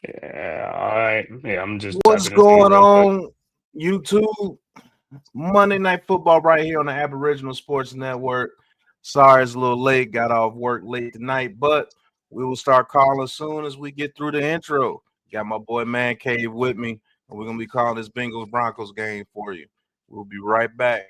Yeah, all right. Yeah, I'm just What's typing this in going real quick. on, YouTube? Monday Night Football right here on the Aboriginal Sports Network. Sorry it's a little late. Got off work late tonight, but we will start calling as soon as we get through the intro. Got my boy Man Cave with me, and we're going to be calling this Bengals Broncos game for you. We'll be right back.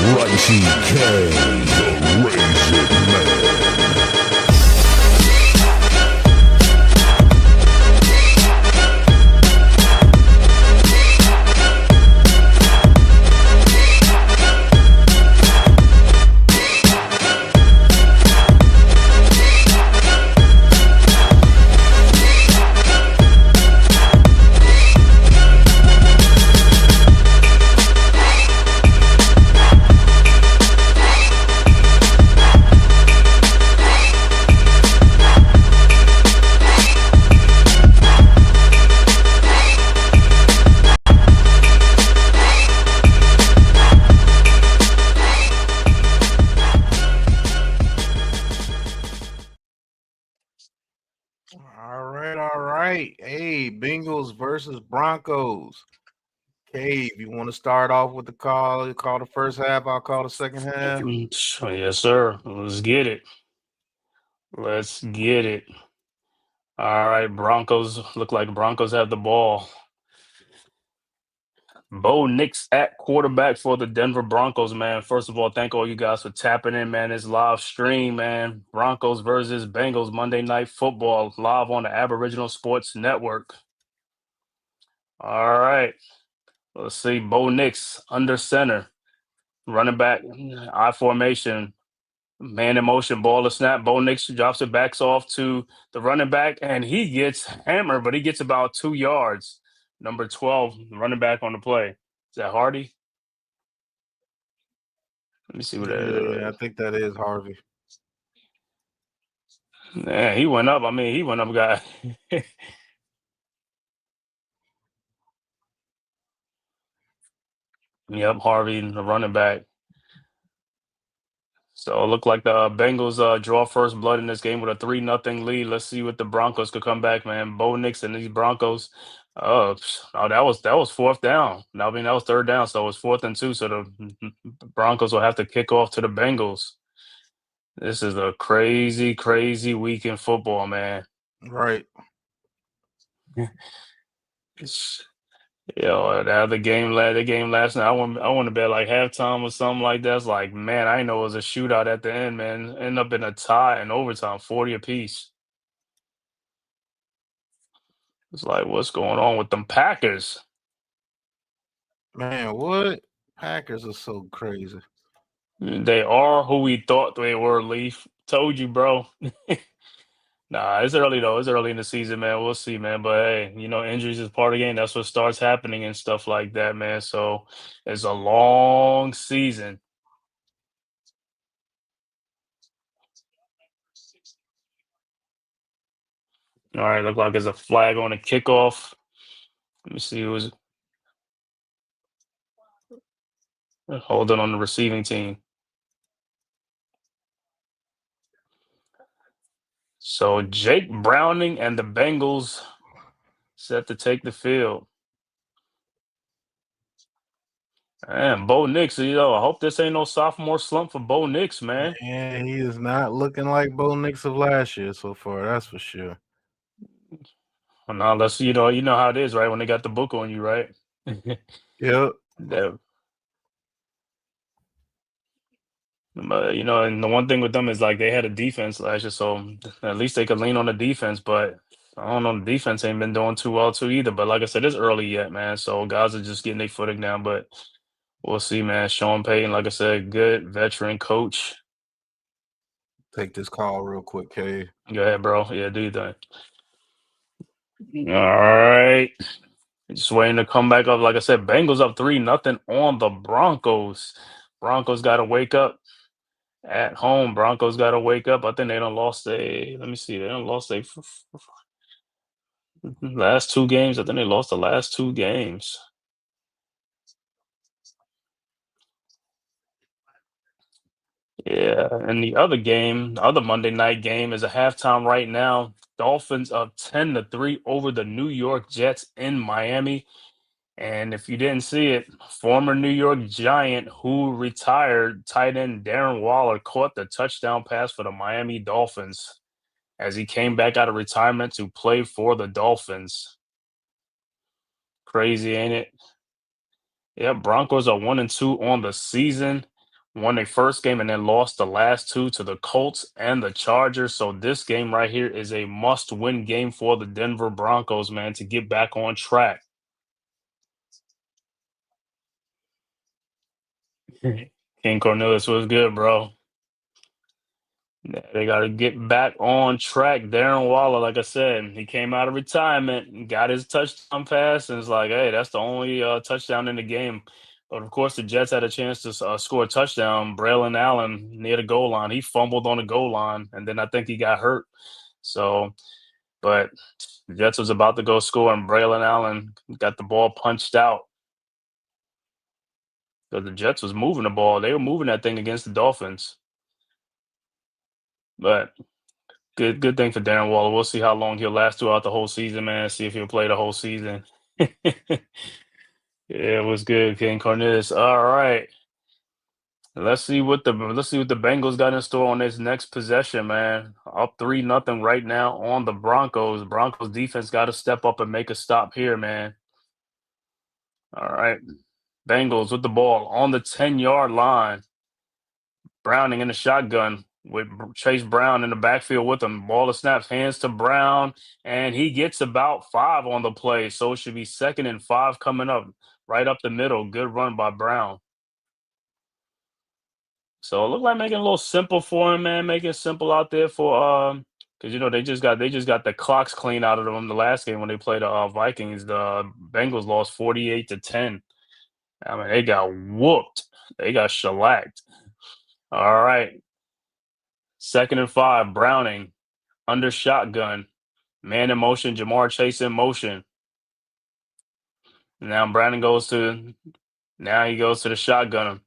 Righty K, the Raisin Man. All right. Hey, Bengals versus Broncos. Cave, you want to start off with the call? You call the first half, I'll call the second half. Yes, sir. Let's get it. Let's get it. All right, Broncos look like Broncos have the ball. Bo Nix at quarterback for the Denver Broncos, man. First of all, thank all you guys for tapping in, man. This live stream, man. Broncos versus Bengals Monday Night Football live on the Aboriginal Sports Network. All right. Let's see. Bo Nix under center. Running back, I formation. Man in motion, ball to snap. Bo Nix drops it, backs off to the running back, and he gets hammered, but he gets about 2 yards. Number 12, running back on the play. Is that Hardy? Let me see what that Yeah, I is. think that is Harvey. Yeah, he went up. I mean, he went up, guy. Yep, Harvey, the running back. So it looked like the Bengals draw first blood in this game with a 3-0 lead. Let's see what the Broncos could come back, man. Bo Nix and these Broncos. Oh, that was fourth down. I mean, that was third down, so it was 4th and 2. So the Broncos will have to kick off to the Bengals. This is a crazy, crazy week in football, man. Right. Yo, the game last night. I want to bet like halftime or something like that. It's like, man, I didn't know it was a shootout at the end, man. End up in a tie and overtime, 40 apiece. It's like, what's going on with them Packers? Man, what? Packers are so crazy. They are who we thought they were, Leaf. Told you, bro. Nah, it's early though. It's early in the season, man. We'll see, man. But hey, injuries is part of the game. That's what starts happening and stuff like that, man. So it's a long season. All right, look like there's a flag on the kickoff. Let me see who's holding on the receiving team. So Jake Browning and the Bengals set to take the field. Man, Bo Nix, I hope this ain't no sophomore slump for Bo Nix, man. And he is not looking like Bo Nix of last year so far, that's for sure. Well, now let's you know how it is, right? When they got the book on you, right? Yep. That, and the one thing with them is like they had a defense last year, so at least they could lean on the defense. But I don't know, the defense ain't been doing too well too either. But like I said, it's early yet, man. So guys are just getting their footing down. But we'll see, man. Sean Payton, like I said, good veteran coach. Take this call real quick, K. Go ahead, bro. Yeah, do you think? All right. Just waiting to come back up. Like I said, Bengals up 3-0 on the Broncos. Broncos got to wake up at home. Broncos got to wake up. I think they don't lost let me see. They don't lost last 2 games. I think they lost the last 2 games. Yeah, and the other game, the other Monday night game is a halftime right now. Dolphins up 10-3 over the New York Jets in Miami. And if you didn't see it, former New York Giant who retired, tight end Darren Waller caught the touchdown pass for the Miami Dolphins as he came back out of retirement to play for the Dolphins. Crazy, ain't it? Yeah, Broncos are 1-2 on the season. Won their first game and then lost the last two to the Colts and the Chargers. So this game right here is a must-win game for the Denver Broncos, man, to get back on track. King Cornelius was good, bro. Yeah, they got to get back on track. Darren Waller, like I said, he came out of retirement and got his touchdown pass, and it's like, hey, that's the only touchdown in the game. But of course, the Jets had a chance to score a touchdown. Braylon Allen near the goal line, he fumbled on the goal line, and then I think he got hurt. So, but the Jets was about to go score, and Braylon Allen got the ball punched out because the Jets was moving the ball. They were moving that thing against the Dolphins, but. Good thing for Darren Waller. We'll see how long he'll last throughout the whole season, man. See if he'll play the whole season. Yeah, it was good, King Cornelius. All right. Let's see what the Bengals got in store on this next possession, man. Up 3-0 right now on the Broncos. Broncos defense got to step up and make a stop here, man. All right. Bengals with the ball on the 10-yard line. Browning in the shotgun with Chase Brown in the backfield with him. Ball of snaps, hands to Brown, and he gets about 5 on the play. So it should be 2nd and 5 coming up, right up the middle. Good run by Brown. So it looked like making it a little simple for him, man. Making it simple out there for because they just got the clocks clean out of them the last game when they played the Vikings. The Bengals lost 48-10. I mean, they got whooped. They got shellacked. All right. 2nd and 5, Browning under shotgun. Man in motion, Jamar Chase in motion. Now Browning now he goes to the shotgun.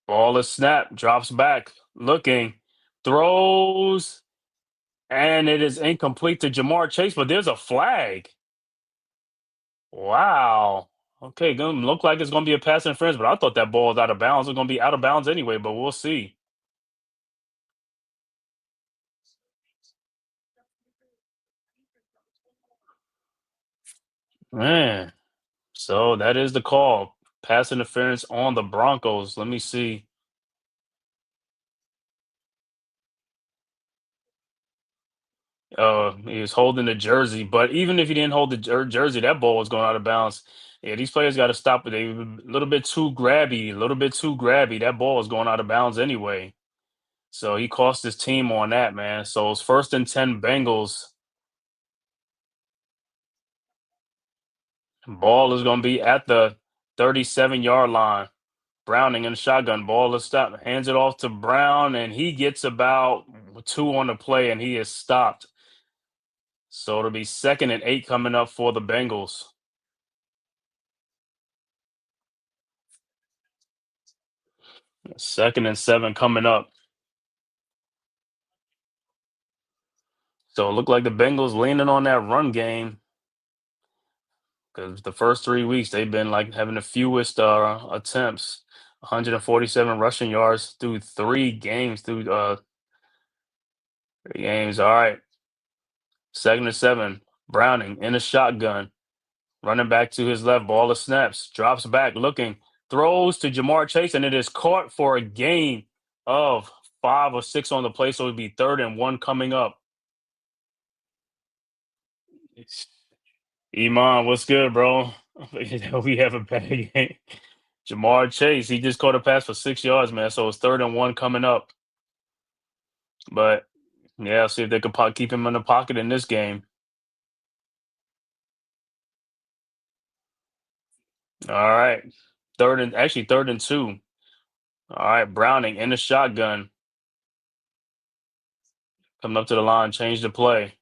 Ball is snapped, drops back, looking, throws, and it is incomplete to Jamar Chase, but there's a flag. Wow. Okay, gonna look like it's gonna be a pass interference, but I thought that ball was out of bounds. It's gonna be out of bounds anyway, but we'll see. Man. So that is the call. Pass interference on the Broncos. Let me see. He was holding the jersey, but even if he didn't hold the jersey, that ball was going out of bounds. Yeah, these players got to stop it. They were a little bit too grabby, a little bit too grabby. That ball was going out of bounds anyway. So he cost his team on that, man. So it's 1st and 10 Bengals. Ball is going to be at the 37-yard line. Browning in the shotgun. Ball is stopped. Hands it off to Brown, and he gets about 2 on the play, and he is stopped. So it'll be 2nd and 8 coming up for the Bengals. 2nd and 7 coming up. So it looked like the Bengals leaning on that run game because the first 3 weeks they've been like having the fewest attempts, 147 rushing yards through 3 games. All right, 2nd and 7. Browning in a shotgun, running back to his left. Ball of snaps, drops back, looking, throws to Jamar Chase, and it is caught for a gain of 5 or 6 on the play. So it'd be 3rd and 1 coming up. Iman, what's good, bro? We have a bad game. Jamar Chase, he just caught a pass for 6 yards, man. So it's 3rd and 1 coming up. But yeah, see if they could keep him in the pocket in this game. All right, 3rd and 2. All right, Browning in the shotgun, coming up to the line, change the play.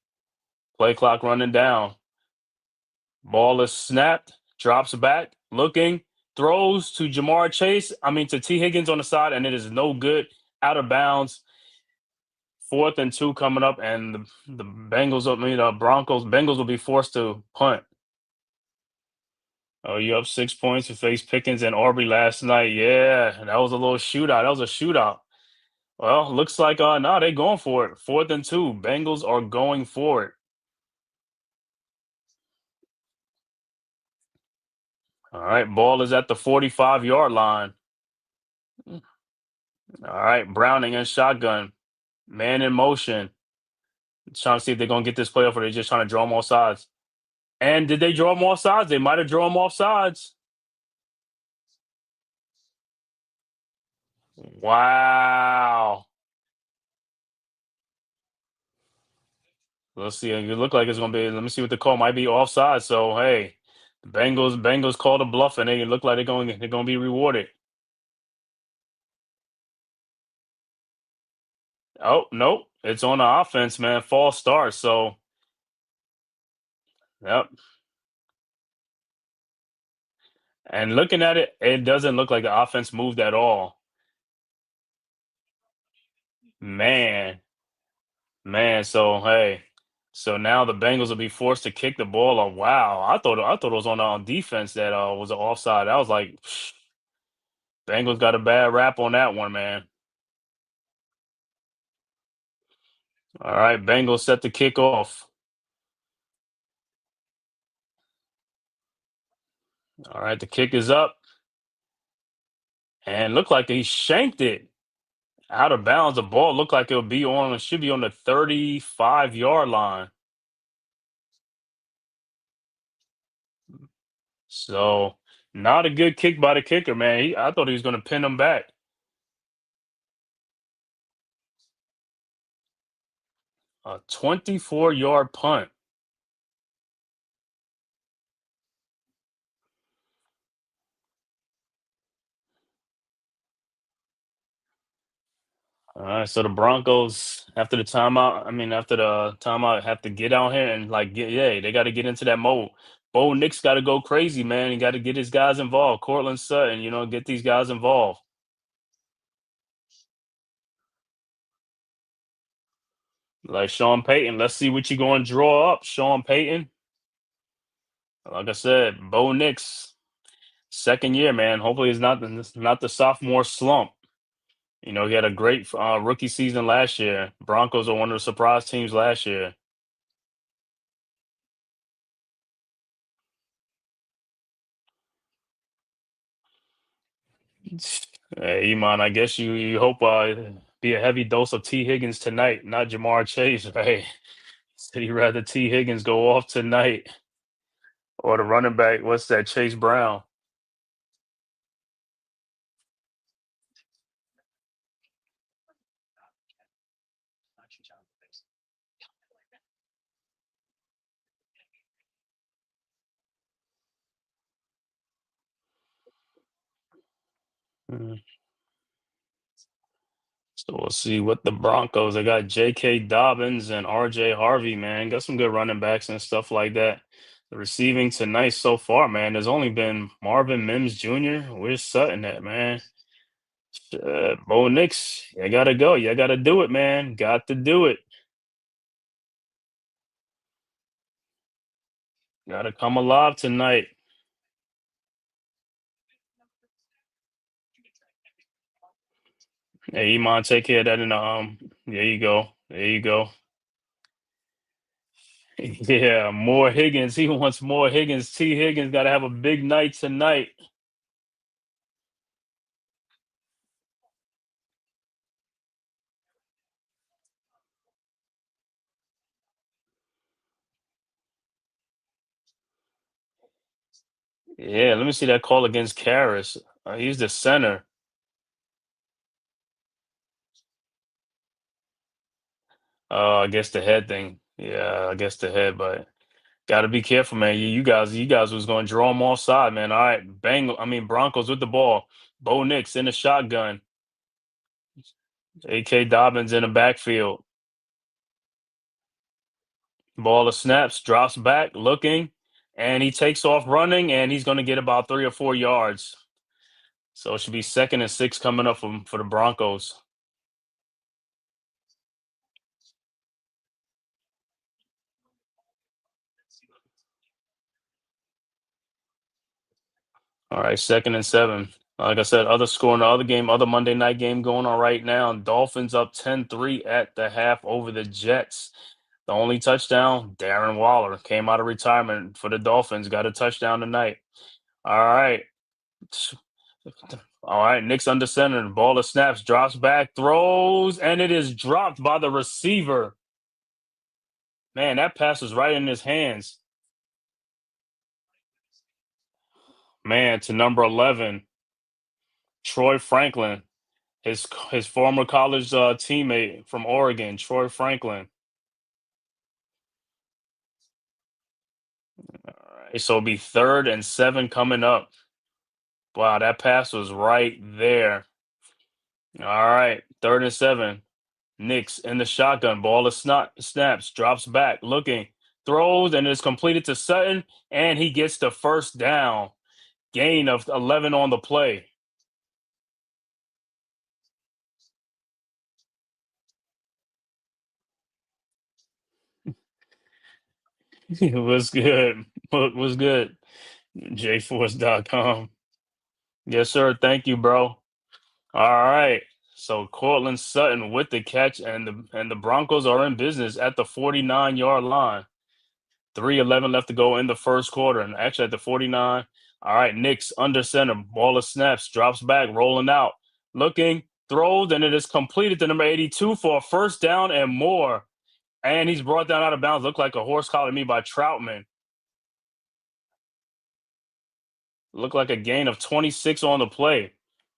Play clock running down. Ball is snapped, drops back, looking, throws to to T. Higgins on the side, and it is no good, out of bounds. 4th and 2 coming up, and the Bengals will be forced to punt. Oh, you up 6 points. You faced Pickens and Aubrey last night. Yeah, that was a little shootout. That was a shootout. Well, looks like no, they're going for it. 4th and 2. Bengals are going for it. All right, ball is at the 45-yard line. All right, Browning and shotgun. Man in motion. Trying to see if they're going to get this play off, or they're just trying to draw them off sides. And did they draw them off sides? They might have drawn them off sides. Wow. Let's see. It look like it's going to be. Let me see what the call might be, offside. So hey, the Bengals called a bluff, and they look like they're going to be rewarded. Oh nope, it's on the offense, man. False start. So yep. And looking at it, it doesn't look like the offense moved at all. Man, man. So hey, so now the Bengals will be forced to kick the ball. Oh wow, I thought it was on defense that was an offside. I was like, Bengals got a bad rap on that one, man. All right, Bengals set to kick off. All right, the kick is up, and looked like he shanked it out of bounds. The ball looked like it should be on the 35-yard line. So not a good kick by the kicker, man. I thought he was going to pin him back. A 24-yard punt. All right, so the Broncos after the timeout, have to get out here and they got to get into that mode. Bo Nix got to go crazy, man. He got to get his guys involved. Cortland Sutton, get these guys involved. Like Sean Payton, let's see what you're going to draw up, Sean Payton. Like I said, Bo Nix, second year, man. Hopefully, it's not the sophomore slump. He had a great rookie season last year. Broncos are one of the surprise teams last year. Hey, Iman, I guess you hope be a heavy dose of T. Higgins tonight, not Jamar Chase, right? Said he'd rather T. Higgins go off tonight, or the running back. What's that? Chase Brown. Mm. So we'll see what the Broncos. They got J.K. Dobbins and R.J. Harvey, man. Got some good running backs and stuff like that. The receiving tonight so far, man. There's only been Marvin Mims Jr. Where's Sutton at, man? Bo Nix, you gotta go. You gotta do it, man. Got to do it. Gotta come alive tonight. Hey, Iman, take care of that in the there you go. There you go. Yeah, more Higgins. He wants more Higgins. T. Higgins gotta have a big night tonight. Yeah, let me see that call against Karras. He's the center. I guess the head thing. Yeah, I guess the head, but gotta be careful, man. You guys was gonna draw them offside, man. All right, Broncos with the ball. Bo Nix in the shotgun. A.K. Dobbins in the backfield. Ball of snaps, drops back, looking, and he takes off running, and he's gonna get about 3 or 4 yards. So it should be 2nd and 6 coming up for the Broncos. All right, 2nd and 7. Like I said, other score in the other game, other Monday night game going on right now. Dolphins up 10-3 at the half over the Jets. The only touchdown, Darren Waller came out of retirement for the Dolphins, got a touchdown tonight. All right. All right, Nick's under center. The ball is snaps, drops back, throws, and it is dropped by the receiver. Man, that pass was right in his hands. Man, to number 11, Troy Franklin, his former college teammate from Oregon, Troy Franklin. All right, so it'll be 3rd and 7 coming up. Wow, that pass was right there. All right, 3rd and 7. Knicks in the shotgun. Ball is snaps, drops back, looking, throws, and is completed to Sutton, and he gets the first down. Gain of 11 on the play. It was good. Was good. JForce.com. Yes, sir. Thank you, bro. All right. So Cortland Sutton with the catch, and the Broncos are in business at the 49-yard line. 3:11 left to go in the first quarter, and actually at the 49. All right, Knicks under center, ball of snaps, drops back, rolling out, looking, throws, and it is completed to number 82 for a first down and more. And he's brought down out of bounds. Looked like a horse collar to me by Troutman. Looked like a gain of 26 on the play.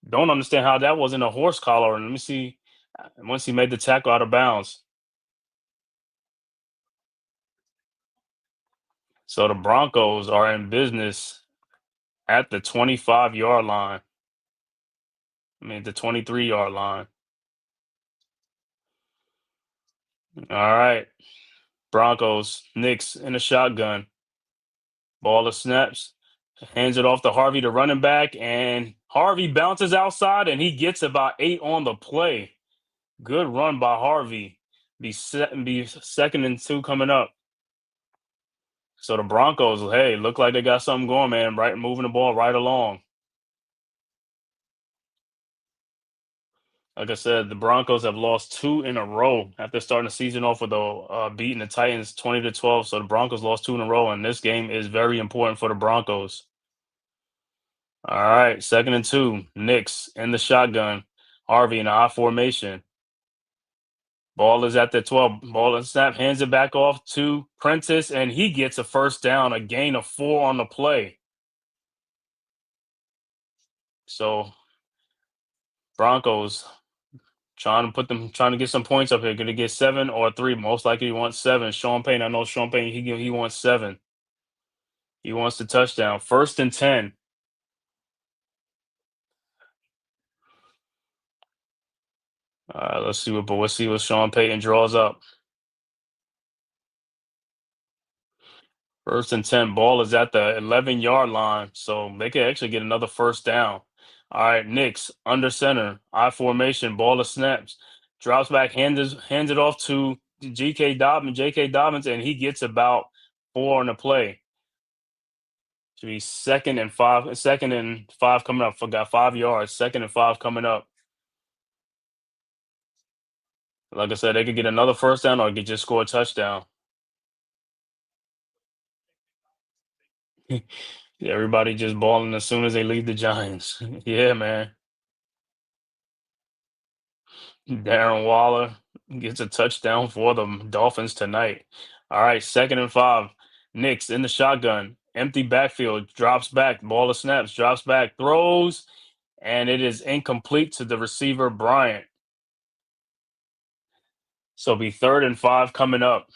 Don't understand how that wasn't a horse collar. And let me see. Once he made the tackle out of bounds. So the Broncos are in business at the 25-yard line. I mean, the 23-yard line. All right. Broncos, Knicks in a shotgun. Ball of snaps. Hands it off to Harvey, the running back, and Harvey bounces outside, and he gets about 8 on the play. Good run by Harvey. Be 2nd and 2 coming up. So the Broncos, hey, look like they got something going, man. Right, moving the ball right along. Like I said, the Broncos have lost 2 in a row after starting the season off with beating the Titans 20-12. So the Broncos lost 2 in a row, and this game is very important for the Broncos. All right, 2nd and 2. Knicks in the shotgun. Harvey in the I formation. Ball is at the 12. Ball and snap, hands it back off to Prentice, and he gets a first down, a gain of 4 on the play. So Broncos trying to get some points up here. Going to get 7 or 3. Most likely he wants 7. Sean Payne, I know Sean Payne, he wants 7. He wants the touchdown. 1st and 10. All right, let's see what Sean Payton draws up. 1st and 10. Ball is at the 11-yard line, so they could actually get another first down. All right, Knicks under center, I formation, ball of snaps, drops back, hands it off to J.K. Dobbins, and he gets about 4 on the play. Should be 2nd and 5. 2nd and 5 coming up. Forgot 5 yards. 2nd and 5 coming up. Like I said, they could get another first down or could just score a touchdown. Everybody just balling as soon as they leave the Giants. Yeah, man. Darren Waller gets a touchdown for the Dolphins tonight. All right, 2nd and 5. Knicks in the shotgun. Empty backfield. Drops back. Ball of snaps. Drops back. Throws. And it is incomplete to the receiver, Bryant. So it'll be 3rd and 5 coming up.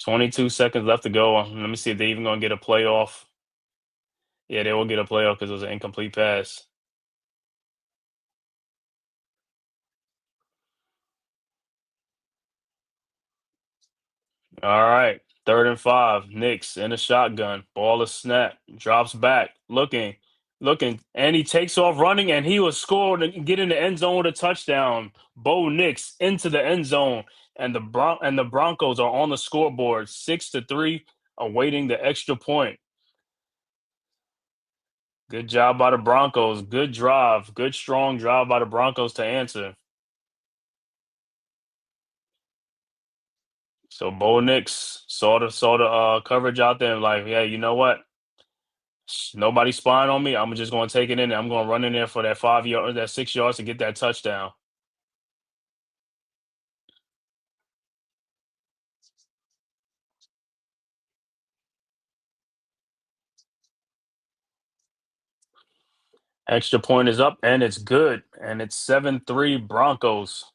22 seconds left to go. Let me see if they're even going to get a playoff. Yeah, they will get a playoff because it was an incomplete pass. All right. 3rd and 5. Knicks in a shotgun. Ball is snapped. Drops back. Looking. And he takes off running, and he was scored and get in the end zone with a touchdown. Bo Nix into the end zone. And the Broncos are on the scoreboard 6-3, awaiting the extra point. Good job by the Broncos. Good drive. Good strong drive by the Broncos to answer. So Bo Nix saw the coverage out there and like, yeah, you know what? Nobody's spying on me. I'm just going to take it in. I'm going to run in there for that 5 yard, that 6 yards to get that touchdown. Extra point is up and it's good. And it's 7-3 Broncos.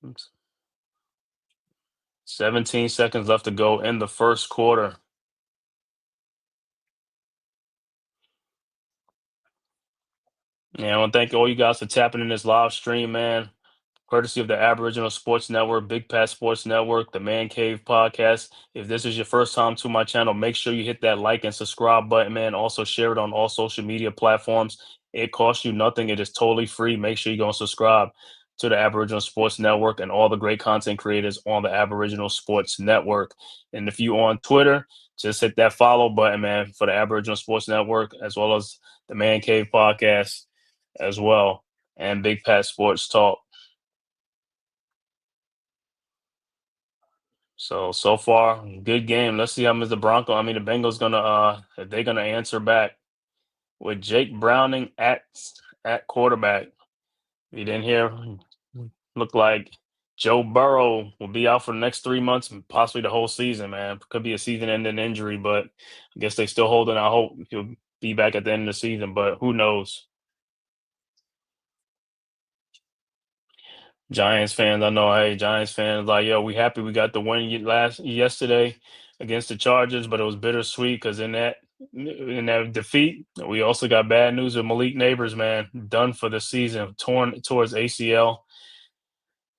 Oops. 17 seconds left to go in the first quarter. Yeah, I want to thank all you guys for tapping in this live stream, man. Courtesy of the Aboriginal Sports Network, Big Pat Sports Network, the Man Cave Podcast. If this is your first time to my channel, make sure you hit that like and subscribe button, man. Also share it on all social media platforms. It costs you nothing. It is totally free. Make sure you go and subscribe to the Aboriginal Sports Network and all the great content creators on the Aboriginal Sports Network. And if you on Twitter, just hit that follow button, man, for the Aboriginal Sports Network, as well as the Man Cave Podcast as well, and Big Pat Sports Talk. So far, good game. Let's see how the Bengals gonna if they're gonna answer back with Jake Browning at quarterback. You didn't hear look like Joe Burrow will be out for the next 3 months, and possibly the whole season, man. Could be a season-ending injury, but I guess they still holding out hope he'll be back at the end of the season, but who knows? Giants fans, I know, hey, Giants fans, like, yo, we happy we got the win yesterday against the Chargers, but it was bittersweet because in that defeat, we also got bad news with Malik Neighbors, man, done for the season, torn towards ACL.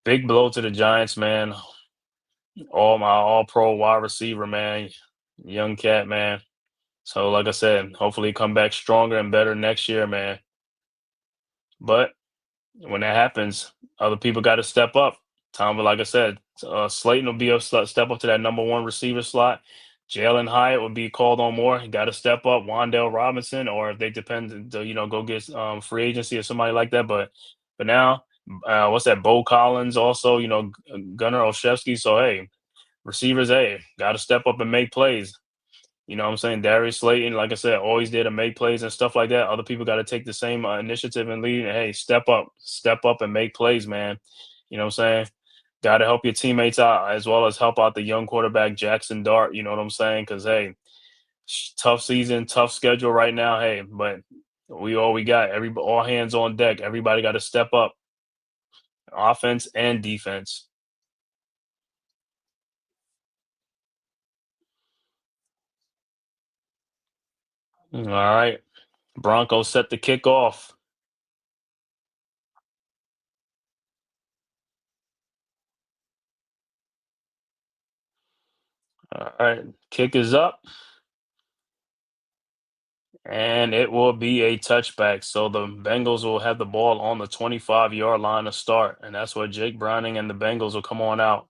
Big blow to the Giants, man. All pro wide receiver, man, young cat, man. So, like I said, hopefully come back stronger and better next year, man. But when that happens, other people got to step up. Like I said, Slayton will be step up to that number one receiver slot. Jalen Hyatt would be called on more. He got to step up. Wandale Robinson, or if they depend to go get free agency or somebody like that. But now, what's that? Bo Collins also. Gunnar Olszewski. So hey, receivers, hey, got to step up and make plays. You know what I'm saying? Darius Slayton, like I said, always there to make plays and stuff like that. Other people got to take the same initiative and lead. And, hey, step up and make plays, man. You know what I'm saying? Got to help your teammates out as well as help out the young quarterback, Jackson Dart. You know what I'm saying? Because, hey, tough season, tough schedule right now. Hey, but we got. All hands on deck. Everybody got to step up, offense and defense. All right. Broncos set to kick off. All right. Kick is up. And it will be a touchback. So the Bengals will have the ball on the 25-yard line to start. And that's where Jake Browning and the Bengals will come on out.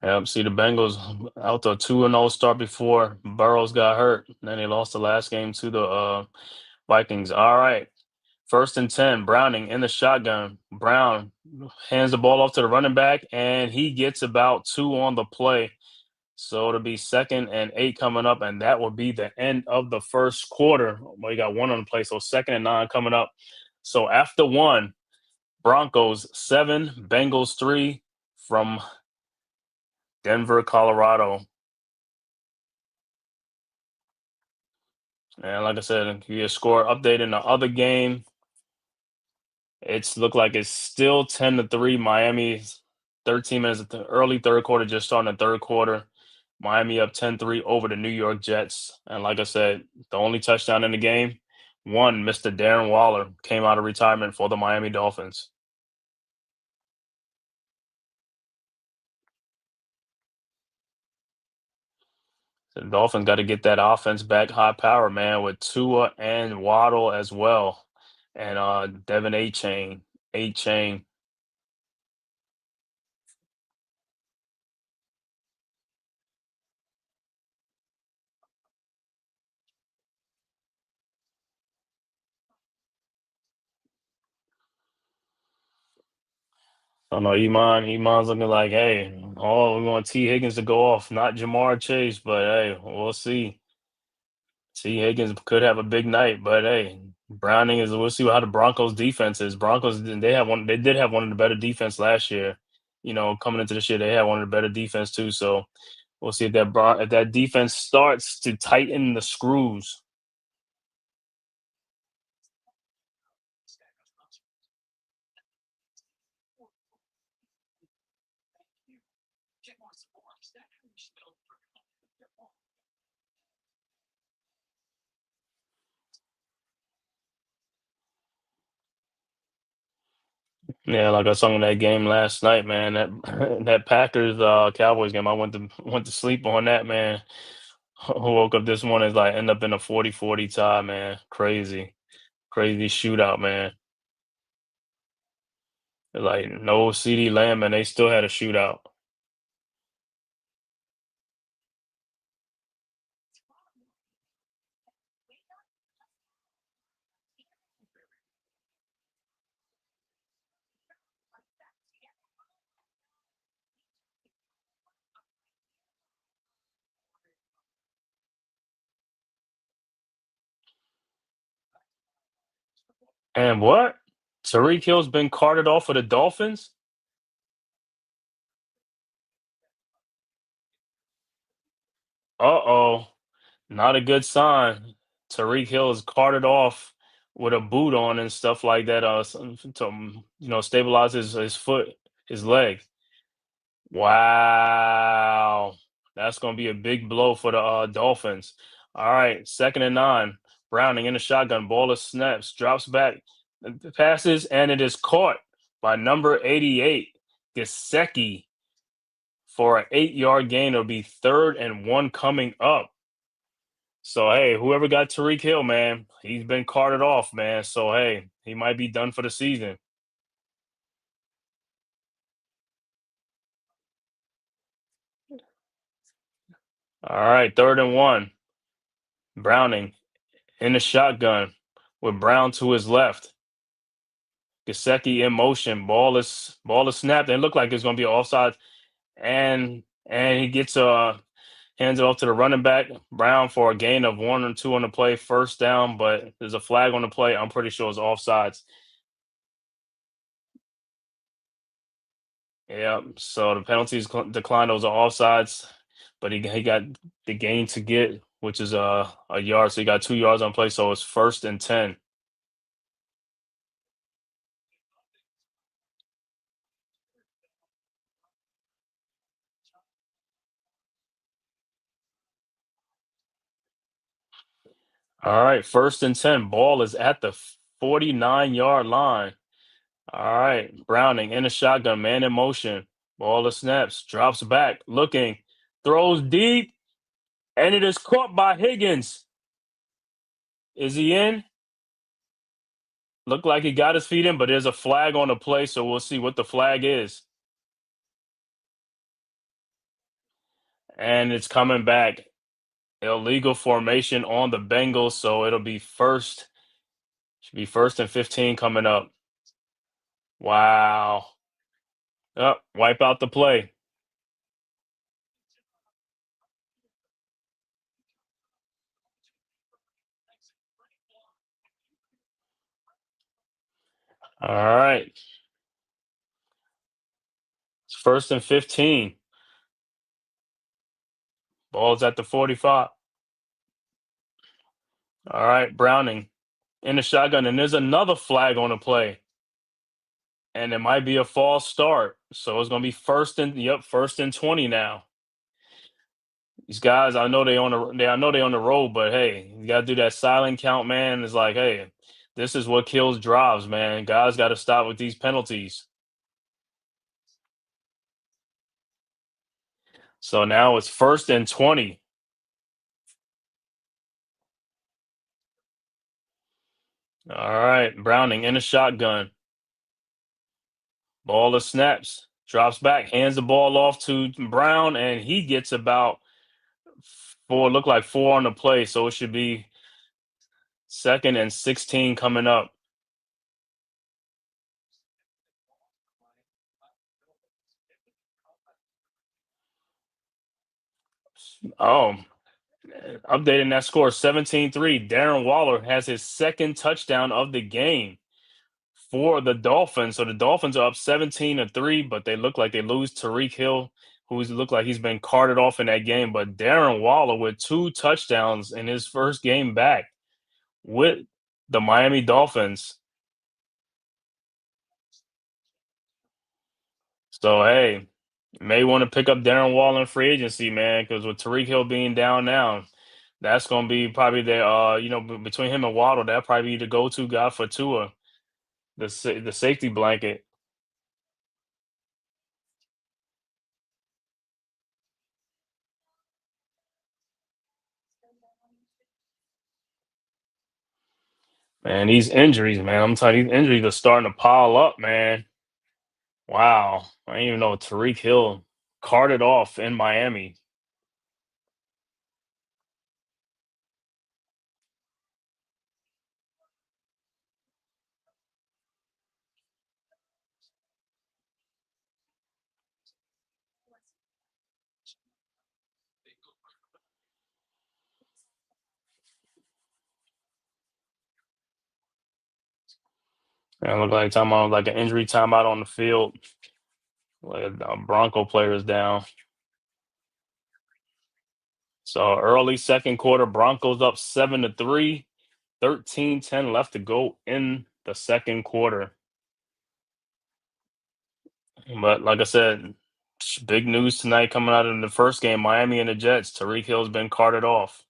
Yep, see the Bengals out to a 2-0 start before Burrows got hurt. Then they lost the last game to the Vikings. All right. 1st and 10, Browning in the shotgun. Brown hands the ball off to the running back, and he gets about 2 on the play. So it'll be 2nd and 8 coming up, and that will be the end of the first quarter. Well, you got 1 on the play, so 2nd and 9 coming up. So after 1, Broncos 7, Bengals 3 from Denver, Colorado. And like I said, give you a score update in the other game. It's looked like it's still 10-3. Miami's 13 minutes of the early third quarter, just starting the third quarter. Miami up 10-3 over the New York Jets. And like I said, the only touchdown in the game, one, Mr. Darren Waller came out of retirement for the Miami Dolphins. The Dolphins got to get that offense back high power, man, with Tua and Waddle as well. And Devin A-Chain. I don't know, Iman's looking like, hey, we want T. Higgins to go off, not Jamar Chase, but hey, we'll see. T. Higgins could have a big night, but hey, we'll see how the Broncos defense is. Broncos, they did have one of the better defense last year. Coming into this year, they had one of the better defense too. So we'll see if that defense starts to tighten the screws. Yeah, like I saw in that game last night, man. That that Packers Cowboys game, I went to sleep on that, man. Woke up this morning, it's like end up in a 40-40 tie, man. Crazy shootout, man. Like no CD Lamb, and they still had a shootout. And what? Tariq Hill's been carted off for the Dolphins? Uh-oh. Not a good sign. Tariq Hill is carted off with a boot on and stuff like that, to stabilize his foot, his leg. Wow. That's gonna be a big blow for the Dolphins. All right, 2nd and 9. Browning in the shotgun, ball is snaps, drops back, passes, and it is caught by number 88, Gesicki, for an 8-yard gain. It'll be 3rd and 1 coming up. So hey, whoever got Tariq Hill, man, he's been carted off, man. So hey, he might be done for the season. All right, 3rd and 1. Browning in the shotgun with Brown to his left. Gesicki in motion. Ball is snapped. And it looked like it's gonna be offside. And he gets hands it off to the running back, Brown, for a gain of 1 or 2 on the play, 1st down, but there's a flag on the play. I'm pretty sure it's offsides. Yeah, so the penalties declined. Those are offsides, but he got the gain to get, which is a yard. So he got 2 yards on play. So it's 1st and 10. All right, 1st and 10. Ball is at the 49-yard line. All right, Browning in a shotgun, man in motion. Ball is snaps, drops back, looking, throws deep, and it is caught by Higgins. Is he in? Looked like he got his feet in, but there's a flag on the play, so we'll see what the flag is. And it's coming back. Illegal formation on the Bengals, so it'll be should be 1st and 15 coming up. Wow. Wipe out the play. All right. It's 1st and 15. Ball's at the 45. All right, Browning in the shotgun, and there's another flag on the play, and it might be a false start. So it's gonna be first and 20 now. These guys, I know they on the road, but hey, you gotta do that silent count, man. It's like, hey, this is what kills drives, man. Guys got to stop with these penalties. So now it's first and 20. All right, Browning in a shotgun. Ball of snaps, drops back, hands the ball off to Brown, and he gets about look like four on the play. So it should be second and 16 coming up. Oh, updating that score 17-3. Darren Waller has his second touchdown of the game for the Dolphins. So the Dolphins are up 17-3, but they look like they lose Tyreek Hill, who's looked like he's been carted off in that game. But Darren Waller with two touchdowns in his first game back with the Miami Dolphins. So hey, may want to pick up Darren Waller in free agency, man, because with Tyreek Hill being down now, that's going to be probably the between him and Waddle, that probably be the go-to guy for Tua, the safety blanket. Man, these injuries, man, I'm telling you, these injuries are starting to pile up, man. Wow, I didn't even know Tyreek Hill carted off in Miami. And look like time out like an injury timeout on the field. Like a Bronco player is down. So early second quarter, Broncos up 7-3, 13-10 left to go in the second quarter. But like I said, big news tonight coming out in the first game, Miami and the Jets. Tyreek Hill's been carted off.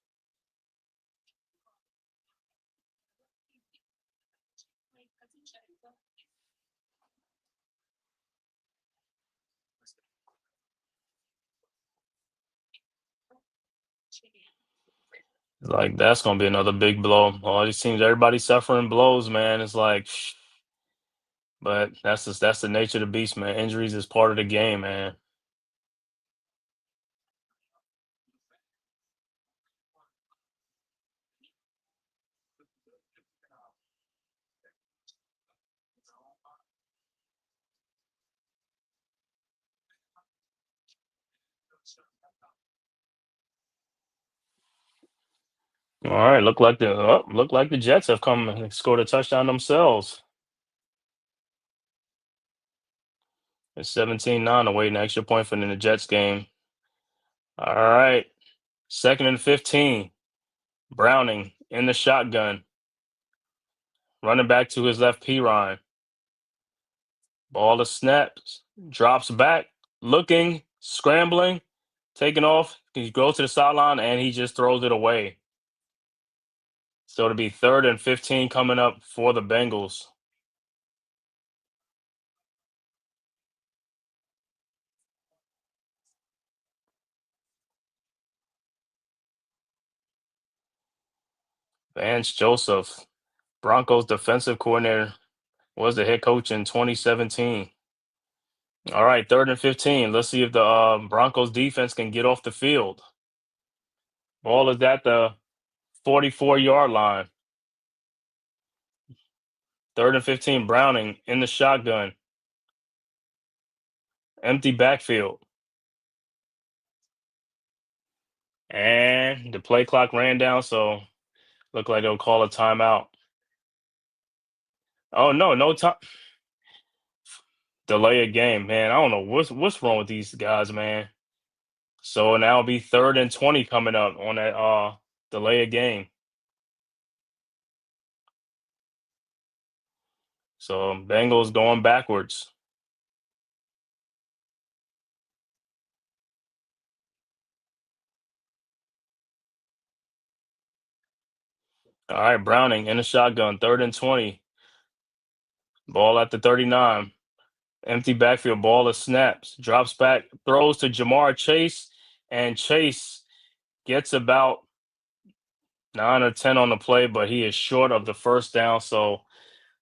Like that's gonna be another big blow. All these teams, everybody's suffering blows, man. It's like, but that's the nature of the beast, man. Injuries is part of the game, man. All right, look like the Jets have come and scored a touchdown themselves. It's 17-9 awaiting an extra point for the Jets game. All right, second and 15. Browning in the shotgun, running back to his left, Pirine. Ball to snaps, drops back, looking, scrambling, taking off. He goes to the sideline and he just throws it away. So it'll be third and 15 coming up for the Bengals. Vance Joseph, Broncos defensive coordinator, was the head coach in 2017. All right, third and 15. Let's see if the Broncos defense can get off the field. Ball is at the 44-yard line. Third and 15, Browning in the shotgun. Empty backfield. And the play clock ran down, so look like they'll call a timeout. Oh no, no time. Delay a game, man. I don't know what's wrong with these guys, man. So now it'll be third and 20 coming up on that delay a game. So Bengals going backwards. All right, Browning in the shotgun, 3rd and 20. Ball at the 39. Empty backfield, ball is snaps, drops back, throws to Jamar Chase, and Chase gets about 9 or 10 on the play, but he is short of the first down, so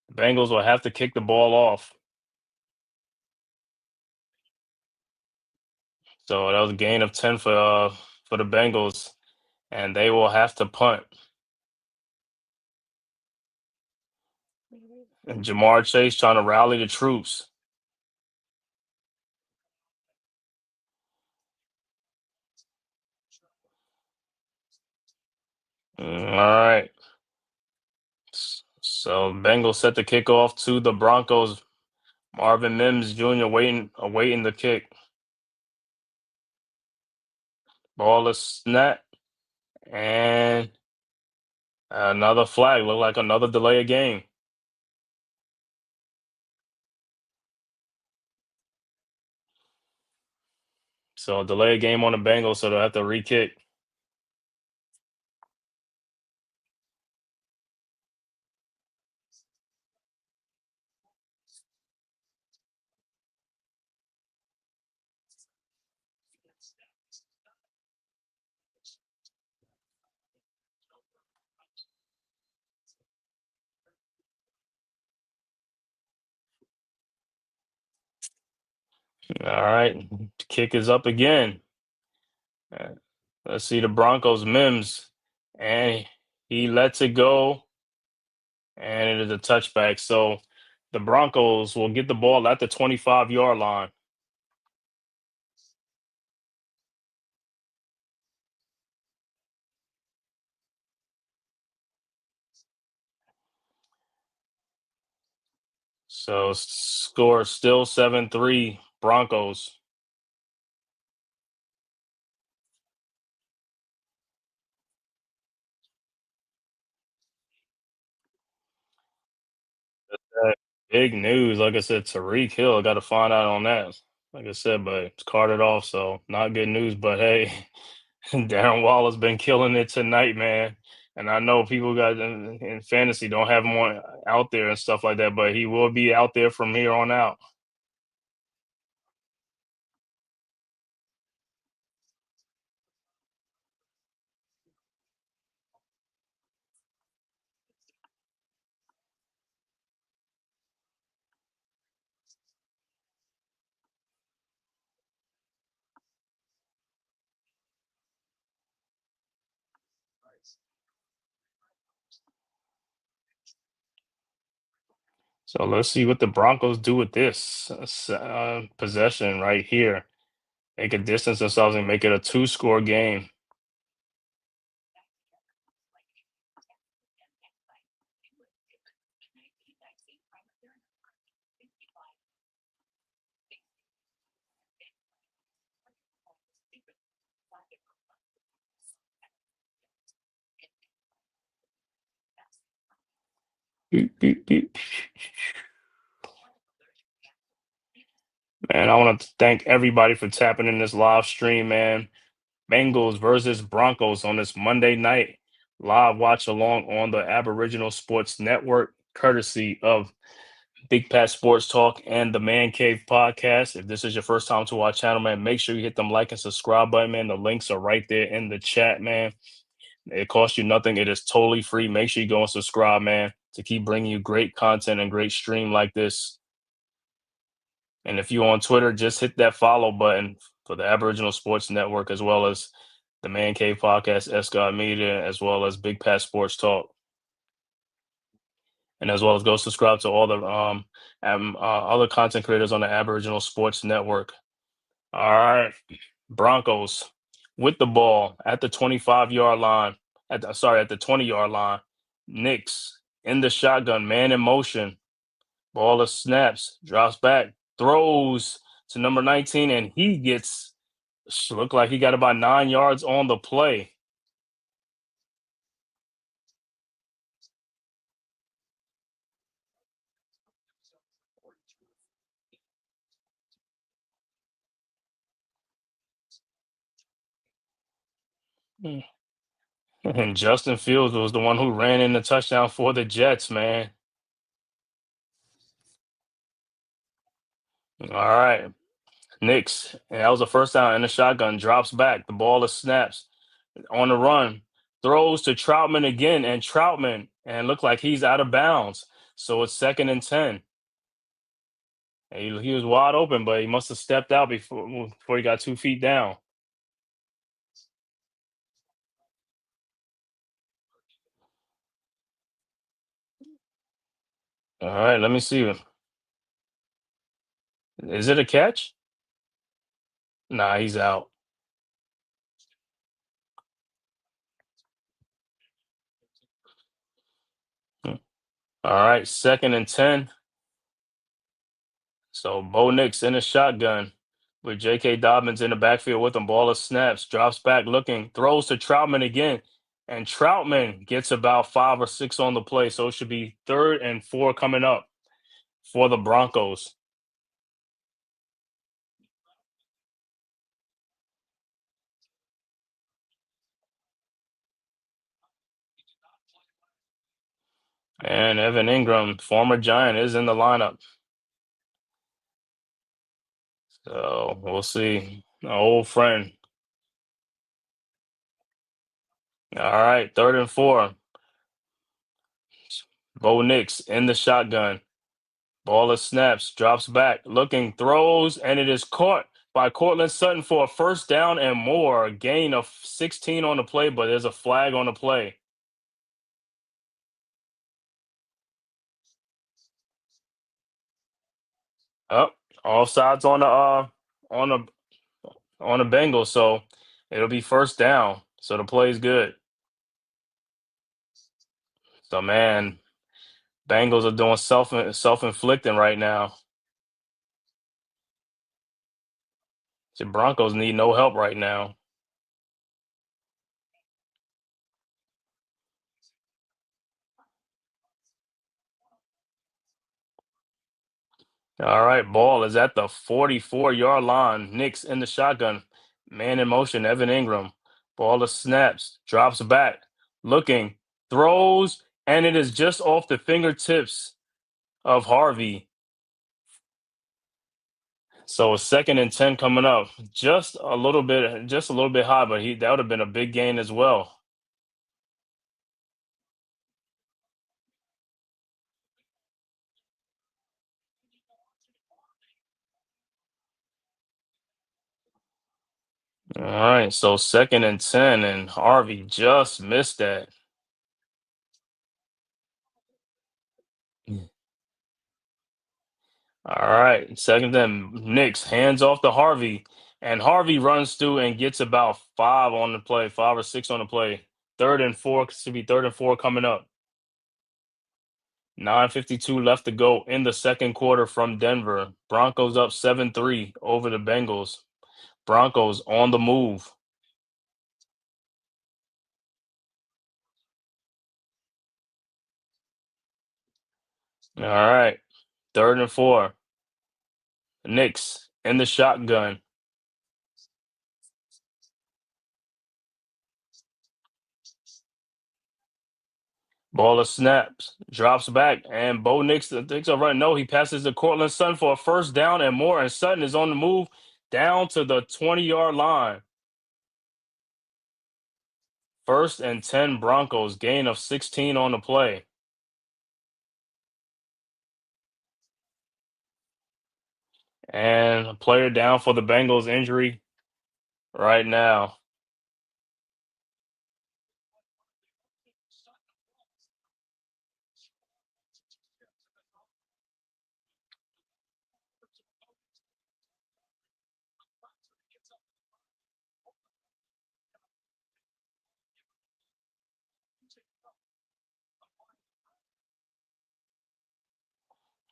the Bengals will have to kick the ball off. So that was a gain of 10 for the Bengals, and they will have to punt. And Jamar Chase trying to rally the troops. All right. So Bengals set the kickoff to the Broncos. Marvin Mims Jr. awaiting the kick. Ball is snap, and another flag. Look like another delay of game. So delay of game on the Bengals, so they'll have to re-kick. All right, kick is up again. Let's see the Broncos Mims, and he lets it go, and it is a touchback. So the Broncos will get the ball at the 25-yard line. So score still 7-3 Broncos. Big news. Like I said, Tariq Hill, got to find out on that. Like I said, but it's carted off, so not good news. But hey, Darren Waller's been killing it tonight, man. And I know people got in fantasy don't have him on out there and stuff like that, but he will be out there from here on out. So let's see what the Broncos do with this possession right here. They could distance themselves and make it a 2-score game. Beep, beep, beep. Man, I want to thank everybody for tapping in this live stream, man. Bengals versus Broncos on this Monday night. Live watch along on the Aboriginal Sports Network, courtesy of Big Pat Sports Talk and the Man Cave Podcast. If this is your first time to our channel, man, make sure you hit them like and subscribe button, man. The links are right there in the chat, man. It costs you nothing. It is totally free. Make sure you go and subscribe, man, to keep bringing you great content and great stream like this. And if you're on Twitter, just hit that follow button for the Aboriginal Sports Network, as well as the Man Cave Podcast, Escott Media, as well as Big Pat Sports Talk. And as well as go subscribe to all the other content creators on the Aboriginal Sports Network. All right. Broncos with the ball at the 25-yard line. At the 20-yard line. Nix in the shotgun, man in motion. Ball is snaps, drops back, throws to number 19, and he gets looked like he got about 9 yards on the play. And Justin Fields was the one who ran in the touchdown for the Jets, man. All right. Knicks. And that was the first down in the shotgun. Drops back. The ball is snaps. On the run. Throws to Troutman again. And Troutman. And look like he's out of bounds. So it's 2nd and 10. And he was wide open, but he must have stepped out before he got 2 feet down. All right, let me see. Is it a catch? Nah, he's out. Hmm. All right, 2nd and 10. So Bo Nix in the shotgun with J.K. Dobbins in the backfield with him. Ball of snaps, drops back looking, throws to Troutman again. And Troutman gets about 5 or 6 on the play. So it should be 3rd and 4 coming up for the Broncos. And Evan Ingram, former Giant, is in the lineup. So we'll see. An old friend. All right, 3rd and 4. Bo Nix in the shotgun. Ball of snaps, drops back, looking, throws, and it is caught by Cortland Sutton for a first down and more. A gain of 16 on the play, but there's a flag on the play. Up, offsides on the on the Bengals, so it'll be first down. So the play is good. So man, Bengals are doing self-inflicting right now. The Broncos need no help right now. All right, ball is at the 44-yard line. Knicks in the shotgun. Man in motion, Evan Ingram. Ball is snaps, drops back, looking, throws, and it is just off the fingertips of Harvey. So a 2nd and 10 coming up. Just a little bit high, but that would have been a big gain as well. All right, so 2nd and 10, and Harvey just missed that. All right, 2nd then Knicks hands off to Harvey, and Harvey runs through and gets about 5 on the play, 5 or 6 on the play. 3rd and 4 should be 3rd and 4 coming up. 9:52 left to go in the second quarter from Denver. Broncos up 7-3 over the Bengals. Broncos on the move. All right, 3rd and 4. Knicks in the shotgun. Ball of snaps, drops back, and Bo Nix takes a run. No, he passes to Cortland Sutton for a first down and more, and Sutton is on the move down to the 20-yard line. 1st and 10 Broncos, gain of 16 on the play. And a player down for the Bengals injury right now.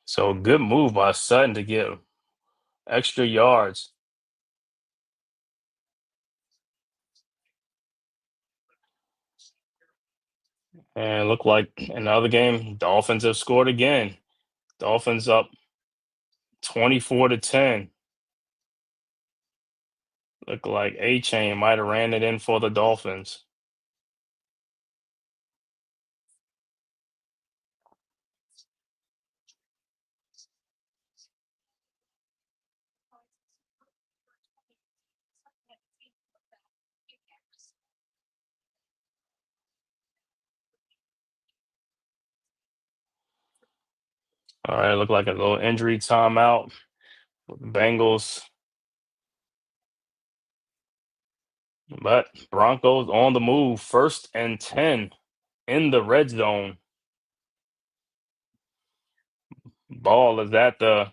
So good move by Sutton to get extra yards. And look like another game, Dolphins have scored again. Dolphins up 24-10. Look like A-Chain might have ran it in for the Dolphins. All right, look like a little injury timeout with the Bengals. But Broncos on the move, 1st and 10 in the red zone. Ball is at the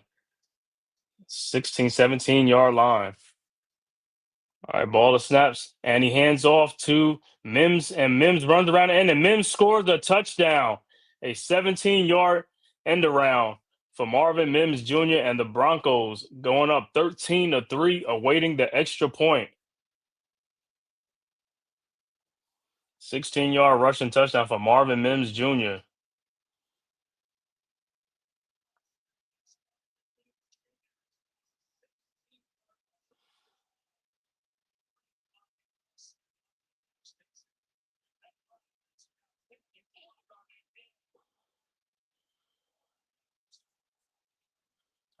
16, 17-yard line. All right, ball to snaps, and he hands off to Mims, and Mims runs around the end, and Mims scores a touchdown. A 17-yard end around for Marvin Mims Jr. and the Broncos going up 13-3, awaiting the extra point. 16-yard rushing touchdown for Marvin Mims Jr.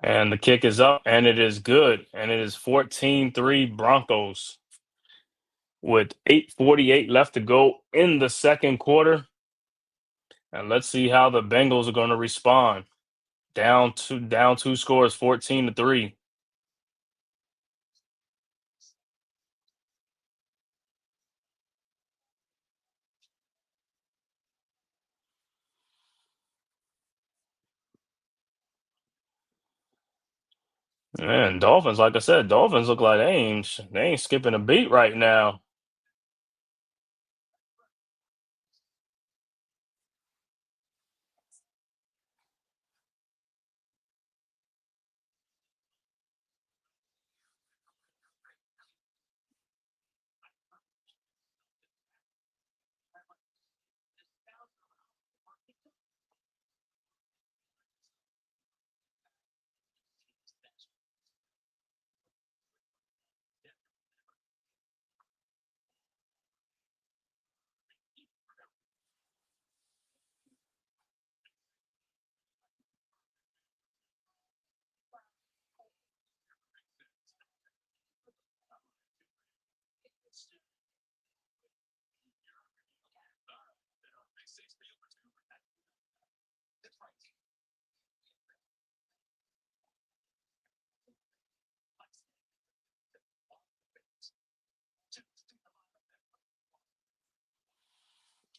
And the kick is up, and it is good. And it is 14-3 Broncos with 8:48 left to go in the second quarter. And let's see how the Bengals are going to respond. Down two scores, 14-3. Man, Dolphins, like I said, Dolphins look like they ain't skipping a beat right now.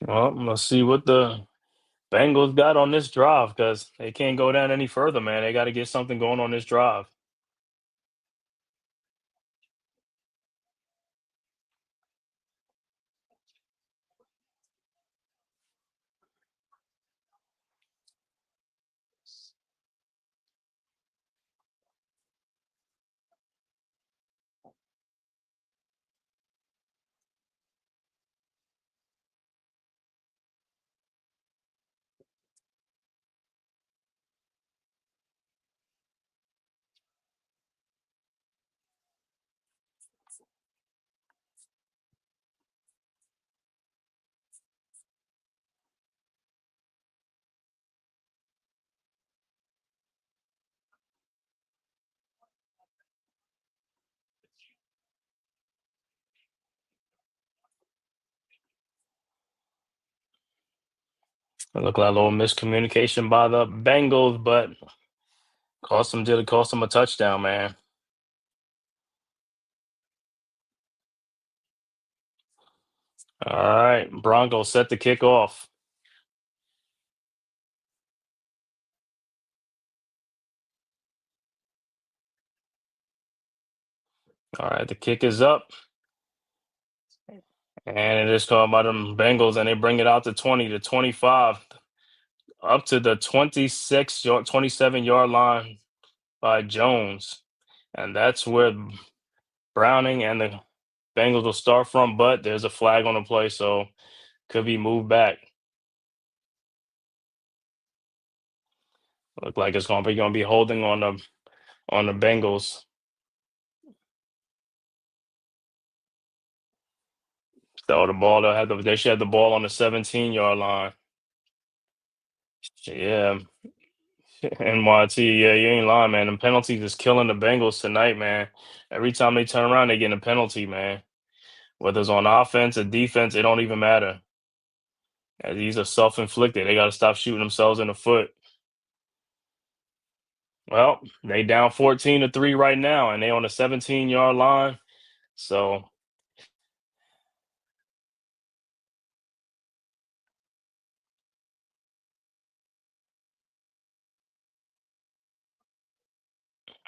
Well, let's see what the Bengals got on this drive because they can't go down any further, man. They got to get something going on this drive. It looked like a little miscommunication by the Bengals, but cost them a touchdown, man. All right, Broncos set to kick off. All right, the kick is up. And it is called by them Bengals, and they bring it out to 20 to 25, up to the 27-yard line by Jones. And that's where Browning and the Bengals will start from, but there's a flag on the play, so could be moved back. Look like it's gonna be holding on the Bengals. So the ball they should have the ball on the 17-yard line. Yeah. NYT, yeah, you ain't lying, man. The penalties is killing the Bengals tonight, man. Every time they turn around, they get a penalty, man. Whether it's on offense or defense, it don't even matter. These are self-inflicted. They got to stop shooting themselves in the foot. Well, they down 14-3 right now, and they on the 17-yard line. So,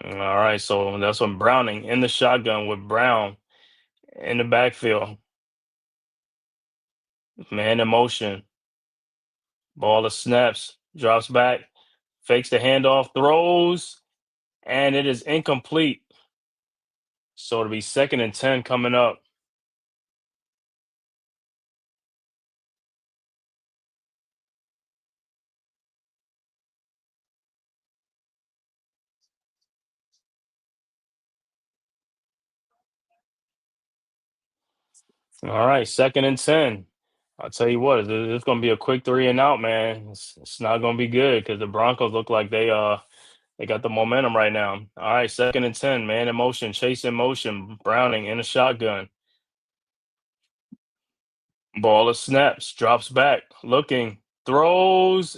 all right. So that's when Browning in the shotgun with Brown in the backfield. Man in motion. Ball to snaps. Drops back. Fakes the handoff. Throws. And it is incomplete. So it'll be 2nd and 10 coming up. All right. 2nd and 10. I'll tell you what, it's going to be a quick 3 and out, man. It's not going to be good because the Broncos look like they got the momentum right now. All right, 2nd and 10, man in motion, chase in motion, Browning in a shotgun. Ball of snaps, drops back, looking, throws,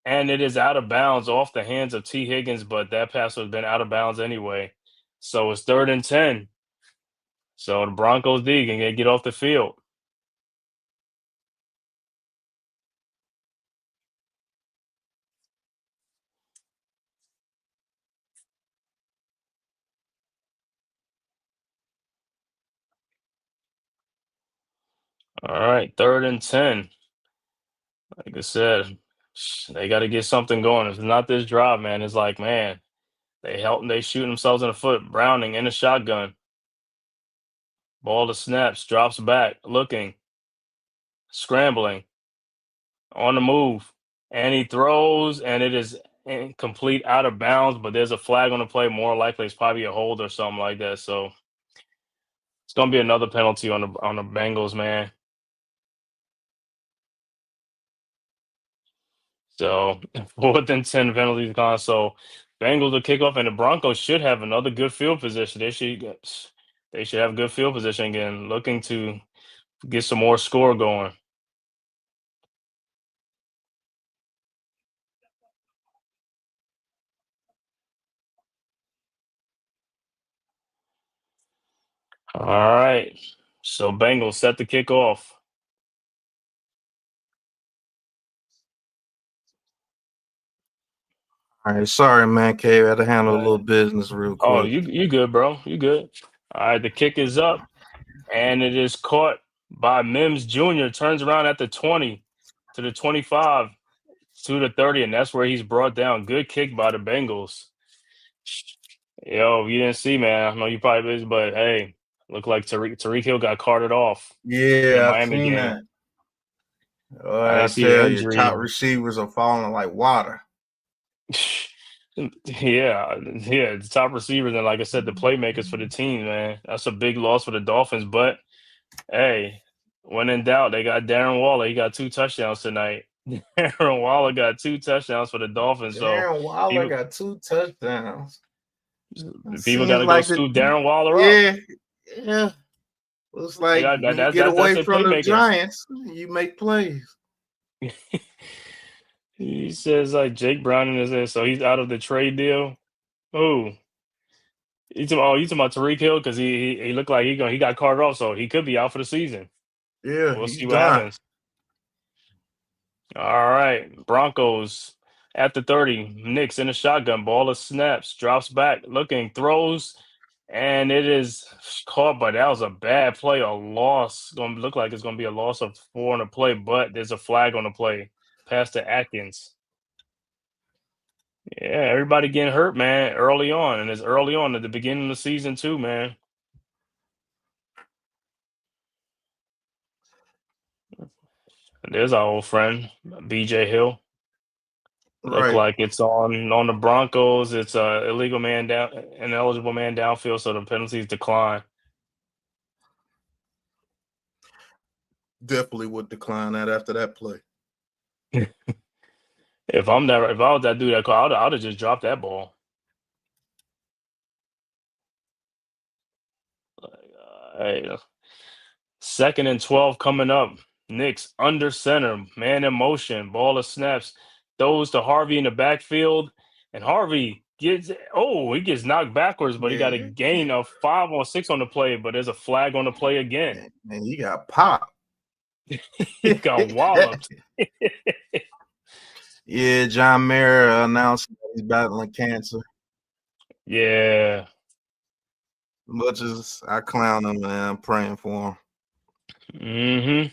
and it is out of bounds off the hands of T. Higgins, but that pass would have been out of bounds anyway. So it's 3rd and 10. So the Broncos D can get off the field. All right, 3rd and 10. Like I said, they got to get something going. If it's not this drive, man, it's like, man, they shoot themselves in the foot. Browning in a shotgun. Ball to snaps, drops back, looking, scrambling, on the move, and he throws, and it is incomplete, out of bounds. But there's a flag on the play. More likely, it's probably a hold or something like that. So it's gonna be another penalty on the Bengals, man. So 4th and 10 penalties gone. So Bengals will kick off, and the Broncos should have another good field position. They should have good field position again, looking to get some more score going. All right. So Bengals set the kick off. All right, sorry, man. K, I had to handle a little business real Oh, quick. you good, bro. You good. All right, the kick is up, and it is caught by Mims Jr. Turns around at the 20 to the 25 to the 30, and that's where he's brought down. Good kick by the Bengals. Yo, you didn't see, man. I know you probably busy, but hey, looked like Tariq Hill got carted off in the Yeah, I've Miami seen game. that. Oh, I I didn't see the tell you, top injury. receivers are falling like water. Yeah, the top receivers and like I said, the playmakers for the team, man. That's a big loss for the Dolphins. But hey, when in doubt, they got Darren Waller. He got 2 touchdowns tonight. Darren Waller got 2 touchdowns for the Dolphins. So Darren Waller people, got 2 touchdowns. It people got seems to go like the scoop Darren Waller up. yeah, yeah. Looks They like got when you get that's away their from the playmakers. Giants, you make plays. He says like Jake Browning is there, so he's out of the trade deal. Oh, you talking about Tariq Hill because he looked like he got carted off, so he could be out for the season. Yeah, We'll he's see what done. happens. All right, Broncos at the 30. Knicks in the shotgun. Ball of snaps, drops back, looking, throws, and it is caught. But that was a bad play, a loss. Going to look like it's going to be a loss of 4 on the play, but there's a flag on the play. Pass to Atkins. Yeah, everybody getting hurt, man, early on, and it's early on at the beginning of the season too, man. There's our old friend, BJ Hill. Look Right. like it's on the Broncos. It's a illegal man down, an eligible man downfield, so the penalties decline. Definitely would decline that after that play. If I was that dude that call, I'd have just dropped that ball. Hey, 2nd and 12 coming up. Knicks under center, man in motion, ball of snaps, throws to Harvey in the backfield, and Harvey he gets knocked backwards, but he got a Yeah. gain of 5 on 6 on the play, but there's a flag on the play again. Man, he got popped. He got walloped. Yeah, John Mayer announced he's battling cancer. Yeah. Much as I clown him, man, I'm praying for him. Mm-hmm.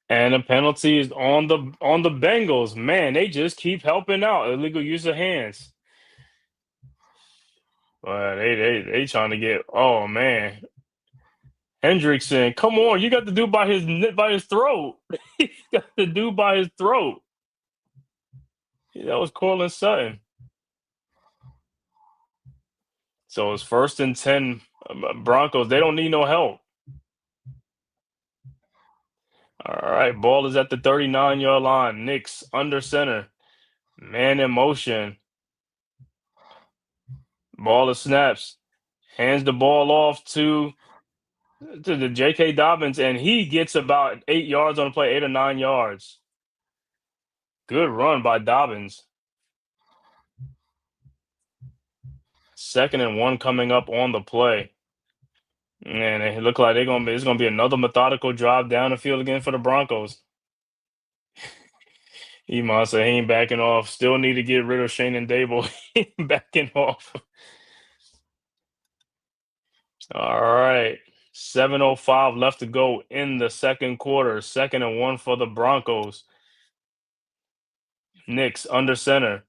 And the penalty is on the Bengals. Man, they just keep helping out. Illegal use of hands. But they trying to get. Oh man, Hendrickson, come on! You got the dude by his throat. You got the dude by his throat. Yeah, that was Cortland Sutton. So it's 1st and 10. Broncos. They don't need no help. All right, ball is at the 39-yard line. Knicks under center. Man in motion. Ball is snaps. Hands the ball off to the J.K. Dobbins, and he gets about 8 yards on the play, 8 or 9 yards. Good run by Dobbins. 2nd and 1 coming up on the play. And it look like it's gonna be another methodical drive down the field again for the Broncos. Iman said he ain't backing off. Still need to get rid of Shane and Dable. Backing off. All right. 7:05 left to go in the second quarter. 2nd and 1 for the Broncos. Knicks under center.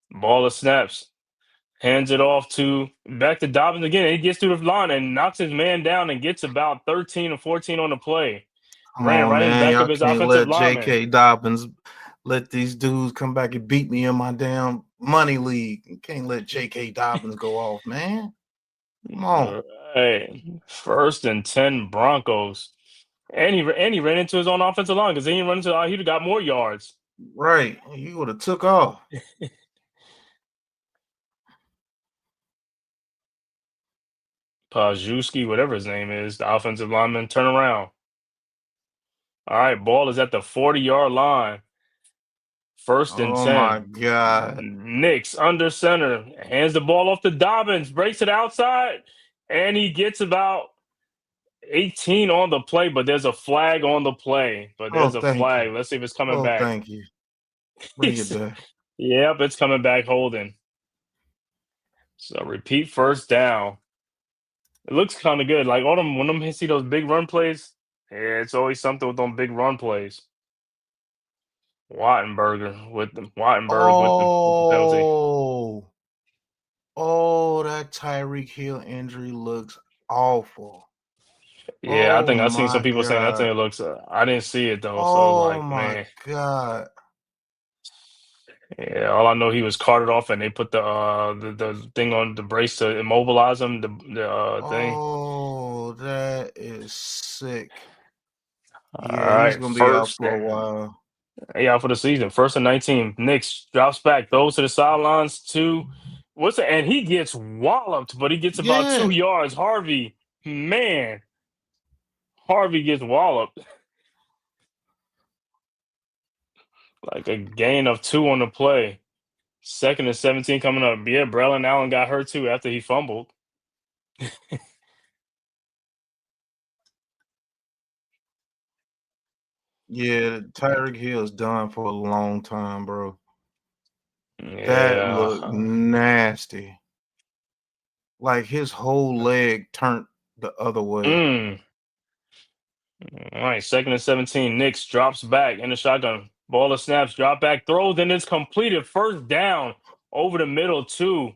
Ball of snaps. Hands it off back to Dobbins again. And he gets through the line and knocks his man down and gets about 13 or 14 on the play. Come Ran on, right in the man. back Y'all of his can't offensive let lineman. J.K. Dobbins let these dudes come back and beat me in my damn money league. You can't let J.K. Dobbins go off, man. Come on. Hey, 1st and 10 Broncos. And he ran into his own offensive line because he didn't run into he'd have got more yards. Right. You would have took off. Pajewski, whatever his name is, the offensive lineman, turn around. All right, ball is at the 40-yard line. 1st and 10. Oh my God. Knicks under center. Hands the ball off to Dobbins. Breaks it outside. And he gets about 18 on the play, but there's a flag on the play. But there's a Thank flag. you. Let's see if it's coming back. Thank you. Bring it back. Yep, it's coming back holding. So repeat 1st down. It looks kind of good. Like when them see those big run plays, yeah, it's always something with them big run plays. Wattenberg with the penalty. Oh, that Tyreek Hill injury looks awful. Yeah, I think I seen my some people saying that thing God. looks. I didn't see it though, so I was Oh like, my man. God. Yeah, all I know he was carted off, and they put the thing on the brace to immobilize him. The thing. Oh, that is sick. All Yeah, he's right, gonna be out 1st for a down. while. Yeah, for the season. 1st and 19. Knicks drops back, throws to the sidelines. And he gets walloped, but he gets about 2 Yeah. yards. Harvey gets walloped. Like a gain of 2 on the play. 2nd and 17 coming up. Yeah, Braylon Allen got hurt too after he fumbled. Yeah, Tyreek Hill's done for a long time, bro. That Yeah. looked nasty. Like his whole leg turned the other way. All right, 2nd and 17. Knicks drops back in the shotgun. Ball of snaps, drop back, throws, and it's completed. 1st down over the middle, too.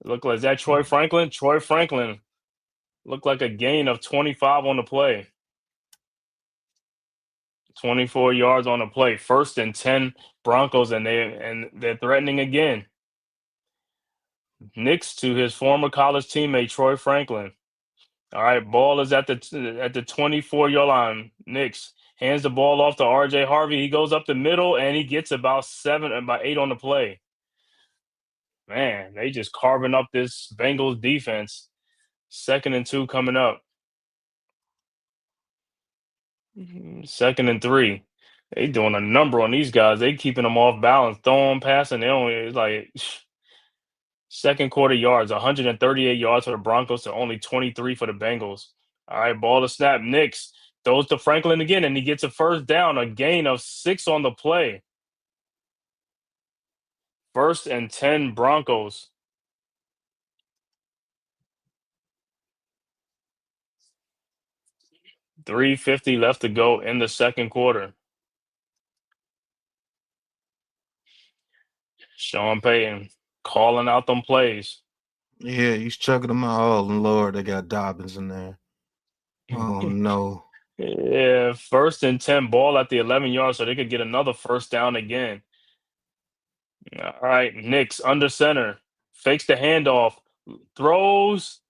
Look like, is that Troy Franklin? Troy Franklin looked like a gain of 25 on the play. 24 yards on the play. 1st and 10 Broncos, and they're threatening again. Knicks to his former college teammate Troy Franklin. All right, ball is at the 24-yard line. Knicks hands the ball off to R.J. Harvey. He goes up the middle, and he gets about 8 on the play. Man, they just carving up this Bengals defense. 2nd and 2 coming up. 2nd and 3. They doing a number on these guys. They keeping them off balance, throwing, passing. They only it's like second quarter yards, 138 yards for the Broncos to only 23 for the Bengals. All right, ball to snap. Knicks throws to Franklin again, and he gets a first down, a gain of 6 on the play. 1st and 10 Broncos. 3:50 left to go in the second quarter. Sean Payton calling out them plays. Yeah, he's chucking them out. Oh, Lord, they got Dobbins in there. Oh, no. Yeah, 1st and 10, ball at the 11 yards, so they could get another first down again. All right, Knicks under center, fakes the handoff, throws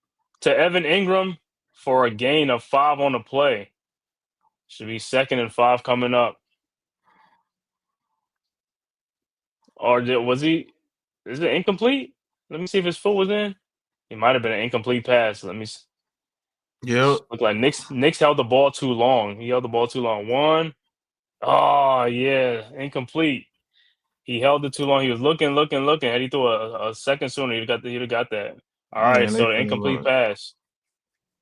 to Evan Ingram for a gain of 5 on the play. Should be 2nd and 5 coming up. Or was he? Is it incomplete? Let me see if his foot was in. He might have been an incomplete pass. Let me. Yep. Look like Knicks held the ball too long. He held the ball too long. One. Oh yeah, incomplete. He held it too long. He was looking. Had he threw a second sooner, he'd have got that. All right, Man, they so the finna incomplete run. pass.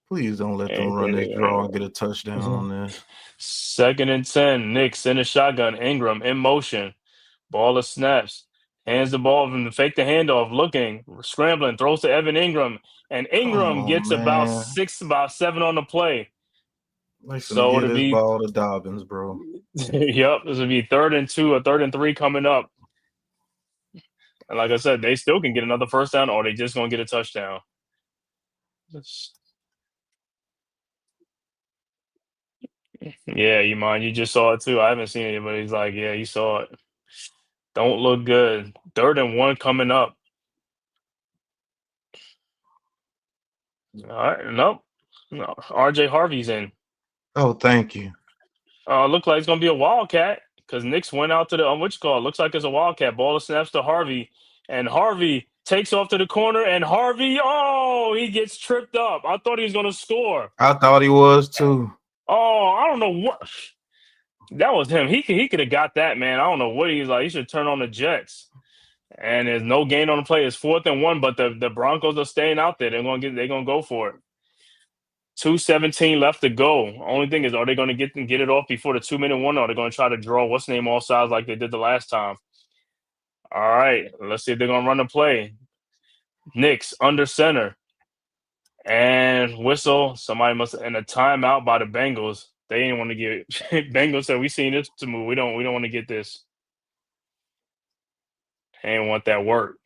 Please don't let them Ain't run this getting draw and get a touchdown on this. 2nd and 10. Knicks in the shotgun. Ingram in motion. Ball of snaps. Hands the ball from the fake the handoff. Looking, scrambling, throws to Evan Ingram, and Come Ingram on, gets about man. 6, about 7 on the play. They finna So give it'll this be, ball to Dobbins, bro. yep, this will be 3rd and 2 or 3rd and 3 coming up. And like I said, they still can get another first down, or they just gonna get a touchdown. Yeah, you mind? You just saw it too. I haven't seen it, but he's like, yeah, you saw it. Don't look good. 3rd and 1 coming up. All right, nope. No, RJ Harvey's in. Oh, thank you. Look like it's gonna be a wildcat because Knicks went out to the what you call it. Looks like it's a wildcat. Ball snaps to Harvey, and Harvey takes off to the corner, and Harvey, oh, he gets tripped up. I thought he was gonna score. I thought he was too. Oh, I don't know what that was him. He could have got that, man. I don't know what he's like. He should turn on the Jets. And there's no gain on the play. It's 4th and 1, but the Broncos are staying out there. They're gonna go for it. 2:17 left to go. Only thing is, are they going to get it off before the 2-minute one, or are they going to try to draw what's name off sides like they did the last time? All right, let's see if they're going to run the play. Knicks under center and whistle. Somebody must and a timeout by the Bengals. They didn't want to give it. Bengals said, "We seen this to move. We don't want to get this. They didn't want that work."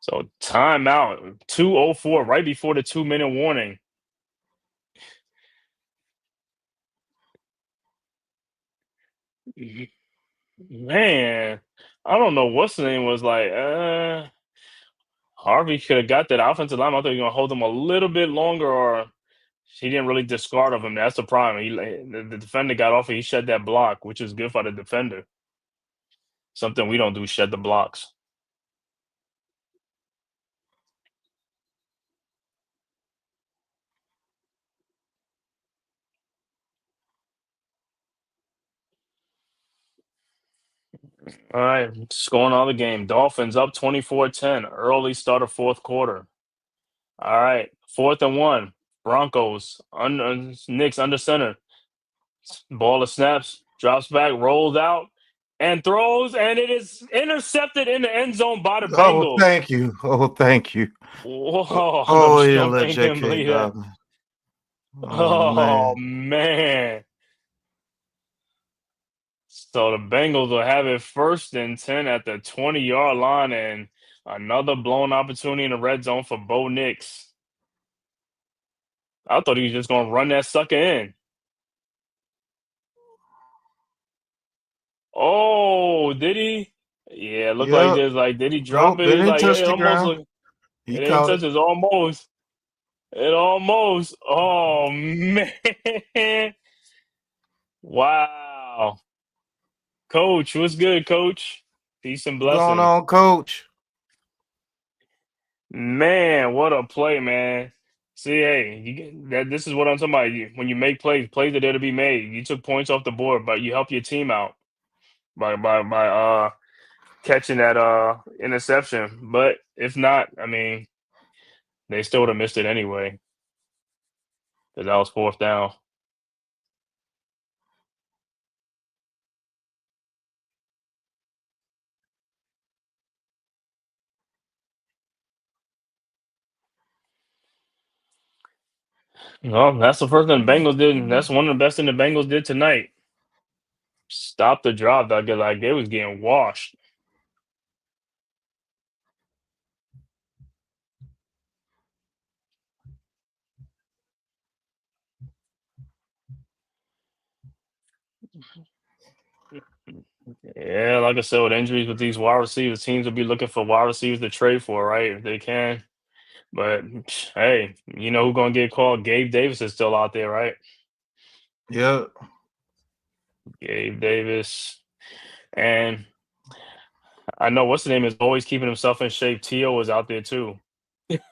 So timeout 2:04 right before the 2-minute warning. Man, I don't know what's the name was like. Harvey could have got that offensive line. I thought he was gonna hold him a little bit longer, or he didn't really discard of him. That's the problem. The defender got off. He shed that block, which is good for the defender. Something we don't do, shed the blocks. All right, scoring all the game. Dolphins up 24-10. Early start of 4th quarter. All right, 4th and 1. Broncos under Knicks under center. Ball of snaps, drops back, rolls out, and throws, and it is intercepted in the end zone by the Oh, Bengals. thank you. Oh, thank you. Whoa, Oh, yeah, Sean let Payton couldn't J.K. believe that. Dobbins. Oh, Man. man. So the Bengals will have it 1st and 10 at the 20-yard line, and another blown opportunity in the red zone for Bo Nix. I thought he was just going to run that sucker in. Oh, did he? Yeah, it looked like Yep. this. Like, did he drop Nope, it? they It's didn't like touch it the almost ground. looked. He It ain't caught it. touch. It's almost. It almost. Oh man! Wow, Coach, what's good, Coach? Peace and What's going blessings. on, Coach? Man, what a play, man! See, hey, this is what I'm talking about. When you make plays are there to be made. You took points off the board, but you help your team out by catching that interception. But if not, I mean, they still would have missed it anyway because that was fourth down. Well, that's the first thing the Bengals did. That's one of the best thing the Bengals did tonight. Stop the drive. Like they was getting washed. Yeah, like I said, with injuries with these wide receivers, teams will be looking for wide receivers to trade for, right? If they can. But hey, you know who's gonna get called? Gabe Davis is still out there, right? Yeah. Gabe Davis. And I know what's the name is always keeping himself in shape. T.O. is out there too. T.O.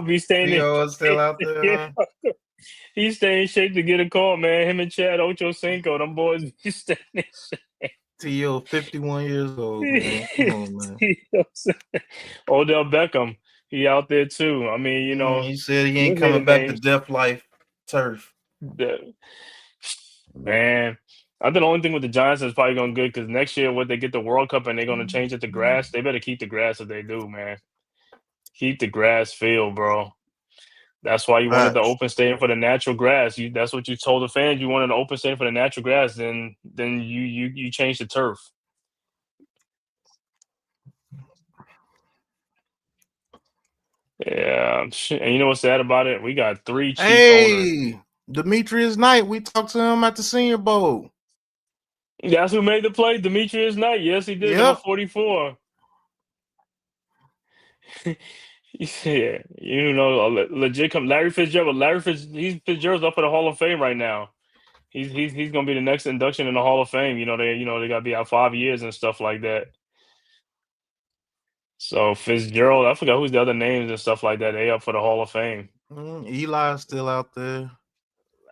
be staying in Theo is still out there. Huh? He's staying in shape to get a call, man. Him and Chad Ochocinco, them boys be staying in shape. T.O. 51 years old, man. Come on, man. Odell Beckham, he out there too. I mean, you know, He said he ain't we've made coming the back to names. Death Life turf. Man, I think the only thing with the Giants is probably going good because next year when they get the World Cup and they're going to change it to grass, they better keep the grass if they do, man. Keep the grass field, bro. That's why you wanted the Facts. open stadium for the natural grass. That's what you told the fans. You wanted an open stadium for the natural grass. Then you changed the turf. Yeah, and you know what's sad about it? We got 3 cheap owners. Hey, Demetrius Knight. We talked to him at the Senior Bowl. That's who made the play, Demetrius Knight. Yes, he did. Number Yep. 44. Yeah, you know, legit come Larry Fitzgerald. Fitzgerald's up for the Hall of Fame right now. He's gonna be the next induction in the Hall of Fame. They gotta be out 5 years and stuff like that. So Fitzgerald, I forgot who's the other names and stuff like that. They up for the Hall of Fame. Eli's still out there.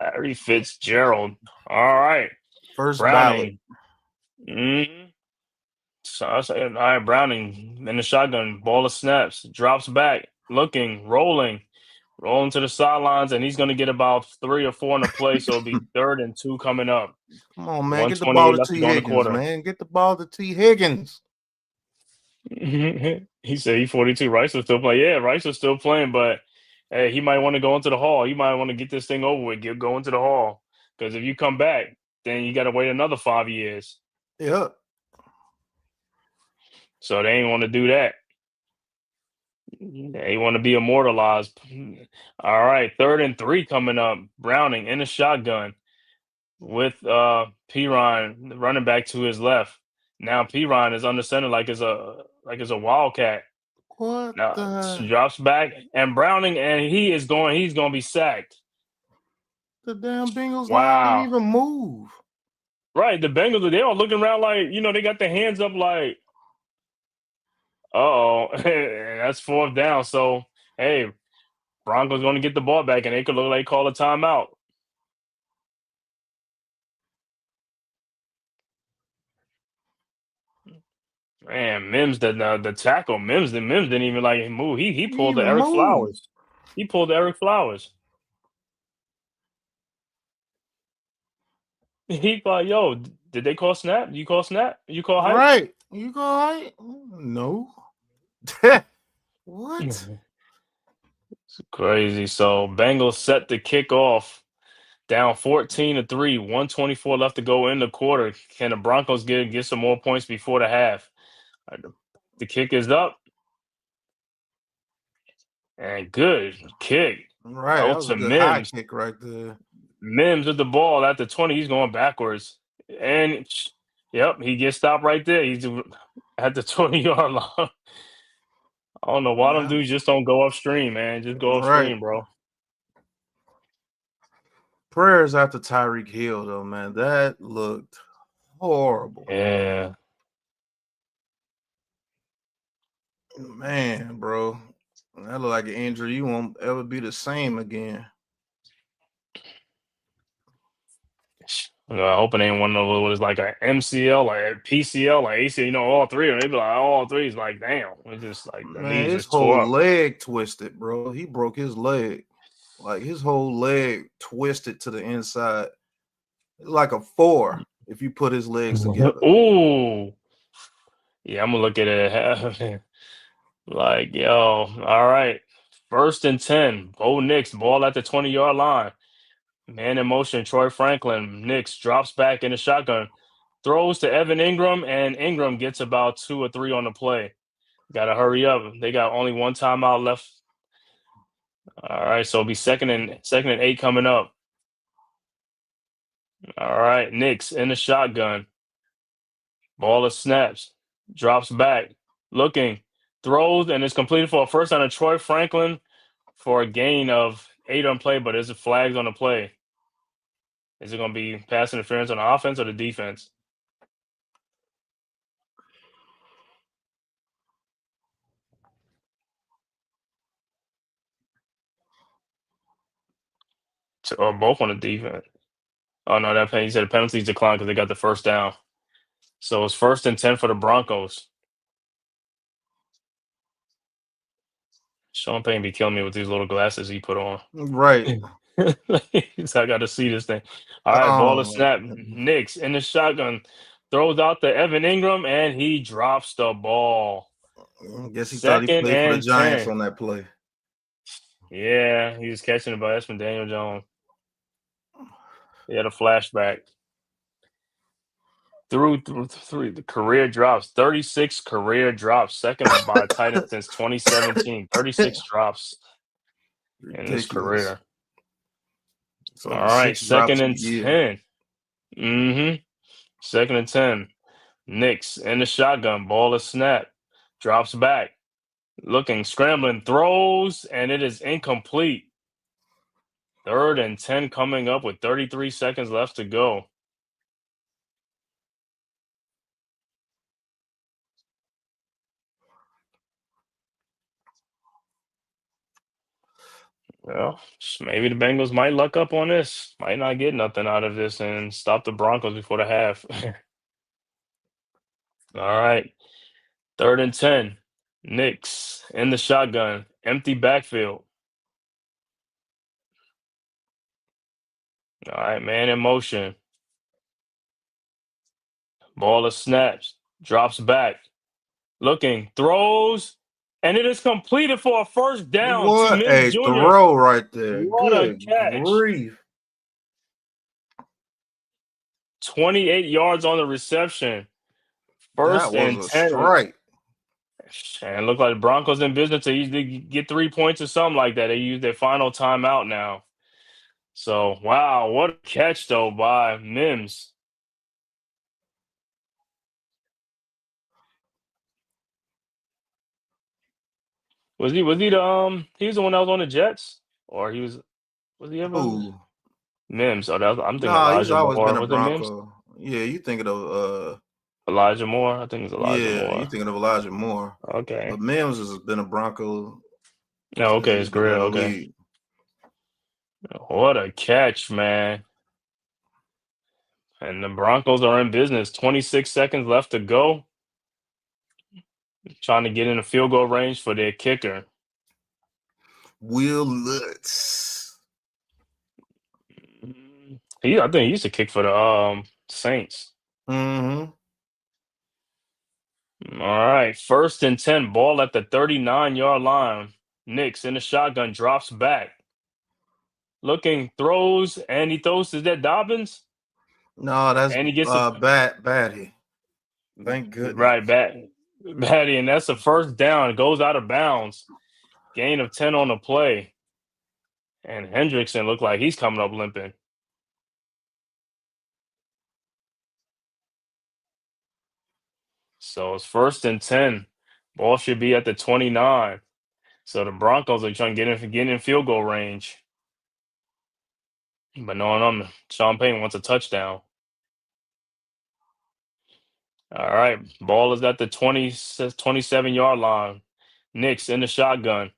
Larry Fitzgerald. All right, First ballot. Browning. So I say, all right, Browning in the shotgun, ball of snaps, drops back, looking, rolling to the sidelines, and he's going to get about 3 or 4 in the play. So it'll be 3rd and 2 coming up. Come on, man. Get the ball 128 to left to T. go in the Higgins, quarter. man. Get the ball to T. Higgins. He said he's 42. Rice was still playing. Yeah, Rice was still playing, but hey, he might want to go into the hall. He might want to get this thing over with, go into the hall. Because if you come back, then you got to wait another 5 years. Yep. So they ain't want to do that. They want to be immortalized. All right, 3rd and 3 coming up. Browning in the shotgun with Piron running back to his left. Now Piron is under center like it's a wildcat. What Now the? drops back and Browning and he's going to be sacked. The damn Bengals line didn't Wow. even move. Right, the Bengals, they all looking around like, they got their hands up like, uh-oh, that's 4th down. So, hey, Broncos going to get the ball back, and they could look like call a timeout. Man, Mims, the tackle, Mims didn't even like move. He pulled the even Eric move. Flowers. He pulled the Eric Flowers. He thought, yo, did they call snap? You call snap? You call hype? Right. You go height? No. What? It's crazy. So Bengals set the kick off. Down 14-3, 124 left to go in the quarter. Can the Broncos get some more points before the half? The kick is up. And good kick. Right. Out That was a to good high Mims. kick right there. Mims with the ball at the 20. He's going backwards. And, yep, he gets stopped right there. He's at the 20-yard line. I don't know why them dudes just don't go upstream, man. Just go upstream, Right. bro. Prayers after Tyreek Hill, though, man. That looked horrible. Yeah. Man, bro. That look like an injury you won't ever be the same again. I hope it ain't one of those like an MCL, like a PCL, like ACL. All three, and they be like all three is like damn. It's just like the Man, knees his just tore whole up. leg twisted, bro. He broke his leg. Like his whole leg twisted to the inside. It's like a 4 if you put his legs together. Ooh, yeah, I'm gonna look at it. Like, yo, all right. 1st and 10. Bo Nix, ball at the 20-yard line. Man in motion, Troy Franklin. Nix drops back in the shotgun. Throws to Evan Ingram, and Ingram gets about 2 or 3 on the play. Gotta hurry up. They got only one timeout left. All right, so it'll be second and 8 coming up. All right, Nix in the shotgun. Ball is snaps. Drops back. Looking. Throws, and it's completed for a first down to Troy Franklin for a gain of 8 on play, but is it flags on the play? Is it going to be pass interference on the offense or the defense? Or both on the defense. Oh, no, you said the penalties declined because they got the first down. So it's 1st and 10 for the Broncos. Sean Payne be killing me with these little glasses he put on. Right. So I got to see this thing. All right, ball is snap. Nix in the shotgun. Throws out to Evan Ingram, and he drops the ball. I guess he thought he Second played for the and Giants 10. on that play. Yeah, he was catching it by Absn Daniel Jones. He had a flashback. Through the career drops, 36 career drops, second by a tight end since 2017. 36 drops in his Ridiculous. career. It's All over right, 6 drops second a and year. 10. Mm-hmm. 2nd and 10. Knicks in the shotgun. Ball is snap. Drops back. Looking, scrambling, throws, and it is incomplete. 3rd and 10 coming up with 33 seconds left to go. Well, maybe the Bengals might luck up on this. Might not get nothing out of this and stop the Broncos before the half. All right. 3rd and 10. Knicks in the shotgun. Empty backfield. All right, man in motion. Ball is snaps. Drops back. Looking. Throws. And it is completed for a first down to What Mims a Jr. throw right there. What a Good catch. grief. 28 yards on the reception. That First was and a 10. strike. And it looked like the Broncos in business. They usually get 3 points or something like that. They use their final timeout now. So, wow, what a catch, though, by Mims. He was the one that was on the Jets? Or was he ever on the Who? Mims? I'm thinking Nah, he's Elijah always been Moore. a Was it Mims? Bronco. Yeah, you thinking of Elijah Moore? I think it's Elijah yeah, you Moore. thinking of Elijah Moore. Okay. But Mims has been a Bronco No, since okay, he's it's been great. in the Okay. league. What a catch, man. And the Broncos are in business. 26 seconds left to go. Trying to get in the field goal range for their kicker. Will Lutz. I think he used to kick for the Saints. Mm-hmm. All right, 1st and 10, ball at the 39-yard line. Nix in the shotgun, drops back. Looking, throws, and he throws to that Dobbins. No, that's And he gets a Batty. Thank goodness. right back. Batty, and that's a first down. It goes out of bounds. Gain of 10 on the play. And Hendrickson looked like he's coming up limping. So it's 1st and 10. Ball should be at the 29. So the Broncos are trying to get in field goal range. But no, Sean Payton wants a touchdown. All right. Ball is at the 27-yard line. Knicks in the shotgun.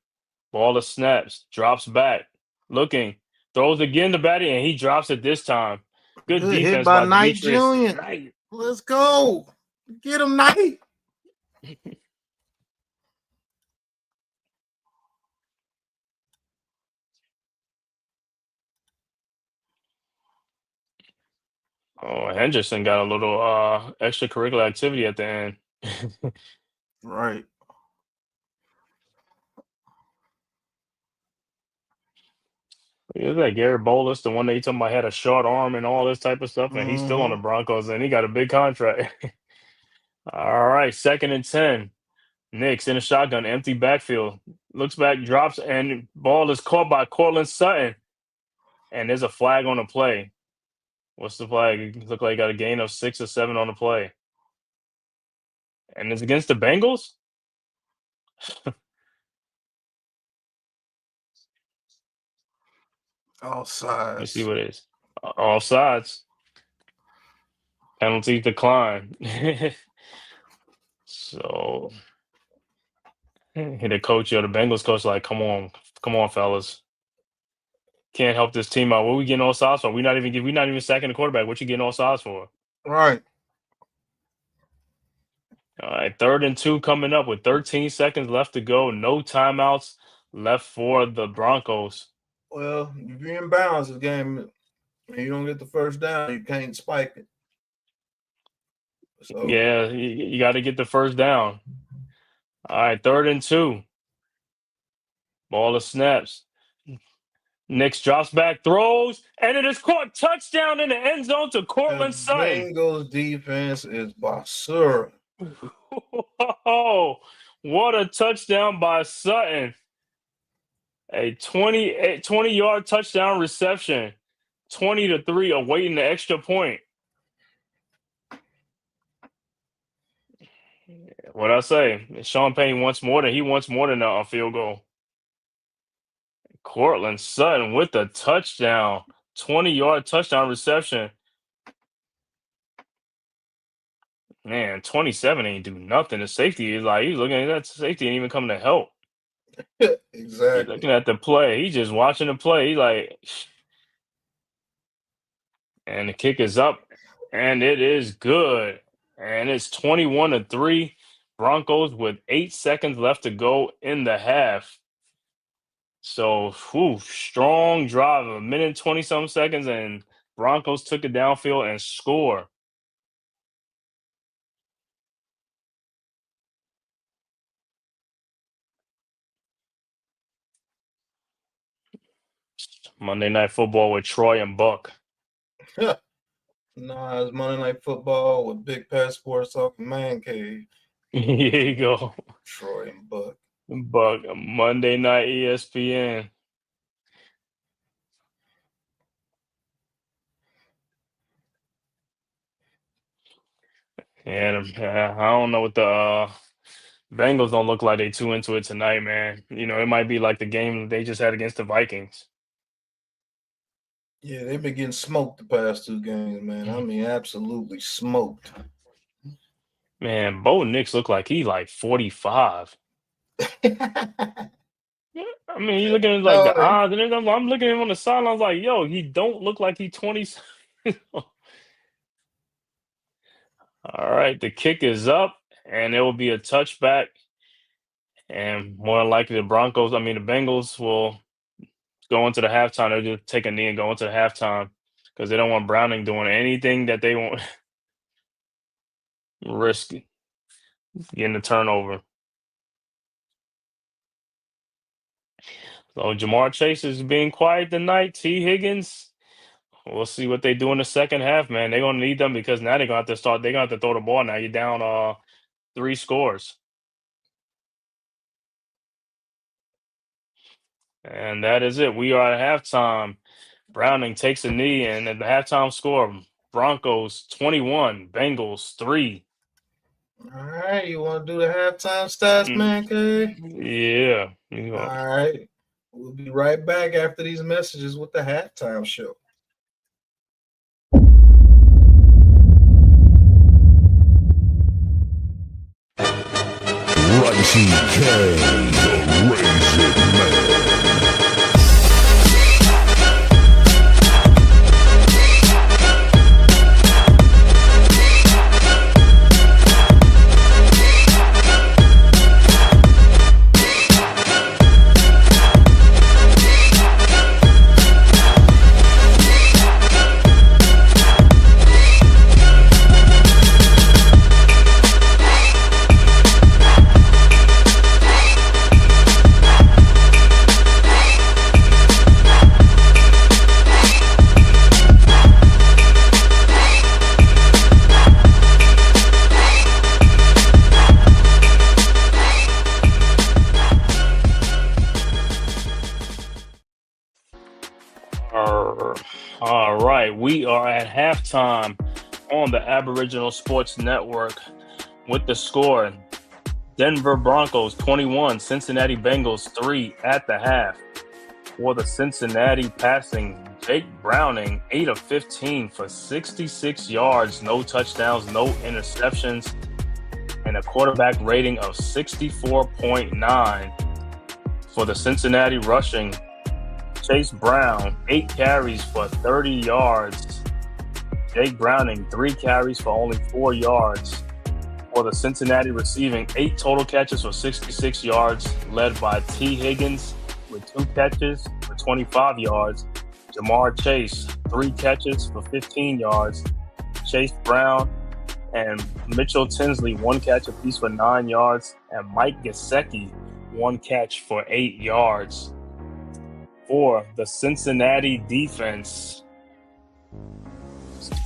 Ball is snaps, drops back, looking, throws again to Batty, and he drops it this time. Good hit defense by by Knight Demetrius Jr. Knight. Let's go. Get him, Knight. Oh, Henderson got a little extracurricular activity at the end. Right. Is that Gary Bolus, the one that you talking about had a short arm and all this type of stuff, and he's still on the Broncos and he got a big contract. All right, 2nd and 10. Knicks in a shotgun, empty backfield. Looks back, drops, and ball is caught by Cortland Sutton. And there's a flag on the play. What's the flag? It looked like he got a gain of 6 or 7 on the play. And it's against the Bengals? All Let's sides. see what it is. All sides. Penalties decline. So the coach or the Bengals coach like, come on, fellas. Can't help this team out. What we getting all sides for? We're not even sacking the quarterback. What you getting all sides for? Right. All right, 3rd and 2 coming up with 13 seconds left to go. No timeouts left for the Broncos. Well, if you're in bounds this game and you don't get the first down, you can't spike it. So Yeah, you got to get the first down. All right, 3rd and 2. Ball of snaps. Knicks drops back, throws, and it is caught. Touchdown in the end zone to Cortland Sutton. Bengals defense is basura. Oh, what a touchdown by Sutton. A 20-yard touchdown reception. 20-3, awaiting the extra point. What I say? Sean Payne wants more than a field goal. Cortland Sutton with the touchdown. 20-yard touchdown reception. Man, 27 ain't do nothing. The safety is like, he's looking at that safety ain't even coming to help. He's Exactly. looking at the play. He's just watching the play. He's like, and the kick is up, and it is good. And it's 21-3. Broncos with 8 seconds left to go in the half. So, strong drive, a minute 20-something seconds, and Broncos took it downfield and score. Monday Night Football with Troy and Buck. Nah, it's Monday Night Football with Bigpatssportstalk and Man Cave. Here you go. Troy and Buck. Buck, Monday Night ESPN. And I don't know what the Bengals don't look like they too into it tonight, man. You know, it might be like the game they just had against the Vikings. Yeah, they've been getting smoked the past 2 games, man. I mean, absolutely smoked. Man, Bo Nix look like he like 45. I mean, you looking at like the odds, and then I'm looking at him on the sidelines like, yo, he don't look like he 20. All right, the kick is up, and it will be a touchback. And more than likely, the Bengals will go into the halftime. They'll just take a knee and go into the halftime because they don't want Browning doing anything that they won't risk getting the turnover. So Jamar Chase is being quiet tonight. T. Higgins, we'll see what they do in the second half, man. They're going to need them because now they're going to have to start. They're going to have to throw the ball now. You're down 3 scores. And that is it. We are at halftime. Browning takes a knee, and at the halftime score, Broncos 21, Bengals 3. All right, you want to do the halftime stats, Man Cave? Yeah. All right. We'll be right back after these messages with the halftime show. Righty K, the Razor Man. Denver. All right, we are at halftime on the Aboriginal Sports Network with the score: Denver Broncos 21, Cincinnati Bengals 3 at the half. For the Cincinnati passing, Jake Browning 8 of 15 for 66 yards, no touchdowns, no interceptions, and a quarterback rating of 64.9. For the Cincinnati rushing, Chase Brown 8 carries for 30 yards. Jake Browning 3 carries for only 4 yards. For the Cincinnati receiving, 8 total catches for 66 yards, led by T. Higgins with 2 catches for 25 yards. Jamar Chase, 3 catches for 15 yards. Chase Brown and Mitchell Tinsley, 1 catch apiece for 9 yards. And Mike Gesicki, 1 catch for 8 yards. For the Cincinnati defense,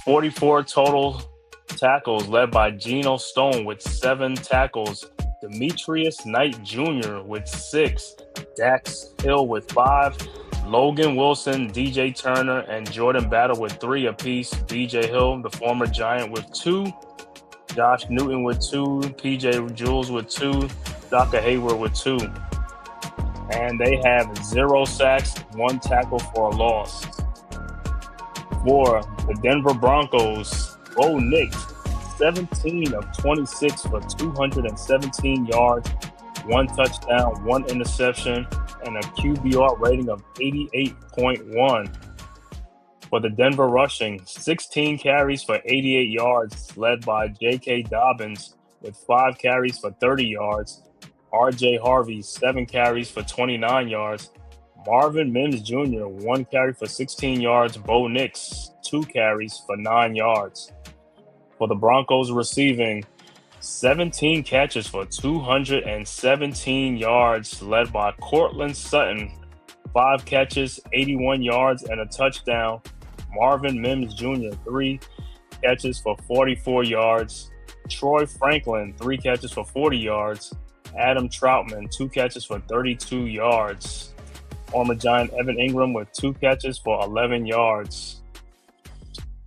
44 total tackles, led by Geno Stone with 7 tackles. Demetrius Knight Jr. with 6, Dax Hill with 5, Logan Wilson, DJ Turner, and Jordan Battle with 3 apiece. BJ Hill, the former Giant, with 2, Josh Newton with 2, PJ Jules with 2, Dr. Hayward with 2. And they have 0 sacks, 1 tackle for a loss. For the Denver Broncos, Bo Nix, 17 of 26 for 217 yards, 1 touchdown, 1 interception, and a QBR rating of 88.1. For the Denver rushing, 16 carries for 88 yards, led by J.K. Dobbins with 5 carries for 30 yards. R.J. Harvey, 7 carries for 29 yards. Marvin Mims Jr., 1 carry for 16 yards. Bo Nix, 2 carries for 9 yards. For the Broncos receiving, 17 catches for 217 yards, led by Cortland Sutton, 5 catches, 81 yards, and a touchdown. Marvin Mims Jr., 3 catches for 44 yards. Troy Franklin, 3 catches for 40 yards. Adam Troutman, 2 catches for 32 yards. Former Giant Evan Ingram with 2 catches for 11 yards.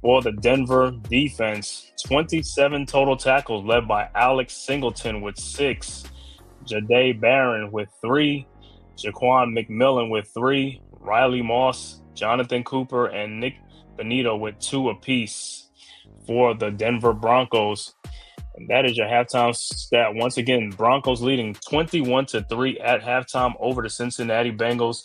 For the Denver defense, 27 total tackles, led by Alex Singleton with 6, Jahdae Barron with 3, Jaquan McMillan with 3, Riley Moss, Jonathan Cooper, and Nick Benito with 2 apiece. For the Denver Broncos, and that is your halftime stat. Once again, Broncos leading 21-3 at halftime over the Cincinnati Bengals.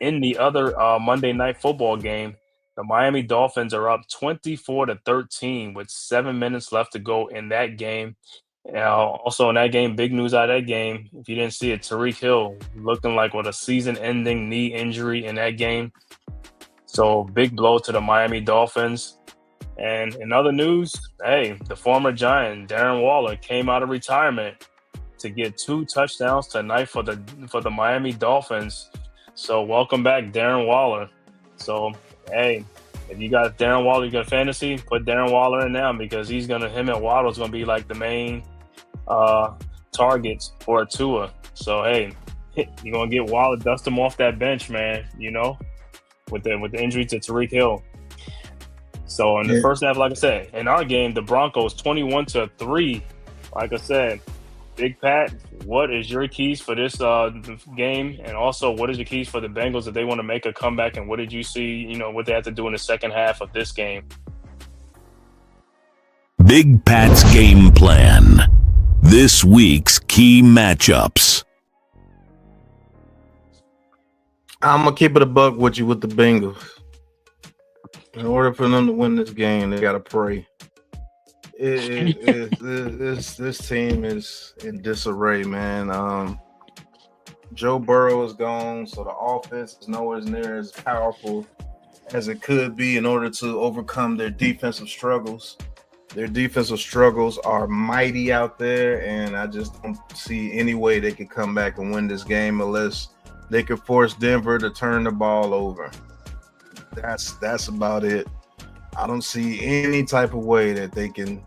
In the other Monday Night Football game, the Miami Dolphins are up 24-13 with 7 minutes left to go in that game. Also in that game, big news out of that game, if you didn't see it, Tyreek Hill looking like with a season-ending knee injury in that game. So big blow to the Miami Dolphins. And in other news, hey, the former Giant, Darren Waller, came out of retirement to get 2 touchdowns tonight for the Miami Dolphins. So welcome back, Darren Waller. So, hey, if you got Darren Waller, you got fantasy, put Darren Waller in now because him and Waddle's going to be like the main targets for a Tua. So, hey, you're going to get Waller, dust him off that bench, man, with the injury to Tyreek Hill. So in the first half, like I said, in our game, the Broncos 21-3. Like I said, Big Pat, what is your keys for this game? And also, what is your keys for the Bengals if they want to make a comeback? And what did you see, what they have to do in the second half of this game? Big Pat's game plan. This week's key matchups. I'm going to keep it a buck with you with the Bengals. In order for them to win this game, they got to pray. This team is in disarray, man. Joe Burrow is gone, so the offense is nowhere near as powerful as it could be in order to overcome their defensive struggles. Their defensive struggles are mighty out there, and I just don't see any way they could come back and win this game unless they could force Denver to turn the ball over. That's about it. I don't see any type of way that they can,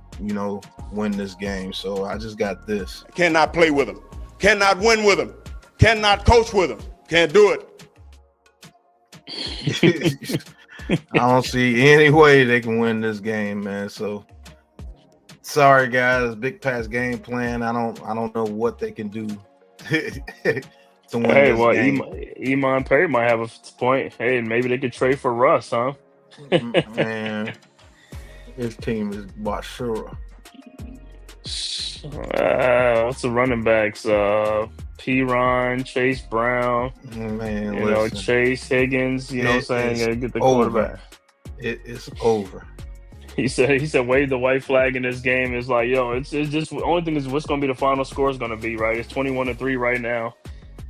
win this game. So I just got this. Cannot play with them. Cannot win with them. Cannot coach with them. Can't do it. I don't see any way they can win this game, man. So sorry, guys. Big Pat's game plan. I don't know what they can do to win Hey, this well, game. Iman Perry might have a point. Hey, maybe they could trade for Russ, huh? Man, his team is Bashura. What's the running backs? Piron, Chase Brown, Man, Chase Higgins. You know what I'm saying? Gotta get the over. quarterback. It is over. He said wave the white flag in this game. It's like, it's just the only thing is what's going to be the final score is going to be, right? It's 21-3 right now.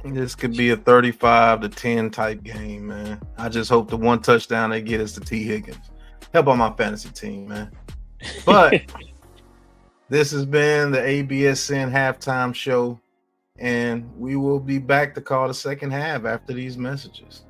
This could be a 35-10 type game, man. I just hope the one touchdown they get is to T. Higgins. Help on my fantasy team, man. But this has been the ABSN halftime show, and we will be back to call the second half after these messages.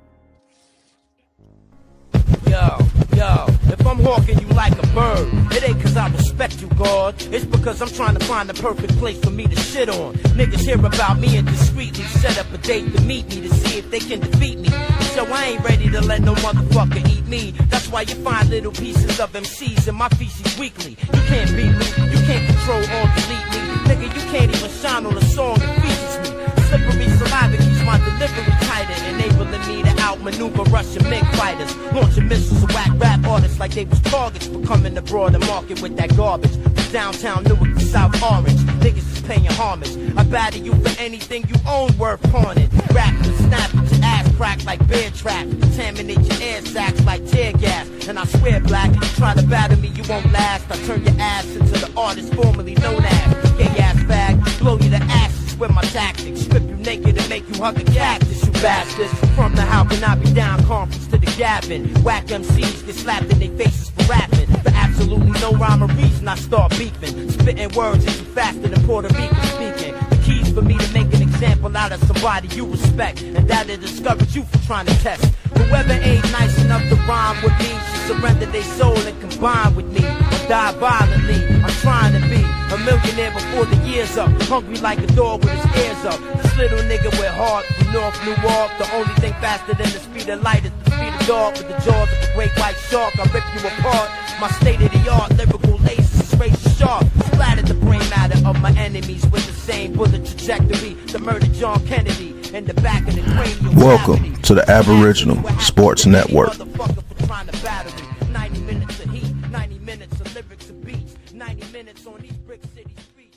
Yo, if I'm hawking you like a bird, it ain't cause I respect you, God. It's because I'm trying to find the perfect place for me to shit on. Niggas hear about me and discreetly set up a date to meet me to see if they can defeat me. So I ain't ready to let no motherfucker eat me. That's why you find little pieces of MCs in my feces weekly. You can't beat me, you can't control or delete me. Nigga, you can't even shine on a song that features me. Slippery saliva keeps my delivery tighter, enabling me to outmaneuver Russian MiG fighters, launching missiles at whack rap artists like they was targets for coming to broader market with that garbage. From downtown Newark to South Orange, niggas is paying homage. I batter you for anything you own worth pawning. Rap and snap at your ass crack like bear trap, contaminate your air sacs like tear gas. And I swear, black, if you try to batter me, you won't last. I turn your ass into the artist formerly known as gay ass fag, blow you to ashes with my tactics, strip you naked and make you hug a cactus, you bastards. From the How Can I Be Down conference to the Gavin, whack MCs get slapped in their faces for rapping. For absolutely no rhyme or reason I start beefing, spitting words that you faster than Puerto Rican speaking. The keys for me to make an example out of somebody you respect, and that'll discourage you from trying to test. Whoever ain't nice enough to rhyme with me should surrender their soul and combine with me, or die violently. I'm trying to be a millionaire before the year's up, hungry like a dog with his ears up. This little nigga with heart from North Newark. The only thing faster than the speed of light is the speed of dog. With the jaws of a great white shark, I rip you apart. My state-of-the-art lyrical lasers is razor sharp. Splattered the brain matter of my enemies with the same bullet trajectory. The murder John Kennedy in the back of the cranial. Welcome to the Aboriginal Sports Network. 90 minutes of heat, 90 minutes of lyrics and beats, 90 minutes on these brick city streets.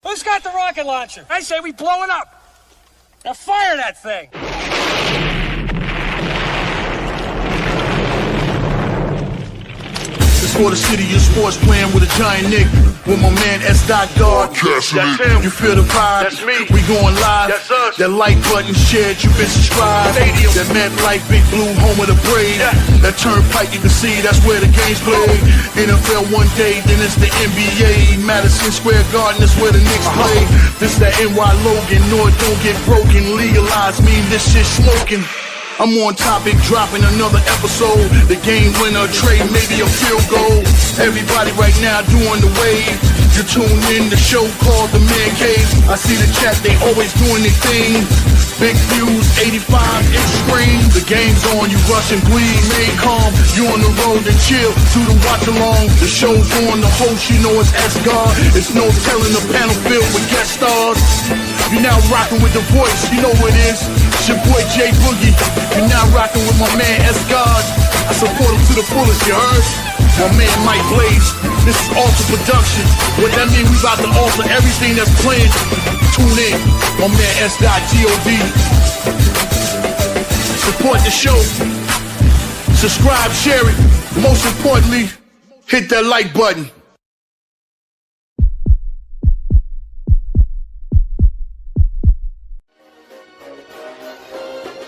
Who's got the rocket launcher? I say we blow it up. Now fire that thing! For the city of sports, playing with a giant Nick. With my man S. God. That's him. You feel the vibe? That's me. We going live. That's us. That like button shared, you been subscribed. Stadium. That MetLife, Big Blue, home of the Braves. Yeah. That turnpike, you can see that's where the game's played. NFL one day, then it's the NBA. Madison Square Garden, that's where the Knicks play. This that NY Logan, no it don't get broken. Legalize, mean this shit smoking. I'm on topic, dropping another episode. The game winner, trade, maybe a field goal. Everybody right now doing the wave. You tune in the show called The Man Cave. I see the chat, they always doing their thing. Big views, 85-inch screen. The game's on, you rush and bleed. Stay calm, you on the road and chill. Do the watch along. The show's on, the host, you know it's S-God. It's no telling the panel filled with guest stars. You're now rocking with the voice, you know what it is. It's your boy Jay Boogie. You're now rocking with my man S-God. I support him to the fullest, you heard? My man Mike Blaze. This is Alter Production. What that mean, we about to alter everything that's playing. Tune in. My man S.God. Support the show. Subscribe, share it. Most importantly, hit that like button.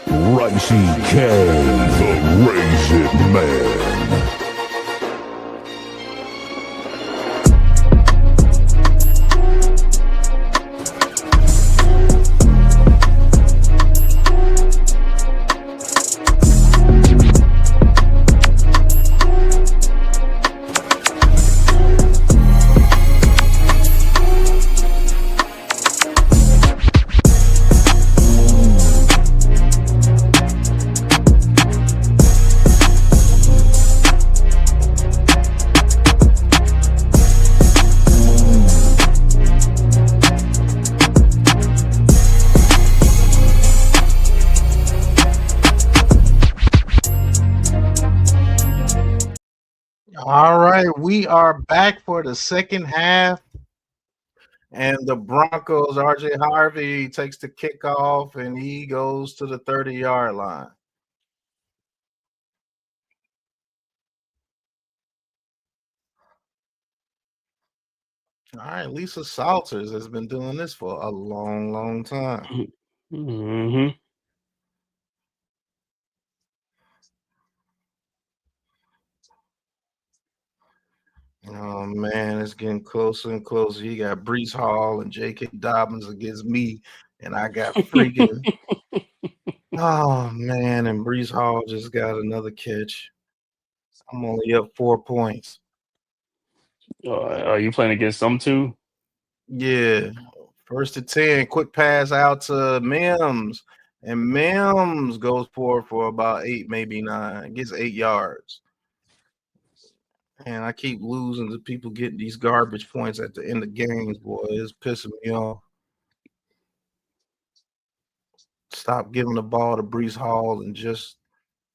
Ricey K, the Raisin Man. All right, we are back for the second half, and the Broncos, RJ Harvey takes the kickoff, and he goes to the 30-yard line. All right, Lisa Salters has been doing this for a long, long time. Mm-hmm. Oh man, it's getting closer and closer. You got Brees Hall and J.K. Dobbins against me, and I got freaking. Oh man, and Brees Hall just got another catch. I'm only up 4 points. Are you playing against them too? Yeah, 1st and 10. Quick pass out to Mims, and Mims goes for about 8, maybe 9. Gets 8 yards. And I keep losing to people getting these garbage points at the end of games, boy. It's pissing me off. Stop giving the ball to Brees Hall and just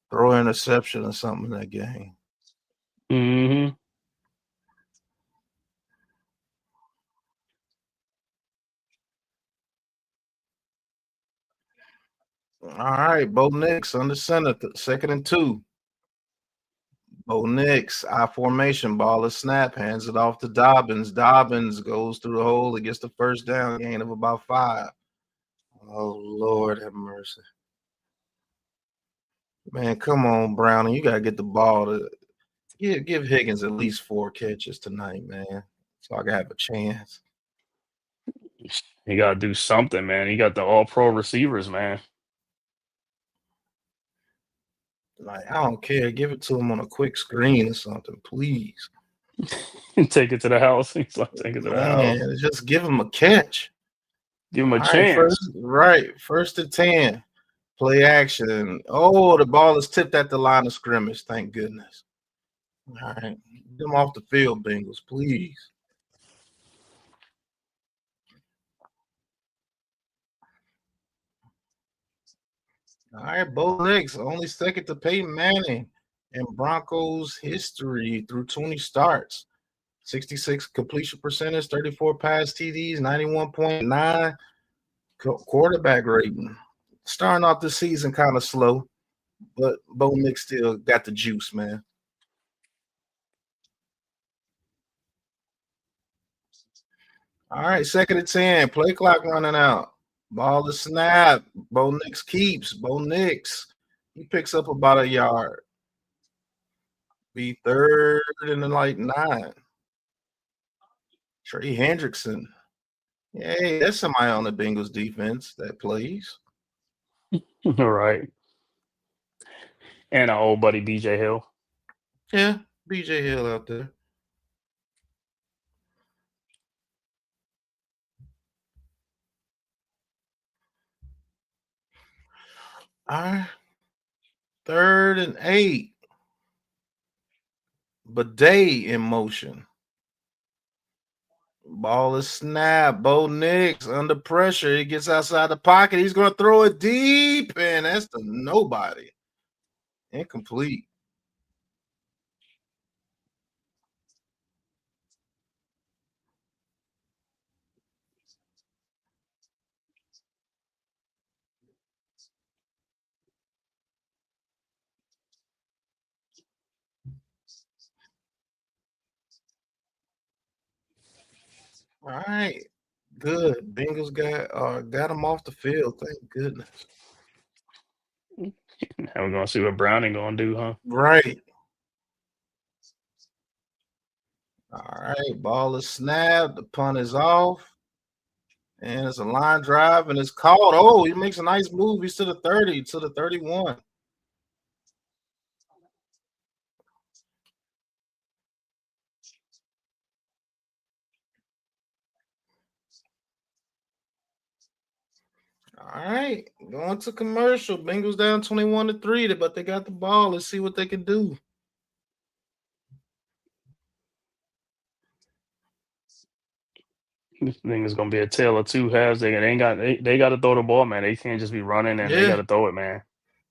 throw an interception or something in that game. Mm-hmm. All right, Bo Nix under center, 2nd and 2. Bo Nix, I formation, ball is snap, hands it off to Dobbins. Dobbins goes through the hole and gets the first down, gain of about 5. Oh, Lord have mercy. Man, come on, Browning. You got to get the ball to give Higgins at least 4 catches tonight, man, so I can have a chance. You got to do something, man. You got the all-pro receivers, man. Like, I don't care. Give it to him on a quick screen or something, please. Take it to the house. He's like, take it to the house. Just give him a catch. Give him a chance. First and 10. Play action. Oh, the ball is tipped at the line of scrimmage. Thank goodness. All right. Get him off the field, Bengals, please. All right, Bo Nix, only second to Peyton Manning in Broncos history through 20 starts. 66 completion percentage, 34 pass TDs, 91.9 Quarterback rating. Starting off the season kind of slow, but Bo Nick still got the juice, man. All right, 2nd and 10. Play clock running out. Ball is snap. Bo Nix keeps. Bo Nix. He picks up about a yard. Be 3rd and like 9. Trey Hendrickson. Hey, that's somebody on the Bengals defense that plays. All right. And our old buddy BJ Hill. Yeah, BJ Hill out there. All right. 3rd and 8. Bidet in motion. Ball is snap. Bo Nix under pressure. He gets outside the pocket. He's going to throw it deep, and that's to nobody. Incomplete. All right. Good. Bengals got him off the field. Thank goodness. Now we're gonna see what Browning gonna do, huh? Right. All right. Ball is snapped. The punt is off. And it's a line drive, and it's called. Oh, he makes a nice move. He's to the 30, to the 31. All right, going to commercial. Bengals down 21-3, but they got the ball. Let's see what they can do. This thing is gonna be a tale of two halves. They got to throw the ball, man. They can't just be running, and they got to throw it, man.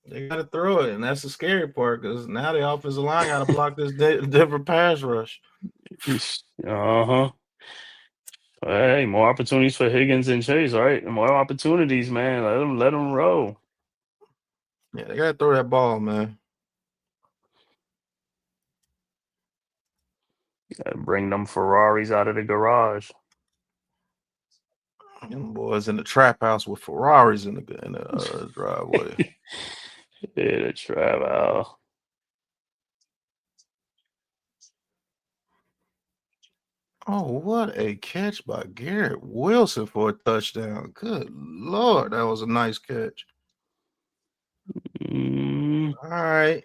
They got to throw it, and that's the scary part because now the offensive line got to block this Denver pass rush. Uh-huh. Hey, more opportunities for Higgins and Chase, right? More opportunities, man. Let them roll. Yeah, they got to throw that ball, man. Gotta bring them Ferraris out of the garage. Them boys in the trap house with Ferraris in the driveway. Yeah, the trap house. Oh, what a catch by Garrett Wilson for a touchdown. Good Lord, that was a nice catch. All right.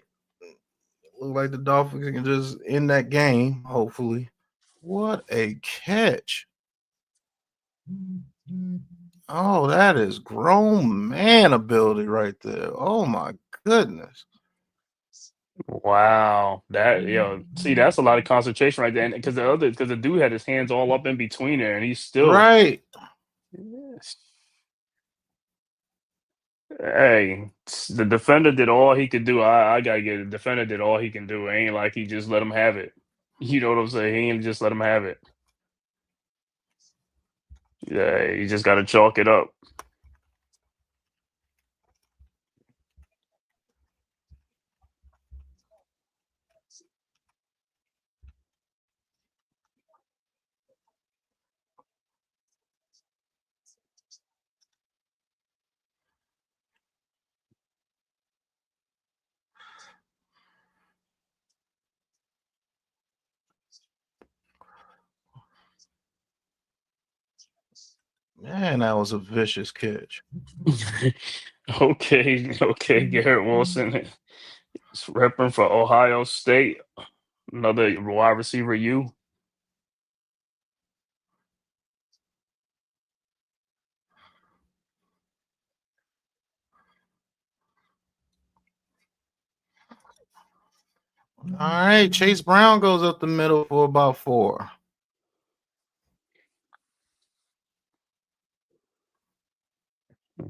Look like the Dolphins can just end that game, hopefully. What a catch. Oh, that is grown man ability right there. Oh, my goodness. Wow, see, that's a lot of concentration right there, because the dude had his hands all up in between there, and he's still Right. Yes. Hey, the defender did all he could do. I gotta get it. The defender did all he can do. It ain't like he just let him have it. You know what I'm saying? He ain't just let him have it. Yeah, you just gotta chalk it up. Man, that was a vicious catch. Okay, Garrett Wilson is repping for Ohio State. Another wide receiver, you. All right, Chase Brown goes up the middle for about 4.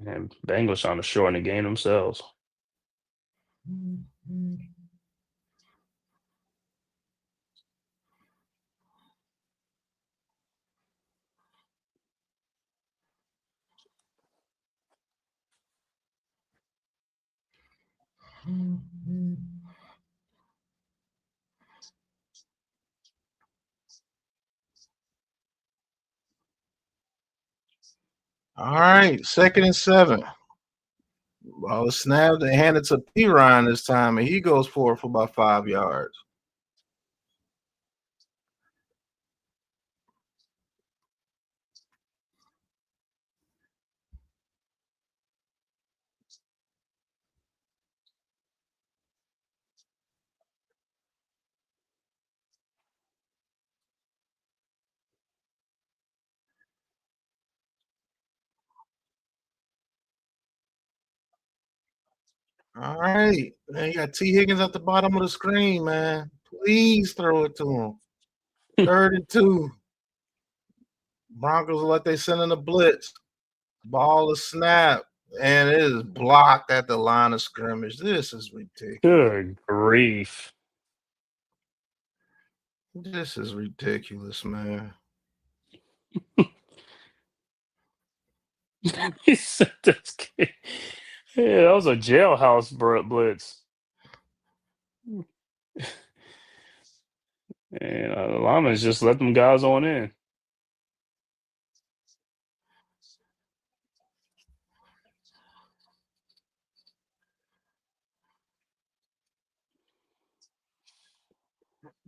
And Bengals trying to shorten the game themselves. All right, 2nd and 7. Well, snap. They hand it to P. Ryan this time, and he goes for it for about 5 yards. All right. Man, you got T. Higgins at the bottom of the screen, man. Please throw it to him. 3rd and 2. Broncos are like they sending a blitz. Ball is snapped, and it is blocked at the line of scrimmage. This is ridiculous. Good grief. This is ridiculous, man. He said this kid. Yeah, that was a jailhouse blitz. And the linemen just let them guys on in.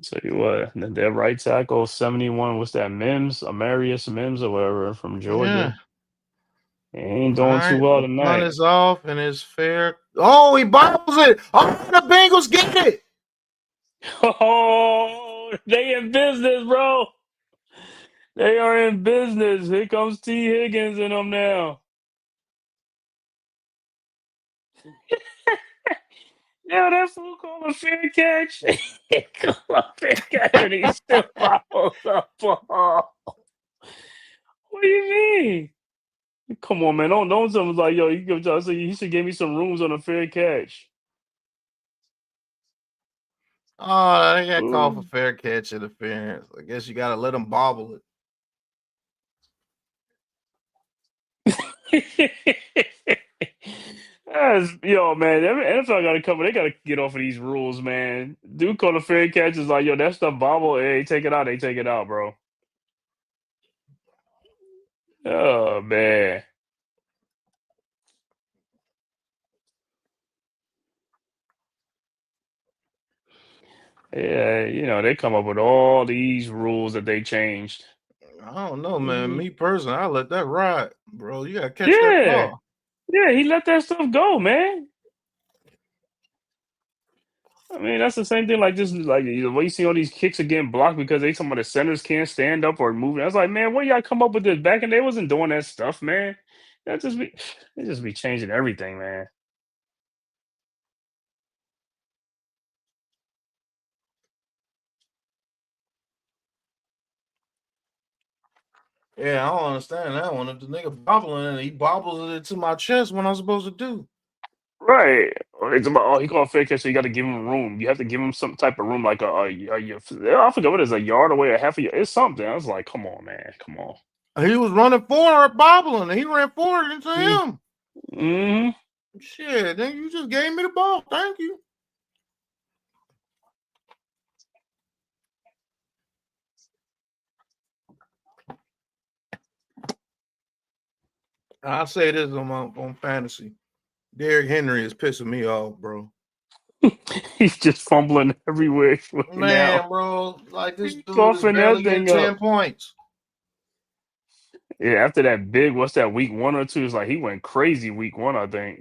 Tell you what, that right tackle, 71, what's that, Amarius Mims or whatever from Georgia. Yeah. He ain't All doing too right, well the punt tonight. is off and it's fair. Oh, he bobbles it. Oh, the Bengals get it. Oh, they in business, bro. They are in business. Here comes T. Higgins and them now. Yeah, that fool called a fair catch. He called a fair catch and he still follows up ball. What do you mean? Come on, man. Don't someone's like, yo, he should give me some rooms on a fair catch. Oh, they got called for Ooh. fair catch interference. I guess you got to let them bobble it. Yo, man, NFL got to come. They got to get off of these rules, man. Dude called a fair catch is like, yo, that stuff bobble. Hey, take it out. They take it out, bro. Oh man. Yeah, they come up with all these rules that they changed. I don't know, man. Me personally, I let that ride, bro. You got to catch that Yeah, ball. yeah, he let that stuff go, man. I mean, that's the same thing. Like just like the way you see all these kicks are getting blocked because they some of the centers can't stand up or move. I was like, man, where y'all come up with this? Back in they wasn't doing that stuff, man. That just be they just be changing everything, man. Yeah, I don't understand that one. If the nigga bobbling and he bobbles it to my chest, what I'm supposed to do? Right. Or it's about he called fake catch, so you got to give him room. You have to give him some type of room, like I forget what it is, a yard away, a half a yard. It's something. I was like, come on, man, come on. He was running for it, bobbling, and he ran forward into him. Mm-hmm. Shit, then you just gave me the ball. Thank you. I'll say this on fantasy. Derrick Henry is pissing me off, bro. He's just fumbling everywhere Man, now. bro, like this He's dude is coughing barely that getting thing 10 up. points. Yeah, after that big, what's that, week 1 or 2? It's like he went crazy week 1, I think.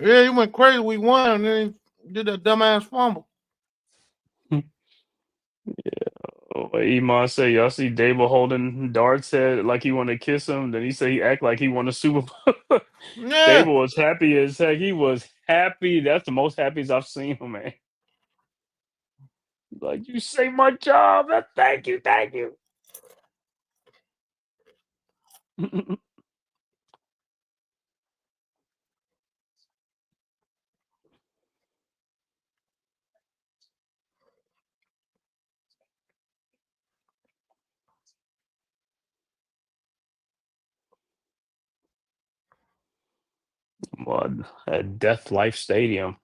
Yeah, he went crazy week 1 and then he did that dumbass fumble. Oh, Iman said, y'all see Dable holding Dart's head like he want to kiss him. Then he said he act like he won a Super Bowl. Yeah. Dable was happy as heck. He was happy. That's the most happiest I've seen him, man. Like, you saved my job. Thank you, thank you. What at Death Life Stadium.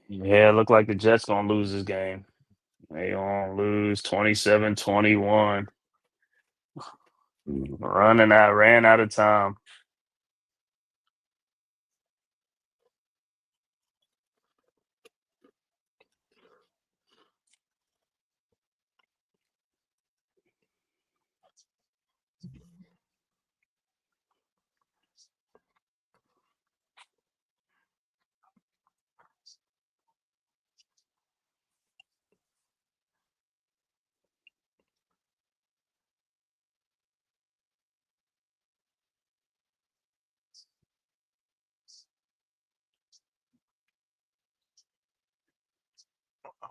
Yeah, it look like the Jets gonna lose this game. They gonna lose 27-21. Ran out of time.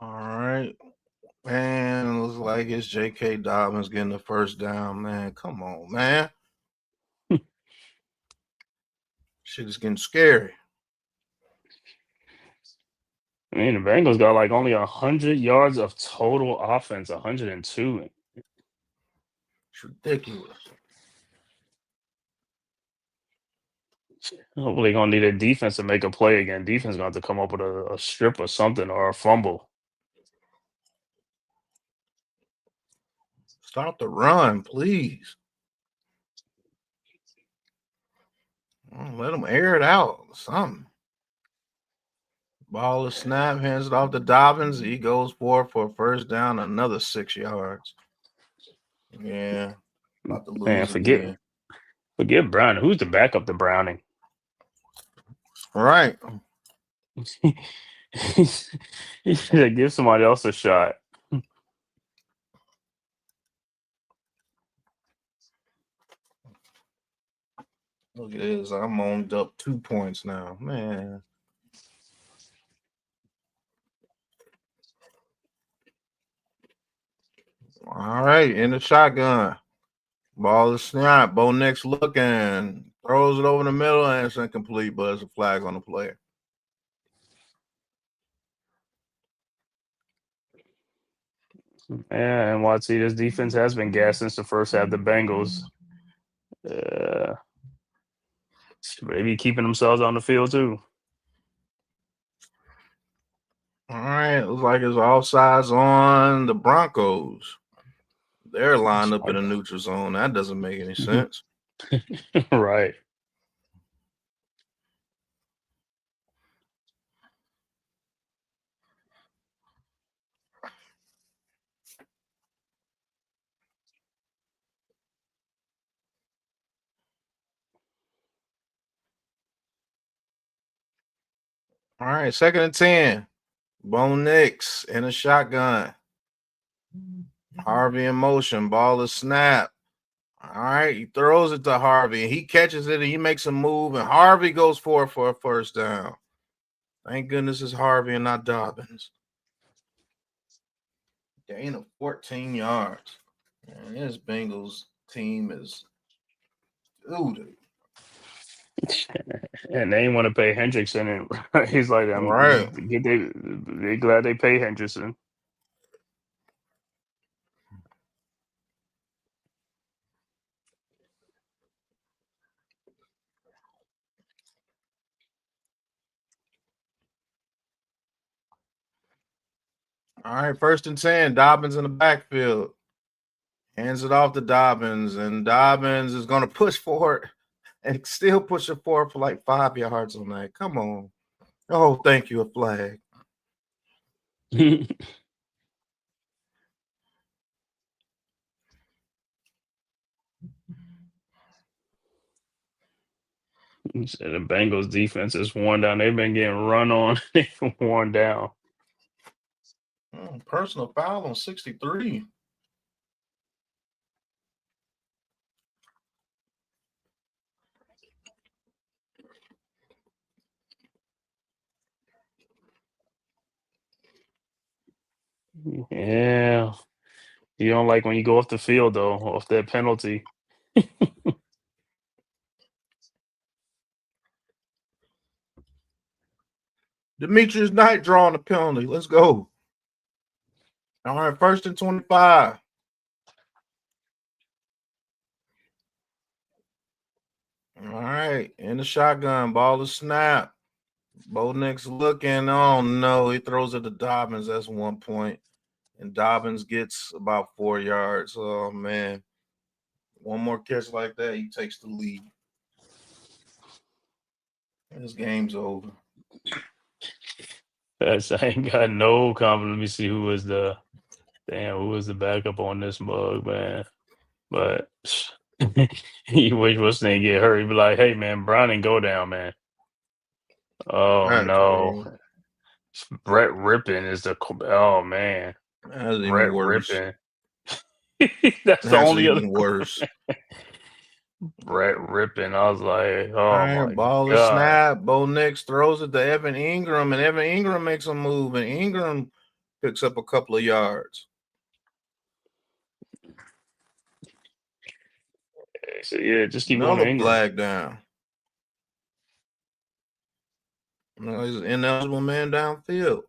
All right. Man, looks like it's J.K. Dobbins getting the first down, man. Come on, man. Shit is getting scary. I mean, the Bengals got like only 100 yards of total offense, 102. It's ridiculous. Hopefully, gonna need a defense to make a play again. Defense gonna have to come up with a strip or something or a fumble. Stop the run, please. Let them air it out. Something. Ball is snap, hands it off to Dobbins. He goes for a first down, another 6 yards. Yeah, about to Man, lose forget again. forget Brown. Who's the backup to Browning? All right. He should give somebody else a shot. Look at this. I'm on up 2 points now. Man. All right, in the shotgun. Ball is snap. Bo Nix looking. Throws it over the middle and it's incomplete, but it's a flag on the player. Yeah, and Watsy, this defense has been gassed since the first half. The Bengals, they be keeping themselves on the field too. All right, looks like it's all sides on the Broncos. They're lined up in a neutral zone. That doesn't make any sense. Right. All right, 2nd and 10. Bo Nix in a shotgun. Harvey in motion. Ball is snap. All right, he throws it to Harvey. He catches it and he makes a move, and Harvey goes for a first down. Thank goodness it's Harvey and not Dobbins. Gain of 14 yards. Man, this Bengals team is doo-doo. And they didn't want to pay Hendrickson, and he's like, Right. they glad they pay Hendrickson. All right, 1st and 10. Dobbins in the backfield. Hands it off to Dobbins, and Dobbins is going to push for it and still push it forward for like 5 yards on that. Come on. Oh, thank you, a flag. He said the Bengals defense is worn down. They've been getting run on. They've worn down. Personal foul on 63. Yeah. You don't like when you go off the field, though, off that penalty. Demetrius Knight drawing the penalty. Let's go. All right, 1st and 25. All right, in the shotgun. Ball is snap. Bo Nix looking. Oh no, he throws it to Dobbins. That's 1 point. And Dobbins gets about 4 yards. Oh man. One more catch like that, he takes the lead. This game's over. I ain't got no confidence. Let me see who was the backup on this mug, man. But you wish what's name get hurt. He'd be like, hey man, Browning, go down, man. Oh Facts, no. bro. Brett Rippin is oh man. That's even Brett worse. Rippin. That's the That's only other even worse. Brett Rippin. I was like, All oh right, my ball is God. snap. Bo Nix throws it to Evan Ingram, and Evan Ingram makes a move, and Ingram picks up a couple of yards. So yeah, just keep going to Another Ingram. flag down. No, he's an ineligible man downfield.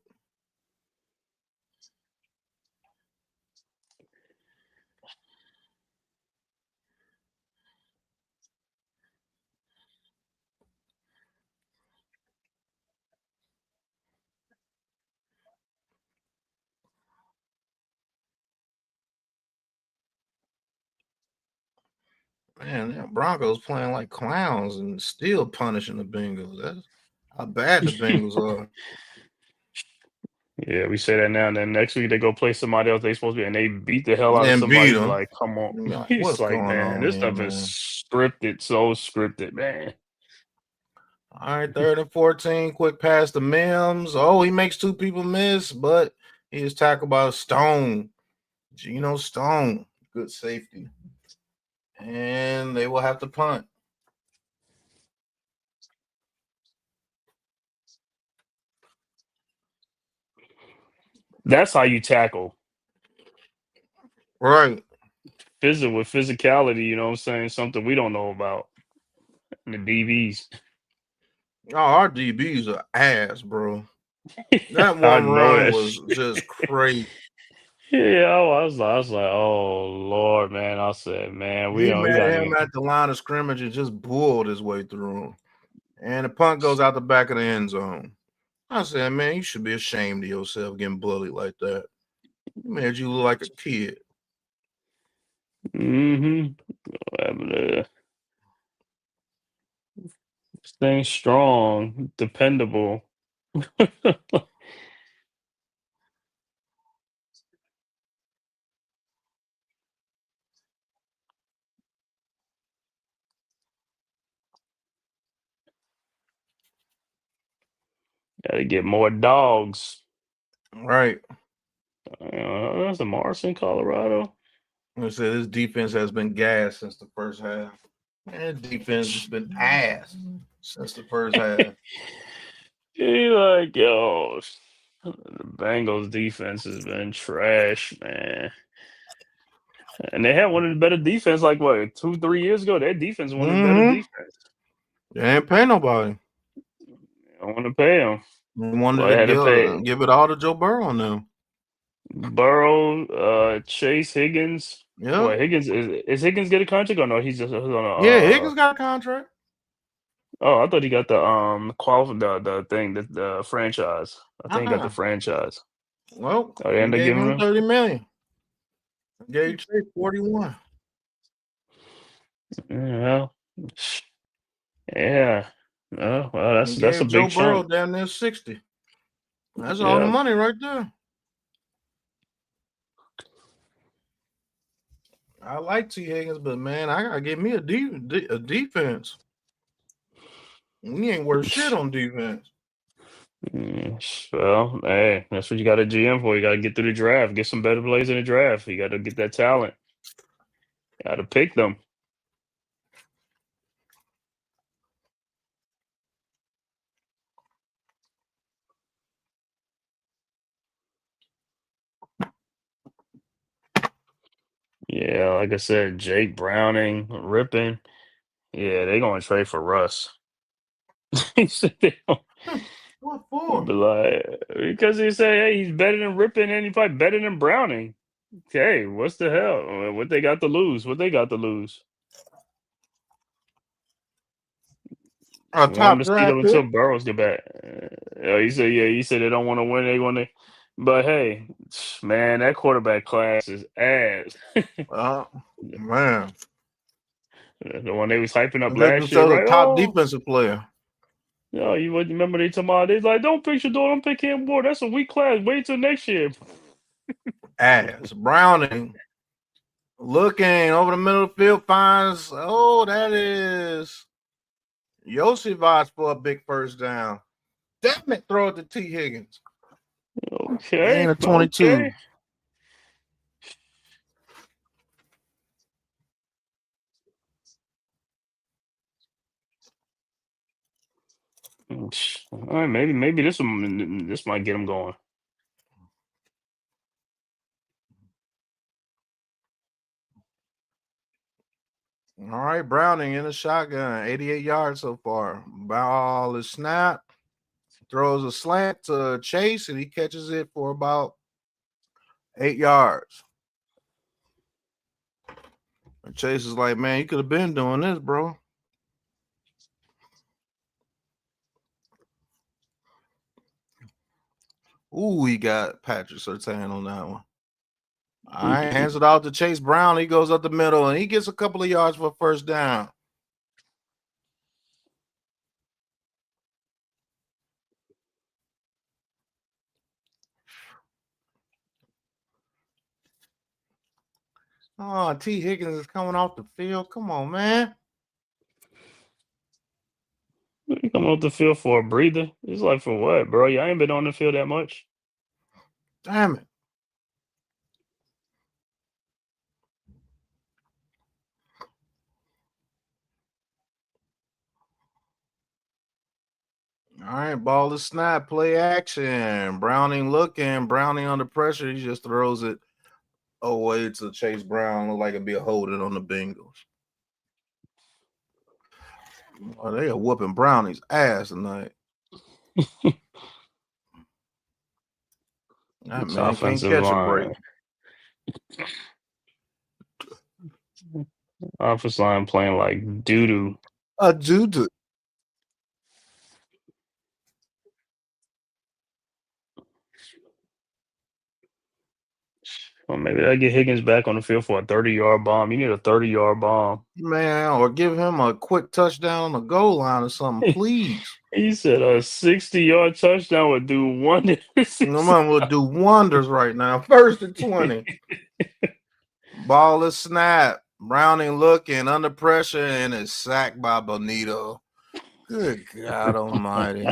Man, the Broncos playing like clowns and still punishing the Bengals. That's how bad the Bengals are. Yeah, we say that now, and then next week they go play somebody else they supposed to be, and they beat the hell out of And beat somebody. them. Like, come on. Like, It's what's like, going man, on this here, stuff is man? scripted, so scripted, man. All right, 3rd and 14. Quick pass to Mims. Oh, he makes 2 people miss, but he is tackled by Stone. Geno Stone. Good safety. And they will have to punt. That's how you tackle. Right. With physicality, you know what I'm saying? Something we don't know about. And the DBs. Oh, our DBs are ass, bro. That I one know run that was shit. just crazy. Yeah, I was like, oh Lord, man. I said, man, we He don't we met gotta him at the line of scrimmage and just bulled his way through him. And the punt goes out the back of the end zone. I said, man, you should be ashamed of yourself getting bullied like that. He made you look like a kid. Staying strong, dependable. Gotta get more dogs. Right. That's a Mars in Colorado. I said this defense has been gassed since the first half. And defense has been ass since the first half. He like, yo, the Bengals defense has been trash, man. And they had one of the better defense, like what, 2-3 years ago. Their defense one of the better defense. They ain't pay nobody. I want to pay them. They wanted Well, they had to pay to give it all to Joe Burrow now. Burrow, Chase Higgins. Yeah. Well, Higgins is Higgins get a contract or no? He's just on a. Yeah, Higgins got a contract. Oh, I thought he got the the thing the franchise. I think he got the franchise. Well, Oh, they they end up gave giving him him. $30 million. Gave Chase 41. Yeah. Yeah. Oh, well, that's a Joe big Burrow chunk. down there 60. That's all the money right there. I like T. Higgins, but man, I gotta get me a defense. We ain't worth shit on defense. Well, hey, that's what you got a GM for. You got to get through the draft, get some better players in the draft. You got to get that talent. Got to pick them. Yeah, like I said, Jake Browning, Rippin. Yeah, they're going to trade for Russ. What for? But like, because he say, hey, he's better than Rippin and he's probably better than Browning. Okay, what's the hell? What they got to lose? What they got to lose? A You want him top to see draft them pick. until Burrows get back. He said they don't want to win. They want to, but hey, man, that quarterback class is ass. Man. The one they was hyping up And that's last year, because right? the top Oh, defensive player. you would remember they talking about? They like, don't pick Shador, don't pick Cam Ward. That's a weak class. Wait till next year. Ass. Browning looking over the middle of the field, finds, that is Yosivas for a big first down. Damn it, throw it to T. Higgins. Okay, And a 22. okay. All right, maybe this might get him going. All right, Browning in a shotgun, 88 yards so far. Ball is snap, throws a slant to Chase, and he catches it for about 8 yards. And Chase is like, man, you could have been doing this, bro. Ooh, he got Patrick Surtain on that one. All right, hands it out to Chase Brown. He goes up the middle, and he gets a couple of yards for first down. Oh, T. Higgins is coming off the field. Come on, man. You coming off the field for a breather? It's like for what, bro? Y'all ain't been on the field that much. Damn it. All right, ball is snap, play action. Browning looking, Browning under pressure. He just throws it away to Chase Brown. Look like it'd be a holding on the Bengals. Oh, they are whooping Brownie's ass tonight. That man can't Offensive catch a break. line. Offensive line playing like doo doo. A doo-doo. Well, maybe I get Higgins back on the field for a 30-yard bomb. You need a 30-yard bomb. Man, or give him a quick touchdown on the goal line or something, please. He said a 60-yard touchdown would do wonders. No man will do wonders right now. First and 20. Ball is snap. Browning looking under pressure and is sacked by Bonito. Good God Almighty.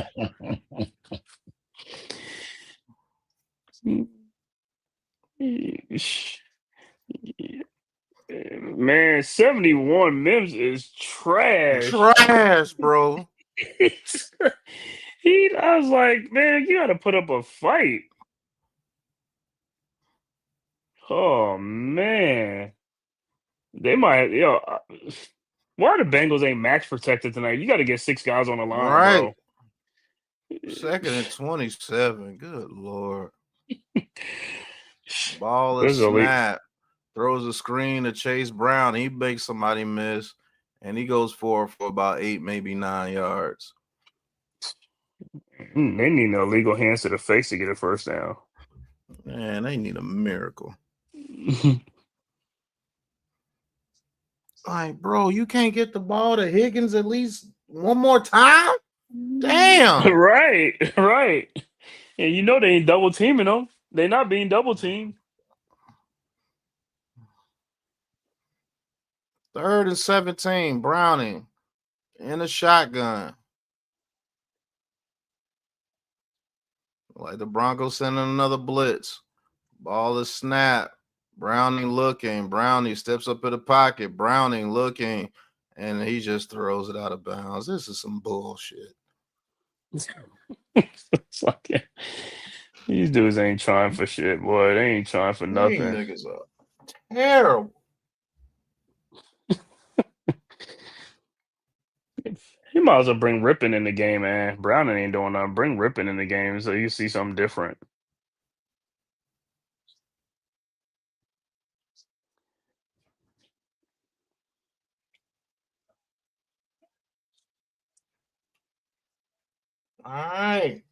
Man, 71 Mims is trash. Trash, bro. I was like, man, you got to put up a fight. Oh man, they might. Why the Bengals ain't max protected tonight? You got to get 6 guys on the line, Right. bro. Second and 27. Good Lord. Ball This is is elite. snap. Throws a screen to Chase Brown. He makes somebody miss. And he goes for about 8, maybe 9 yards. They need no illegal hands to the face to get a first down. Man, they need a miracle. Like, bro, you can't get the ball to Higgins at least one more time? Damn. Right. And you know they ain't double teaming them. They're not being double teamed. 3rd and 17. Browning in a shotgun. Like the Broncos sending another blitz. Ball is snapped. Browning looking. Browning steps up in the pocket. Browning looking. And he just throws it out of bounds. This is some bullshit. It's like, these dudes ain't trying for shit, boy. They ain't trying for nothing. These niggas are terrible. You might as well bring Rippin in the game, man. Browning ain't doing nothing. Bring Rippin in the game so you see something different. All right.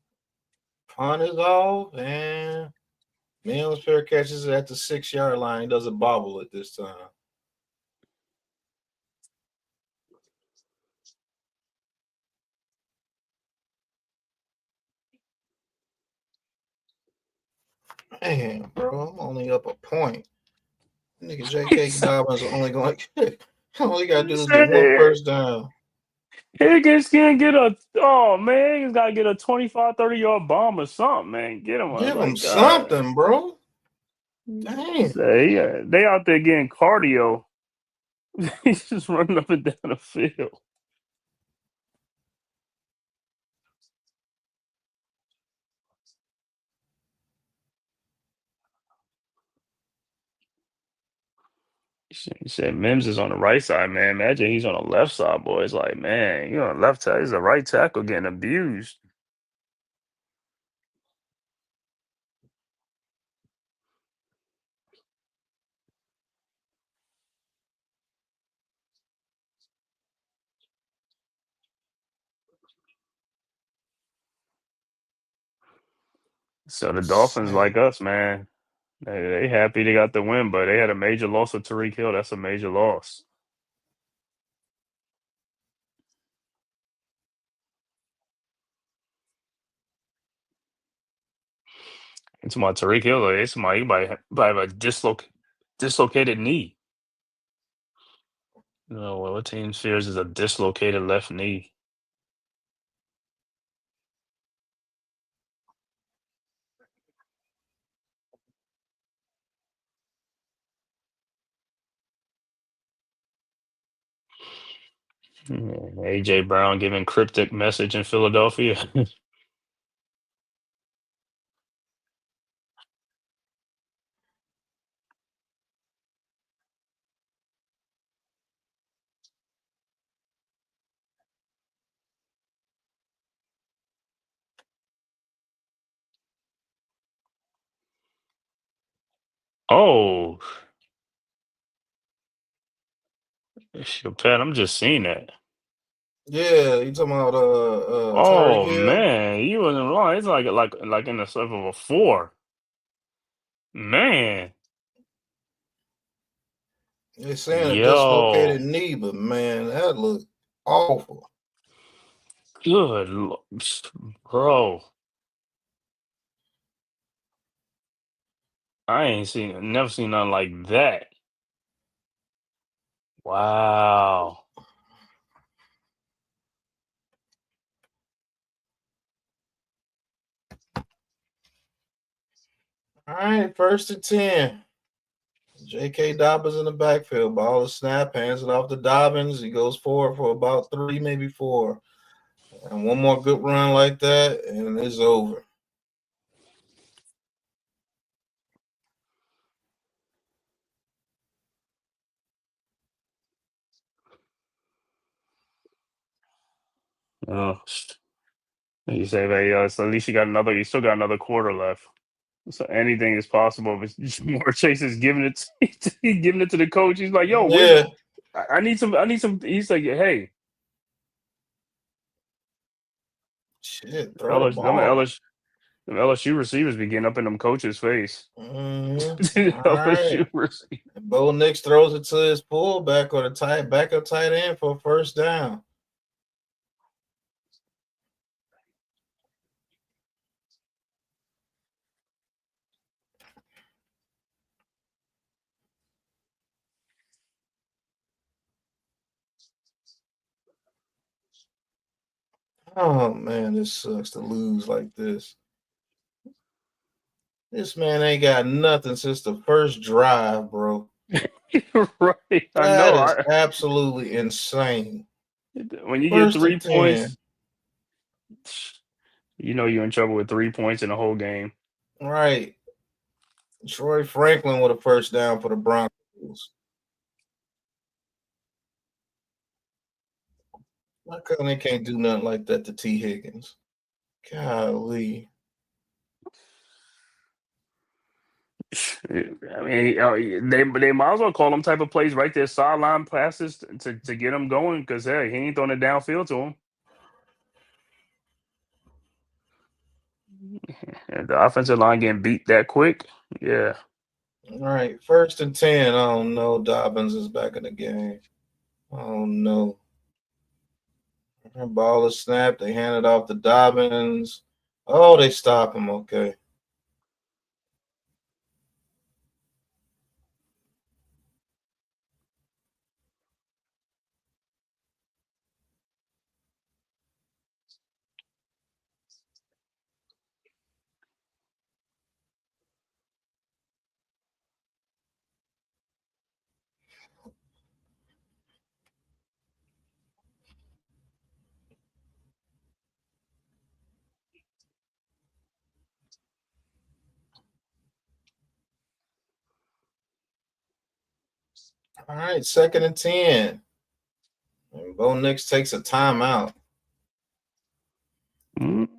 Punt is off, and Mills fair catches it at the 6-yard line. He doesn't bobble it this time. Man, bro, I'm only up a point. Nigga, J.K. Dobbins only going. All he gotta do is get one first down. Higgins can't get a. Oh man, Higgins gotta get a 25, 30-yard bomb or something, man. Get him. Give him God. something, bro. Damn. They out there getting cardio. He's just running up and down the field. He said Mims is on the right side, man. Imagine he's on the left side, boy. It's like, man, you're on the left side. He's the right tackle getting abused. So the Dolphins, like us, man, they happy they got the win, but they had a major loss of Tariq Hill. That's a major loss. It's my Tariq Hill. It's my he might have a dislocated knee. No, what team fears is a dislocated left knee? AJ Brown giving cryptic message in Philadelphia. Oh, shit, Pat, I'm just seeing that. Yeah, you talking about Tyreek Oh Hill? man, you wasn't wrong. It's like in the stuff of a 4. Man, They're saying a dislocated yo, knee, but man, that looked awful. bro. Never seen nothing like that. Wow. All right, 1st and 10. J.K. Dobbins in the backfield. Ball is snap, hands it off to Dobbins. He goes forward for about 3, maybe 4. And one more good run like that, and it's over. Oh, you say that, so at least you still got another quarter left. So anything is possible. If it's more Chase is giving it, giving it to the coach. He's like, "Yo, Yeah. I need some. I need some." He's like, "Hey, Shit, throw the them ball. LSU receivers be getting up in them coaches' face." Mm-hmm. All LSU right. receivers. Bo Nix throws it to his fullback or the backup tight end for a first down. Oh man, this sucks to lose like this. This man ain't got nothing since the first drive, bro. Right, I That is know. absolutely insane. When you get 1st 3 and 10. points, you know you're in trouble with 3 points in the whole game. Right. Troy Franklin with a first down for the Broncos. How come they can't do nothing like that to T. Higgins? Golly. I mean, they might as well call them type of plays right there, sideline passes to get him going because hey, he ain't throwing it downfield to him. And the offensive line getting beat that quick. Yeah. All right, 1st and 10. I don't know. Dobbins is back in the game. I don't know. Ball is snapped. They hand it off to Dobbins. Oh, they stop him. Okay. All right, 2nd and 10. And Bo Nix takes a timeout. Mm.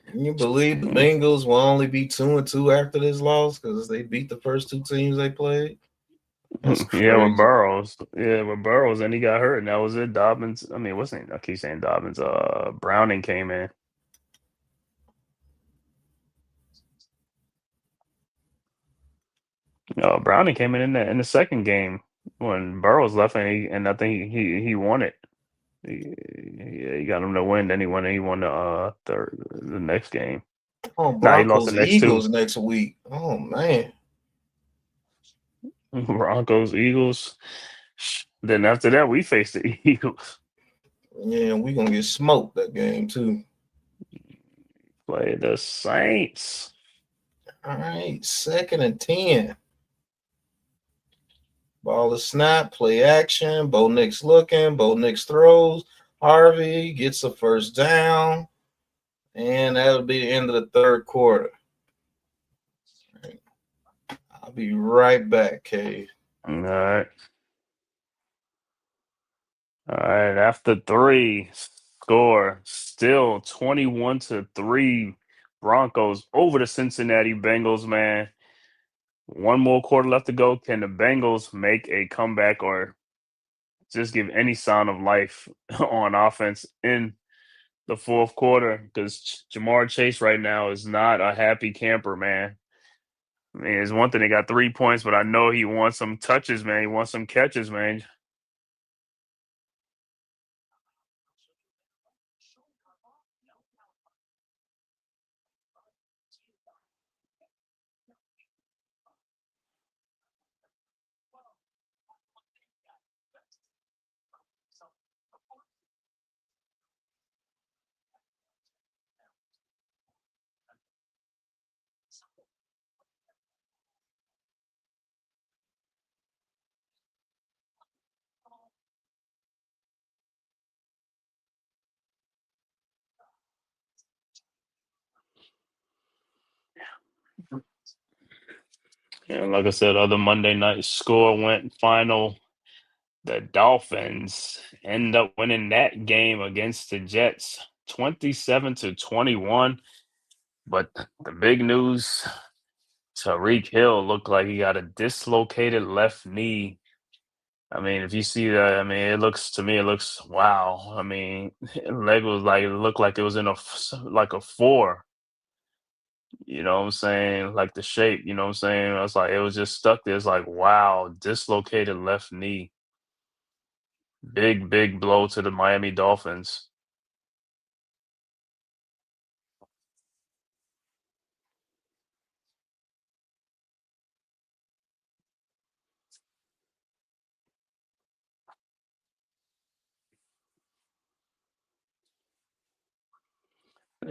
Can you believe the Bengals will only be 2-2 after this loss because they beat the first 2 teams they played? That's Yeah, with crazy. Burrows. Yeah, with Burrows, and he got hurt, and that was it. Dobbins. I mean, what's name? I keep saying Dobbins. Browning came in. Browning came in the second game when Burrows left, and I think he won it. He got him to win. Then he won. He won the next game. Oh, Nah, he lost the Broncos, next two. Eagles next week. Oh, man. Broncos, Eagles. Then after that, we faced the Eagles. Yeah, we're going to get smoked that game, too. Play the Saints. All right, 2nd and 10. Ball is snap, play action. Bo Nix looking. Bo Nix throws. Harvey gets a first down. And that'll be the end of the 3rd quarter. I'll be right back, Cade. All right. All right. After 3, score still 21-3. Broncos over the Cincinnati Bengals, man. One more quarter left to go. Can the Bengals make a comeback or just give any sign of life on offense in the 4th quarter? Because Jamar Chase right now is not a happy camper, man. I mean, it's one thing they got 3 points, but I know he wants some touches, man. He wants some catches, man. And like I said, other Monday night score went final. The Dolphins end up winning that game against the Jets 27-21. But the big news, Tyreek Hill looked like he got a dislocated left knee. I mean, if you see that, I mean, it looks wow. I mean, leg was like it looked like it was in like a 4. You know what I'm saying? Like the shape, you know what I'm saying? I was like, it was just stuck there. It's like, wow, dislocated left knee. Big blow to the Miami Dolphins.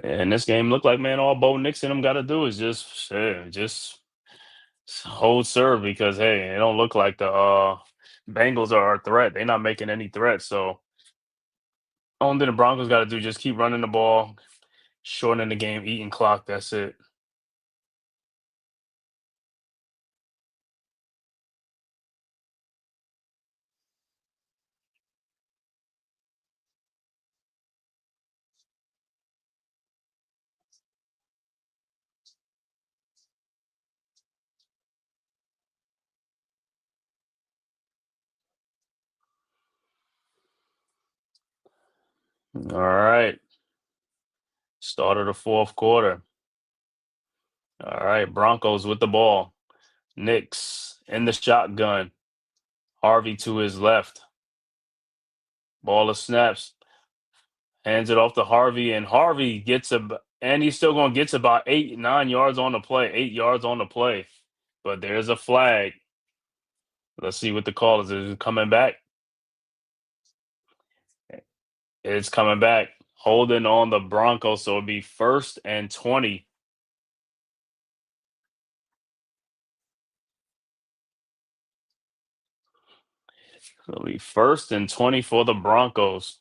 And this game looked like, man, all Bo Nix and them got to do is just hold serve because hey, it don't look like the Bengals are a threat. They're not making any threats. So only thing the Broncos got to do just keep running the ball, shortening the game, eating clock. That's it. All right. Start of the fourth quarter. All right, Broncos with the ball. Knicks in the shotgun. Harvey to his left. Ball of snaps. Hands it off to Harvey, and Harvey and he's still going to get about 8 yards on the play, 8 yards on the play. But there's a flag. Let's see what the call is. Is it coming back? It's coming back. Holding on the Broncos, so it'll be 1st and 20. It'll be 1st and 20 for the Broncos.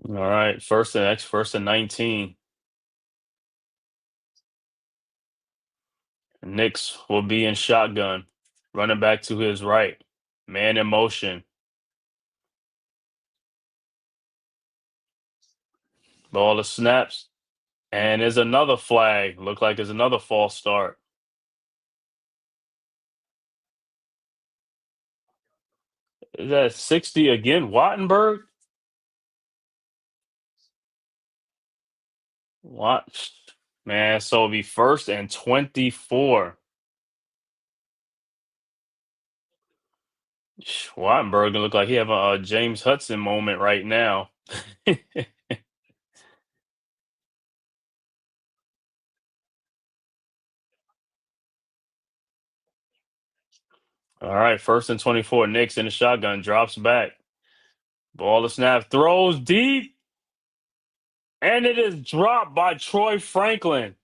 All right, first and 19. Knicks will be in shotgun, running back to his right, man in motion. Ball of snaps, and there's another flag. Look like it's another false start. Is that 60 again? Wattenberg? What? Man, so it'll be 1st and 24. Wattenberg look like he have a James Hudson moment right now. All right, 1st and 24. Knicks in the shotgun, drops back. Ball to snap, throws deep, and it is dropped by Troy Franklin.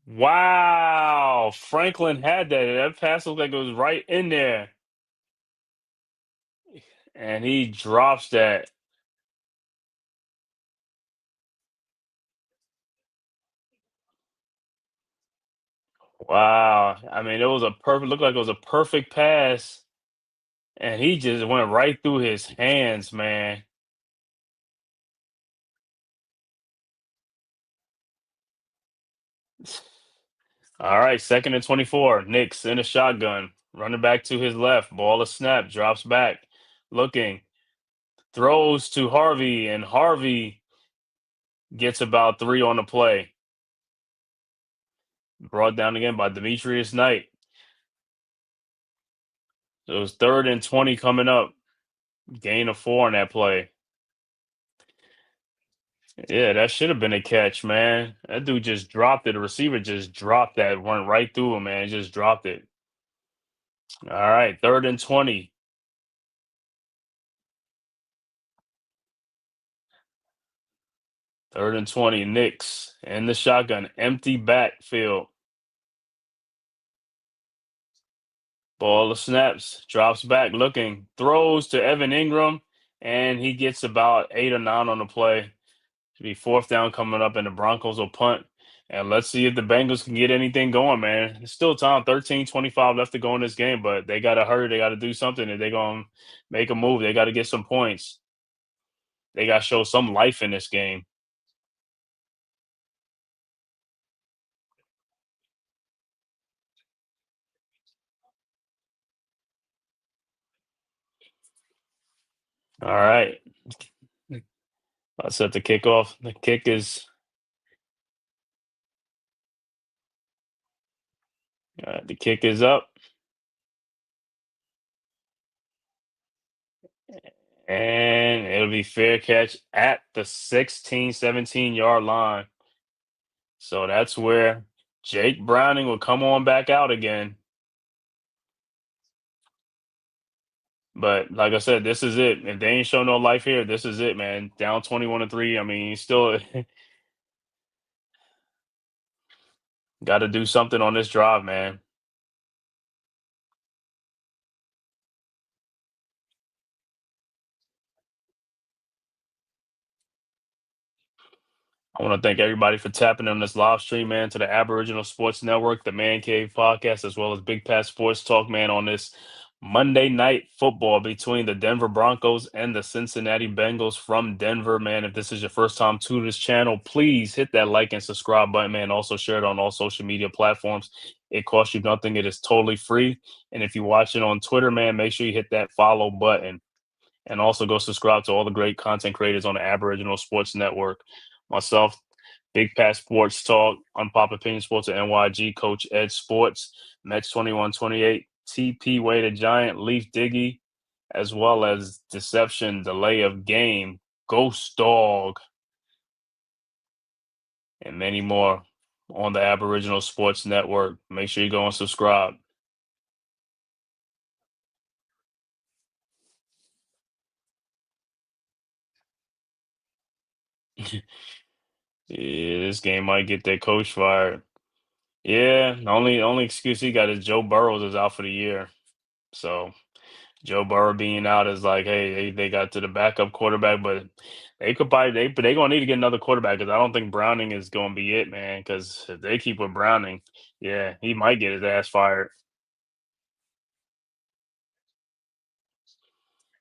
Wow, Franklin had that. That pass looked like it was right in there. And he drops that. Wow. I mean, looked like it was a perfect pass. And he just went right through his hands, man. All right, 2nd and 24. Knicks in a shotgun. Running back to his left. Ball a snap. Drops back. Looking. Throws to Harvey. And Harvey gets about 3 on the play. Brought down again by Demetrius Knight. So it was 3rd and 20 coming up. Gain of 4 on that play. Yeah, that should have been a catch, man. That dude just dropped it. The receiver just dropped that, went right through him, man. Just dropped it. All right, 3rd and 20. Third and 20, Knicks in the shotgun, empty backfield. Ball of snaps, drops back, looking, throws to Evan Ingram, and he gets about 8 or 9 on the play. Should be 4th down coming up, and the Broncos will punt. And let's see if the Bengals can get anything going, man. It's still time, 13-25 left to go in this game, but they got to hurry. They got to do something. If they're going to make a move, they got to get some points. They got to show some life in this game. All right. Let's set the kickoff. The kick is up. And it'll be fair catch at the 16, 17-yard line. So that's where Jake Browning will come on back out again. But like I said, this is it. If they ain't show no life here, this is it, man. Down 21-3. I mean, still got to do something on this drive, man. I want to thank everybody for tapping on this live stream, man, to the Aboriginal Sports Network, the Man Cave Podcast, as well as Big Pat Sports Talk, man, on this Monday Night Football between the Denver Broncos and the Cincinnati Bengals from Denver, man. If this is your first time to this channel, please hit that like and subscribe button, man. Also share it on all social media platforms. It costs you nothing. It is totally free. And if you watch it on Twitter, man, make sure you hit that follow button. And also go subscribe to all the great content creators on the Aboriginal Sports Network. Myself, Big Pat Sports Talk, Unpopular Opinion Sports at NYG, Coach Ed Sports, Mets 2128, TP Way the Giant, Leaf Diggy, as well as Deception, Delay of Game, Ghost Dog, and many more on the Aboriginal Sports Network. Make sure you go and subscribe. Yeah, this game might get their coach fired. Yeah, the only excuse he got is Joe Burrows is out for the year. So Joe Burrow being out is like, hey, they got to the backup quarterback, but they could probably they gonna need to get another quarterback because I don't think Browning is gonna be it, man. Because if they keep with Browning, yeah, he might get his ass fired.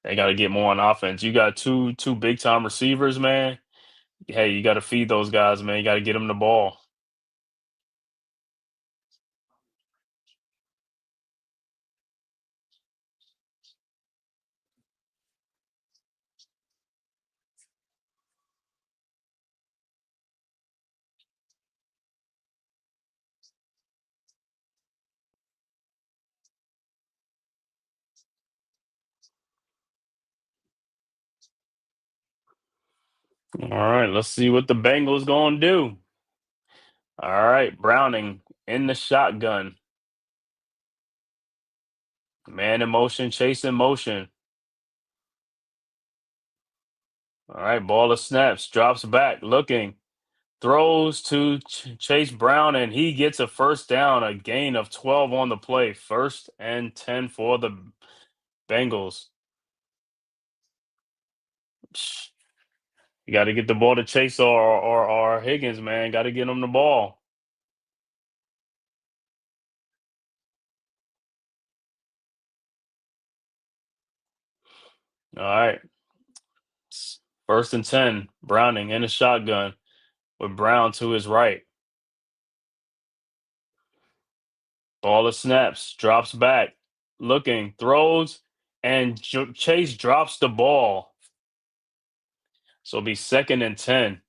They got to get more on offense. You got two big time receivers, man. Hey, you got to feed those guys, man. You got to get them the ball. All right, let's see what the Bengals gonna do. All right, Browning in the shotgun. Man in motion, chase in motion. All right, ball of snaps, drops back, looking, throws to Chase Brown, and he gets a first down, a gain of 12 on the play. 1st and 10 for the Bengals. You got to get the ball to Chase or Higgins, man. Got to get him the ball. All right. 1st and 10. Browning in a shotgun with Brown to his right. Ball of snaps, drops back, looking, throws, and Chase drops the ball. So it'll be 2nd and 10.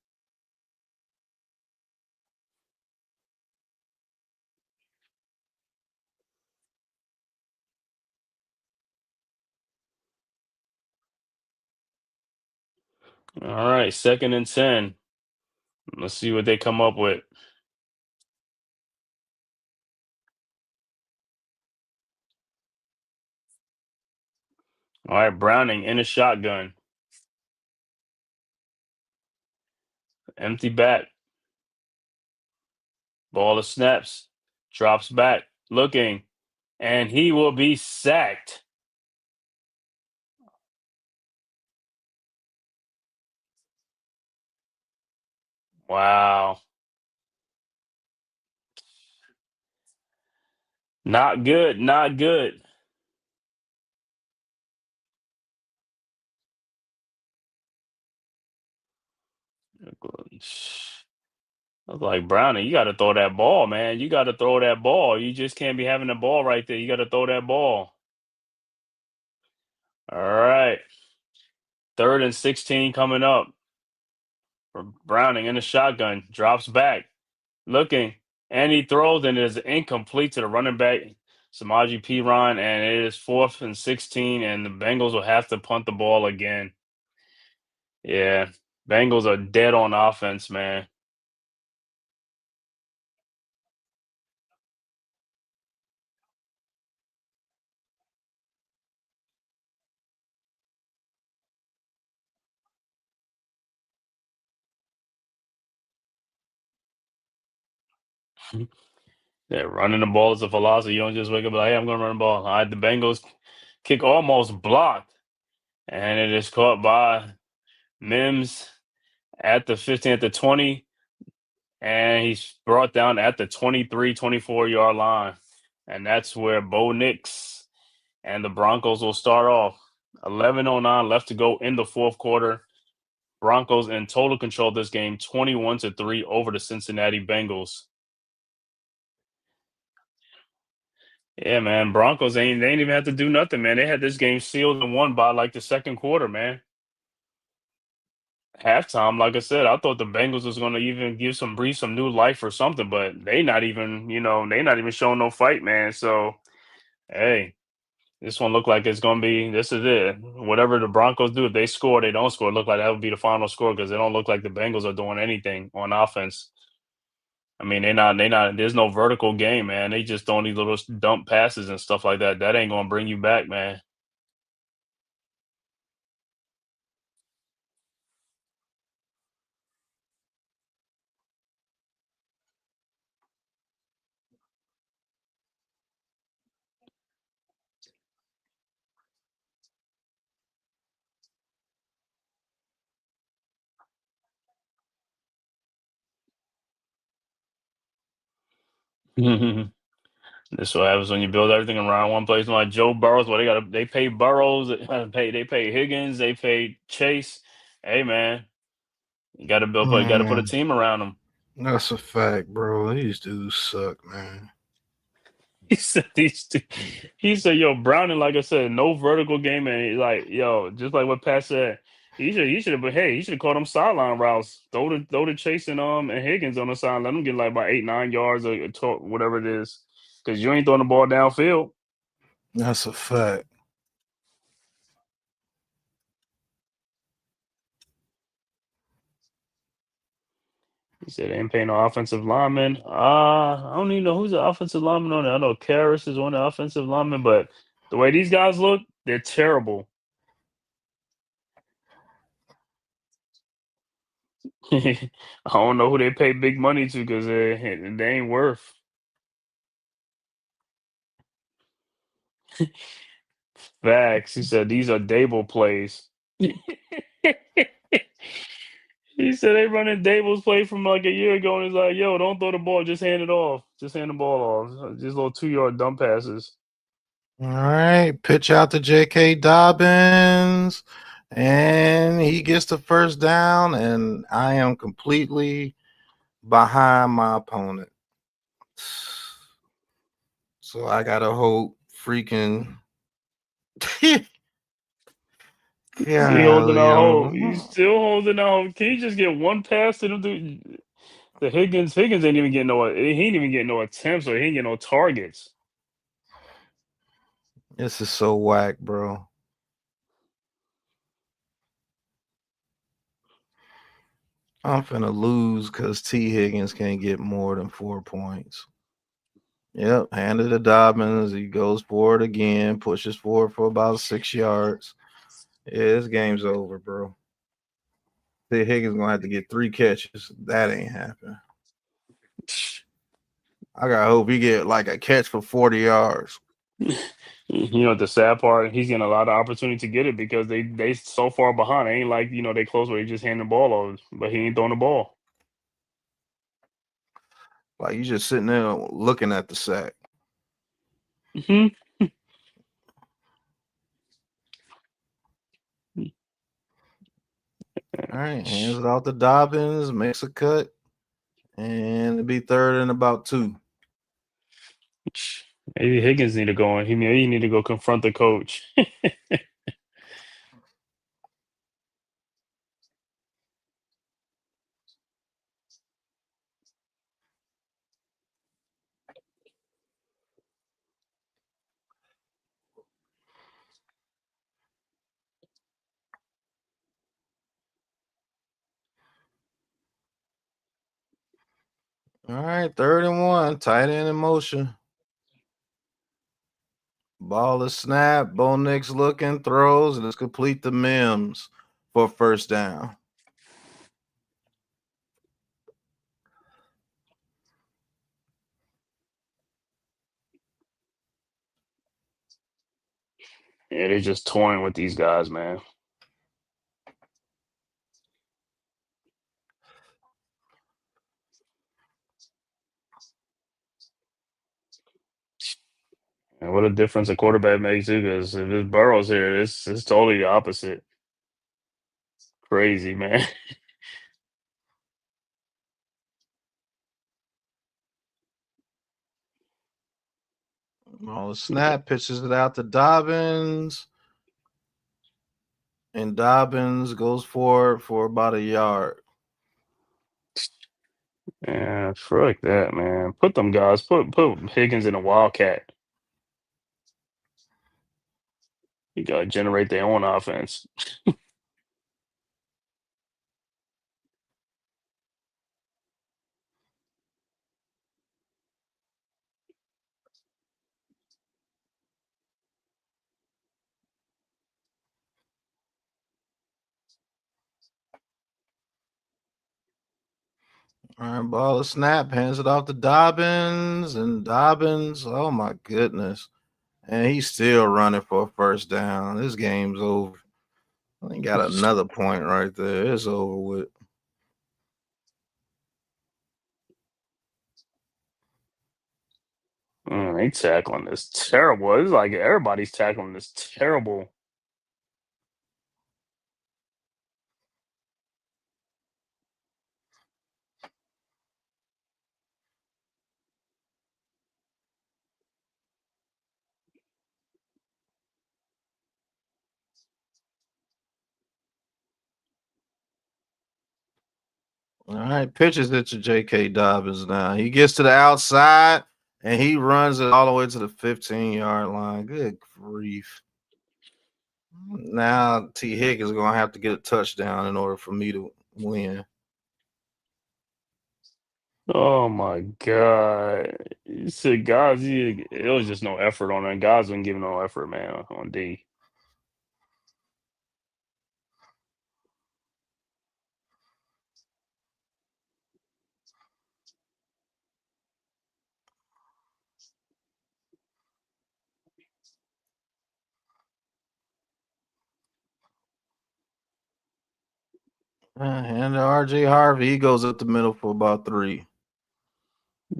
All right, 2nd and 10. Let's see what they come up with. All right, Browning in a shotgun. Empty back. Ball of snaps. Drops back. Looking. And he will be sacked. Wow. Not good. Not good. I was like, Browning, you got to throw that ball, man. You got to throw that ball. You just can't be having the ball right there. You got to throw that ball. All right. 3rd and 16 coming up. Browning in the shotgun. Drops back. Looking. And he throws, and it is incomplete to the running back, Samaje Perine, and it is 4th and 16, and the Bengals will have to punt the ball again. Yeah. Bengals are dead on offense, man. Yeah, running the ball is a philosophy. You don't just wake up like, hey, I'm going to run the ball. All right, the Bengals kick almost blocked, and it is caught by Mims at the 15, at the 20, and he's brought down at the 23, 24-yard line. And that's where Bo Nix And the Broncos will start off. 11:09 left to go in the fourth quarter. Broncos in total control of this game, 21-3 over the Cincinnati Bengals. Yeah, man. Broncos they ain't even have to do nothing, man. They had this game sealed and won by like the second quarter, man. Halftime, like I said, I thought the Bengals was gonna even breathe some new life or something, but they not even showing no fight, man. So hey, this one look like it's gonna be this is it. Whatever the Broncos do, if they score, they don't score, it look like that would be the final score because they don't look like the Bengals are doing anything on offense. I mean, they not there's no vertical game, man. They just throwing these little dump passes and stuff like that. That ain't gonna bring you back, man. This what happens when you build everything around one place. Like Joe Burrows, well, they pay Burrows, they pay Higgins, they pay Chase. Hey man, you gotta put a team around them. That's a fact, bro. These dudes suck, man. He said he said, yo, Browning, like I said, no vertical game, and like, yo, just like what Pat said, he should have caught them sideline routes. Throw the Chase and Higgins on the side, let them get like about 8-9 yards or whatever it is. Because you ain't throwing the ball downfield. That's a fact. He said they ain't paying no offensive lineman. I don't even know who's the offensive lineman on there. I know Karras is one of the offensive linemen, but the way these guys look, they're terrible. I don't know who they pay big money to because they ain't worth. Facts. He said these are Dable plays. He said they running Dable's play from like a year ago, and he's like, "Yo, don't throw the ball, just hand it off. Just hand the ball off. Just little 2-yard dump passes." All right, pitch out to J.K. Dobbins, and he gets the first down, and I am completely behind my opponent. So I gotta hope freaking He holding out hope. yeah. He's still holding out hope. Can you just get one pass to the Higgins ain't even getting no. He ain't even getting no attempts or he ain't getting no targets. This is so whack, bro. I'm finna lose because T. Higgins can't get more than 4 points. Yep, handed to Dobbins. He goes forward again, pushes forward for about 6 yards. Yeah, this game's over, bro. T. Higgins gonna have to get 3 catches. That ain't happening. I gotta hope he get like a catch for 40 yards. You know the sad part, he's getting a lot of opportunity to get it because they so far behind. It ain't like they close where they just hand the ball over, but he ain't throwing the ball. Like you just sitting there looking at the sack. Hmm. All right, hands it out to Dobbins, makes a cut, and it'll be third and about 2. Maybe Higgins need to go in. Maybe he need to go confront the coach. All right, 3rd and 1, tight end in motion. Ball is snapped. Bo Nix looking, throws, and it's complete to Mims for first down. Yeah, they're just toying with these guys, man. And what a difference a quarterback makes too. Because if it's Burrow's here, it's totally the opposite. Crazy, man. Oh, the snap pitches it out to Dobbins. And Dobbins goes for about a yard. Yeah, fuck that, man. Put them guys. Put Higgins in a wildcat. You gotta generate their own offense. All right, ball of snap, hands it off to Dobbins, and Dobbins, oh my goodness. And he's still running for a first down. This game's over. I got another point right there. It's over with. They tackling this terrible. It's like everybody's tackling this terrible. All right, pitches it to J.K. Dobbins now. He gets to the outside and he runs it all the way to the 15-yard line. Good grief. Now T. Higgins is going to have to get a touchdown in order for me to win. Oh my god! You said guys, it was just no effort on it. Guys wasn't giving no effort, man, on D. And R.J. Harvey, he goes up the middle for about 3.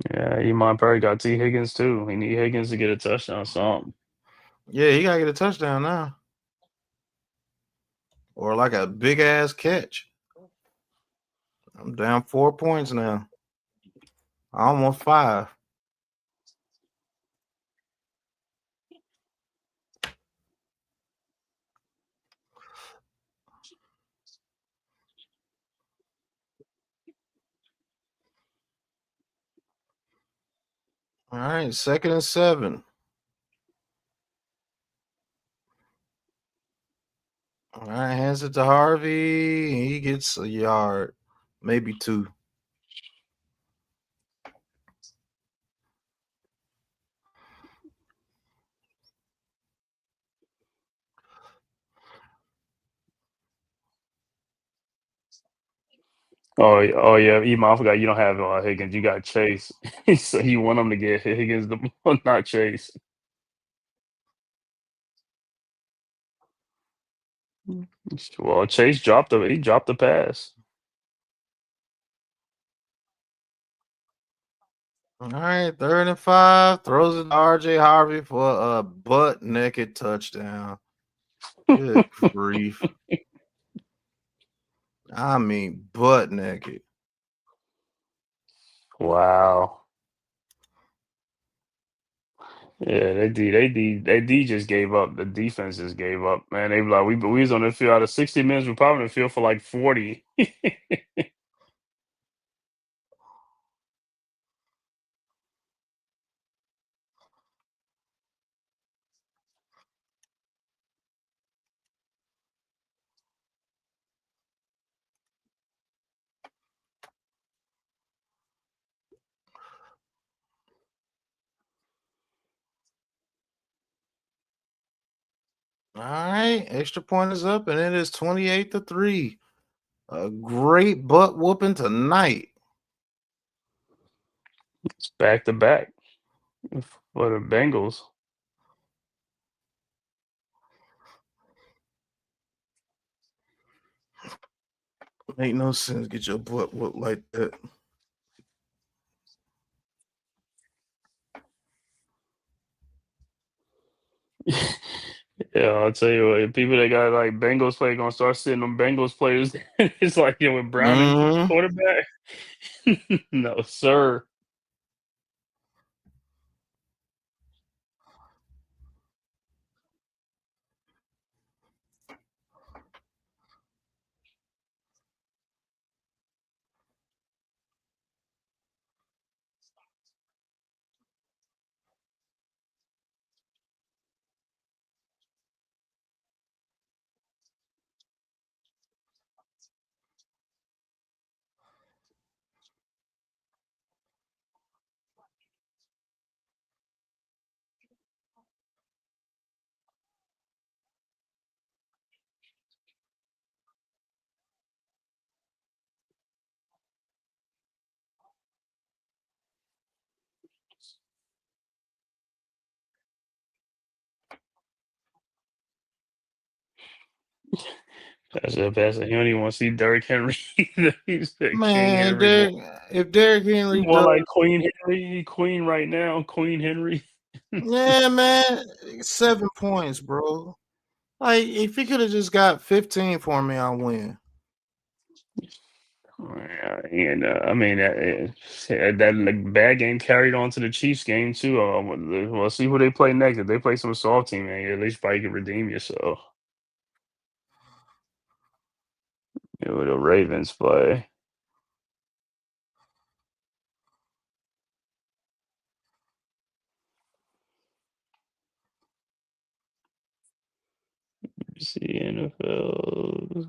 Yeah, you might probably got T. Higgins too. He need Higgins to get a touchdown, something. Yeah, he got to get a touchdown now. Or like a big ass catch. I'm down 4 points now. Almost 5. All right, 2nd and 7. All right, hands it to Harvey. He gets a yard, maybe 2. Oh yeah, Ema, I forgot you don't have Higgins. You got Chase, so you want him to get Higgins the not Chase. Well, Chase dropped the pass. All right, 3rd and 5. Throws it to R.J. Harvey for a butt naked touchdown. Good grief. I mean, butt naked. Wow. Yeah, they D just gave up. The defense just gave up, man. They were like, we was on the field out of 60 minutes. We're probably on the field for like 40. All right, extra point is up, and it is 28-3. A great butt whooping tonight. It's back to back for the Bengals. Make no sense. Get your butt whooped like that. Yeah, I'll tell you what, people that got like Bengals play gonna start sitting on Bengals players. It's like, with Brown and Mhm. quarterback. No, sir. That's it. He don't even want to see Derrick Henry either. He's the King Man, Henry. If Derrick He Henry more does, like Queen Henry. He Queen right now. Queen Henry. yeah, man, 7 points, bro. Like, if he could have just got 15 for me, I'll win. Yeah, and I mean that like, bad game carried on to the Chiefs game too. We'll see who they play next. If they play some soft team, man, at least probably can redeem yourself. The Ravens play. See NFL.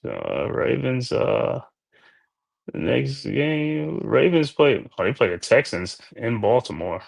Ravens. The next game, Ravens play. Oh, they play the Texans in Baltimore.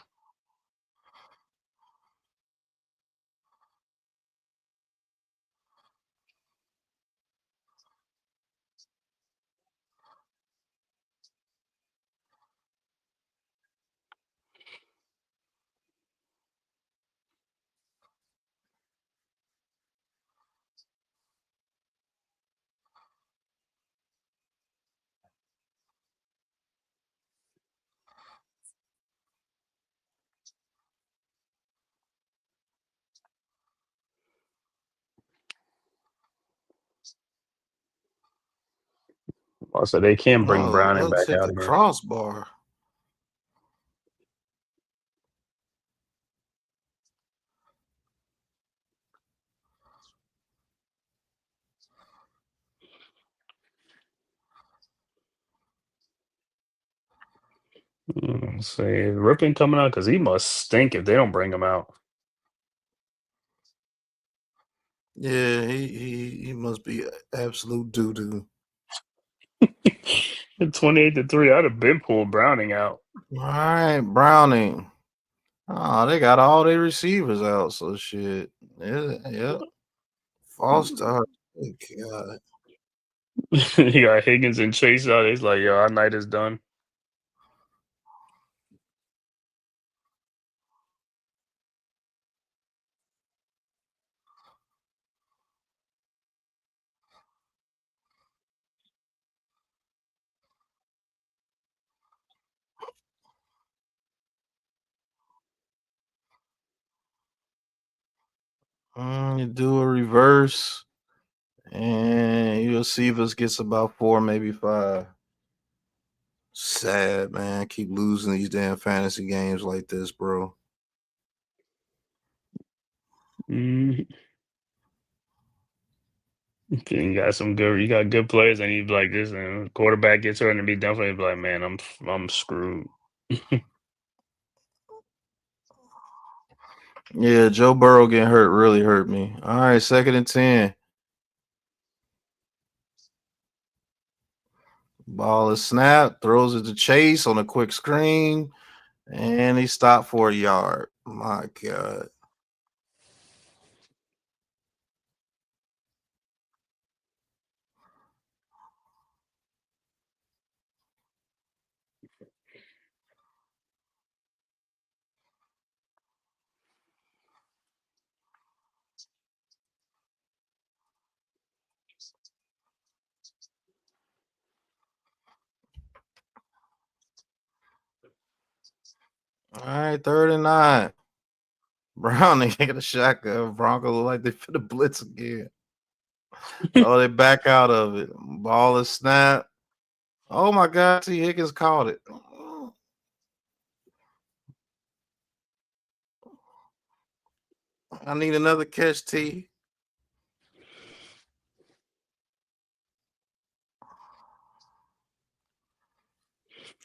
Also, they can bring Oh, Browning Lux back hit out the again. crossbar. See, Rippin coming out because he must stink if they don't bring him out. Yeah, he must be absolute doo doo. 28-3, I'd have been pulled Browning out. All right, Browning. Oh, they got all their receivers out, so shit. Yeah. False start. Oh, God. You got Higgins and Chase out. He's like, yo, our night is done. You do a reverse, and you'll see if us gets about 4, maybe 5. Sad, man. Keep losing these damn fantasy games like this, bro. Mm. You got good players, and you be like this, and quarterback gets hurt, and be definitely be like, man, I'm screwed. Yeah, Joe Burrow getting hurt really hurt me. All right, 2nd and 10. Ball is snapped, throws it to Chase on a quick screen, and he stopped for a yard. My God. All right, 39. Brown, they get a shotgun. Broncos look like they finna blitz again. Oh, they back out of it. Ball is snap. Oh my God, T. Higgins caught it. I need another catch, T.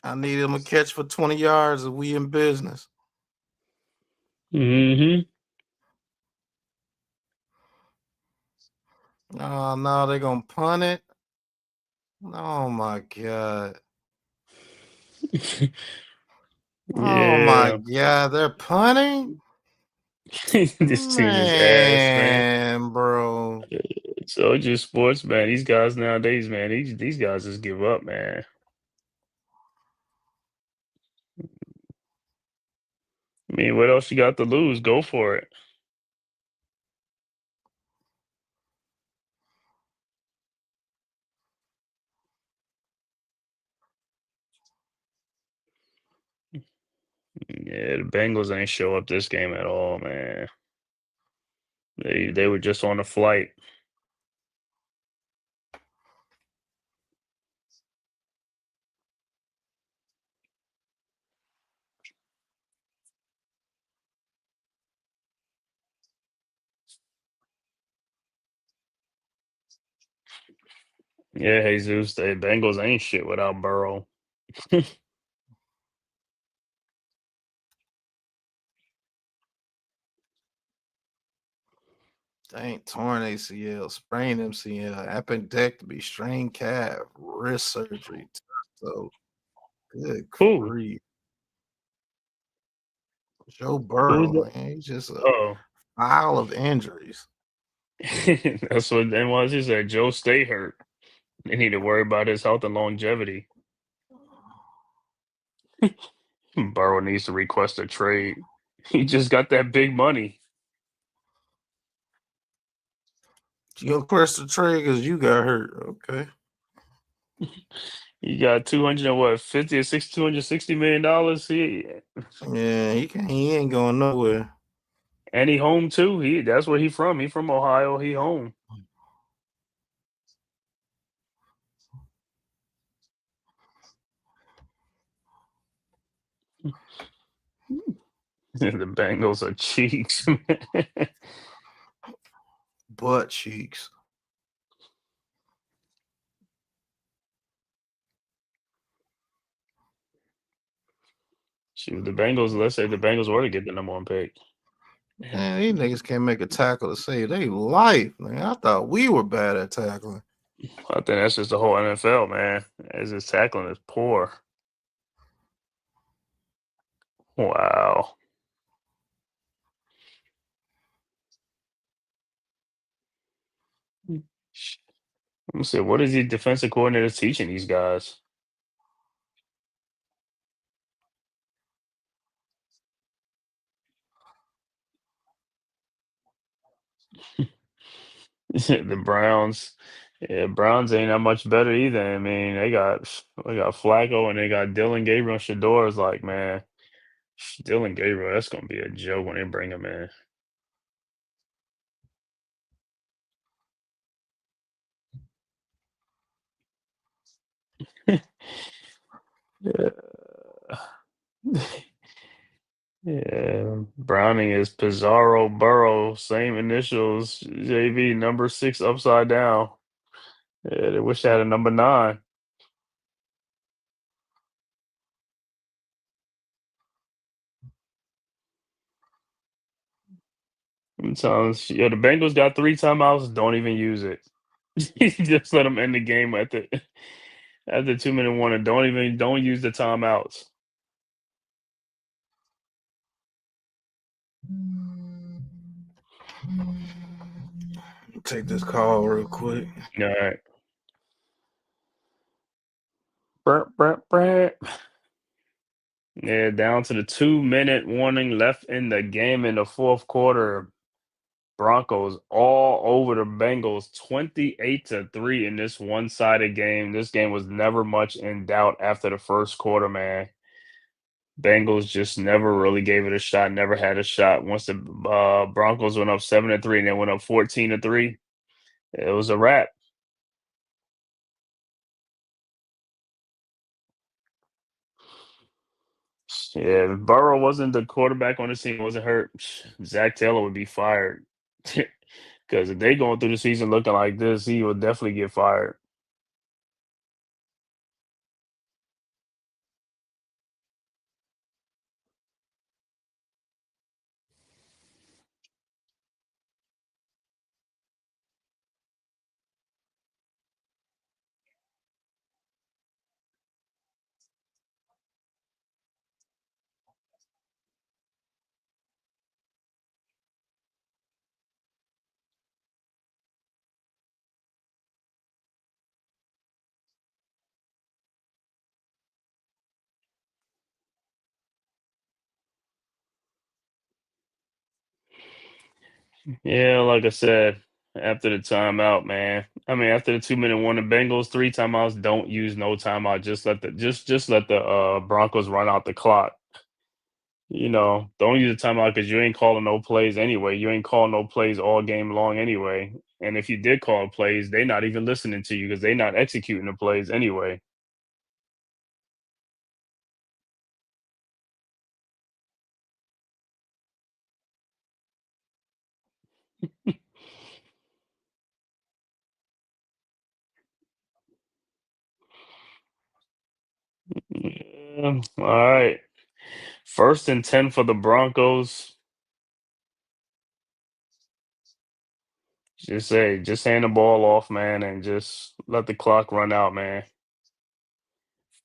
I need him a catch for 20 yards if we in business. Mm-hmm. Oh, no, they're going to punt it. Oh, my God. Oh, my Yeah. God. They're punting? This team is ass, man. Man, bro. So just sports, man. These guys nowadays, man, these guys just give up, man. I mean, what else you got to lose? Go for it. Yeah, the Bengals ain't show up this game at all, man. They were just on a flight. Yeah, Jesus, the Bengals ain't shit without Burrow. Dang, torn ACL, sprained MCL, appendectomy, strained calf, wrist surgery. So, good Who? grief. Joe Who was Burrow, that? man, he's just a Oh. pile of injuries. That's what then was. He said Joe stay hurt. They need to worry about his health and longevity. Burrow needs to request a trade. He just got that big money. You request a trade because you got hurt. Okay. He got 200 and what, 50 or 60, $260 million. Yeah, he ain't going nowhere. And he home too. That's where he from. He from Ohio. He home. The Bengals are cheeks. Butt cheeks. Shoot, the Bengals, let's say the Bengals were to get the #1 pick. Man, these niggas can't make a tackle to save their life, man. I thought we were bad at tackling. I think that's just the whole NFL, man. As his tackling is poor. Wow. Let me see. What is the defensive coordinator teaching these guys? The Browns. Yeah, Browns ain't that much better either. I mean, they got Flacco and they got Dylan Gabriel and Shador is like, man, Dylan Gabriel, that's gonna be a joke when they bring him in. Yeah. Yeah. Browning is Pizarro Burrow, same initials, JV number 6 upside down. Yeah, they wish they had a number 9. Sometimes, yeah, the Bengals got 3 timeouts. Don't even use it. Just let them end the game at the 2-minute warning. Don't use the timeouts. Take this call real quick. All right. Brr. Yeah, down to the 2-minute warning left in the game in the fourth quarter. Broncos all over the Bengals 28-3 in this one-sided game. This game was never much in doubt after the first quarter, man. Bengals just never really gave it a shot, never had a shot. Once the Broncos went up 7-3 and then went up 14-3, it was a wrap. Yeah, if Burrow wasn't the quarterback on the team, wasn't hurt, Zach Taylor would be fired. Because if they going through the season looking like this, he will definitely get fired. Yeah, like I said, after the timeout, man. I mean, after the 2-minute warning, Bengals 3 timeouts. Don't use no timeout. Just let the Broncos run out the clock. Don't use a timeout because you ain't calling no plays anyway. You ain't calling no plays all game long anyway. And if you did call plays, they not even listening to you because they not executing the plays anyway. Yeah, all right. 1st and 10 for the Broncos. Just hand the ball off, man, and just let the clock run out, man.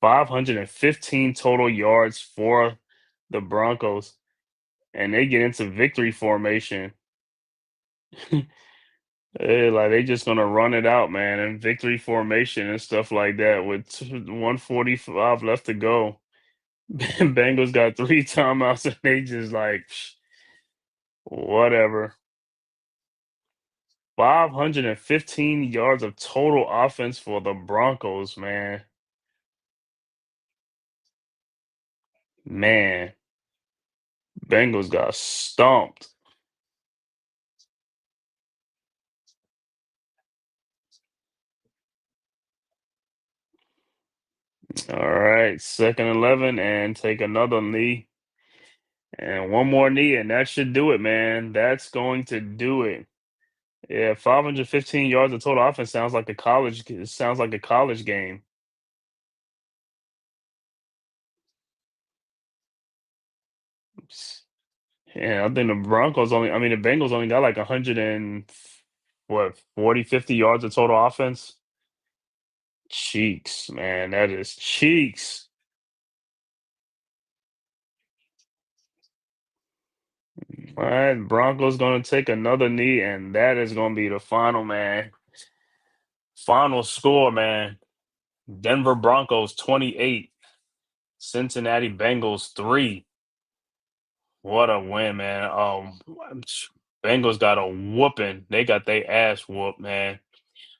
515 total yards for the Broncos, and they get into victory formation. They just gonna run it out, man, and victory formation and stuff like that with 145 left to go. Bengals got 3 timeouts, and they just like whatever. 515 yards of total offense for the Broncos, man. Man, Bengals got stomped. All right, 2nd and 11, and take another knee. And one more knee, and that should do it, man. That's going to do it. Yeah, 515 yards of total offense sounds like a college. It sounds like a college game. Yeah, I think the Broncos only. I mean, the Bengals only got like 100 and what 40, 50 yards of total offense. Cheeks, man, that is cheeks. All right, Broncos gonna take another knee, and that is gonna be the final, man. Final score, man. Denver Broncos 28, Cincinnati Bengals 3. What a win, man. Bengals got a whooping. They got their ass whooped, man.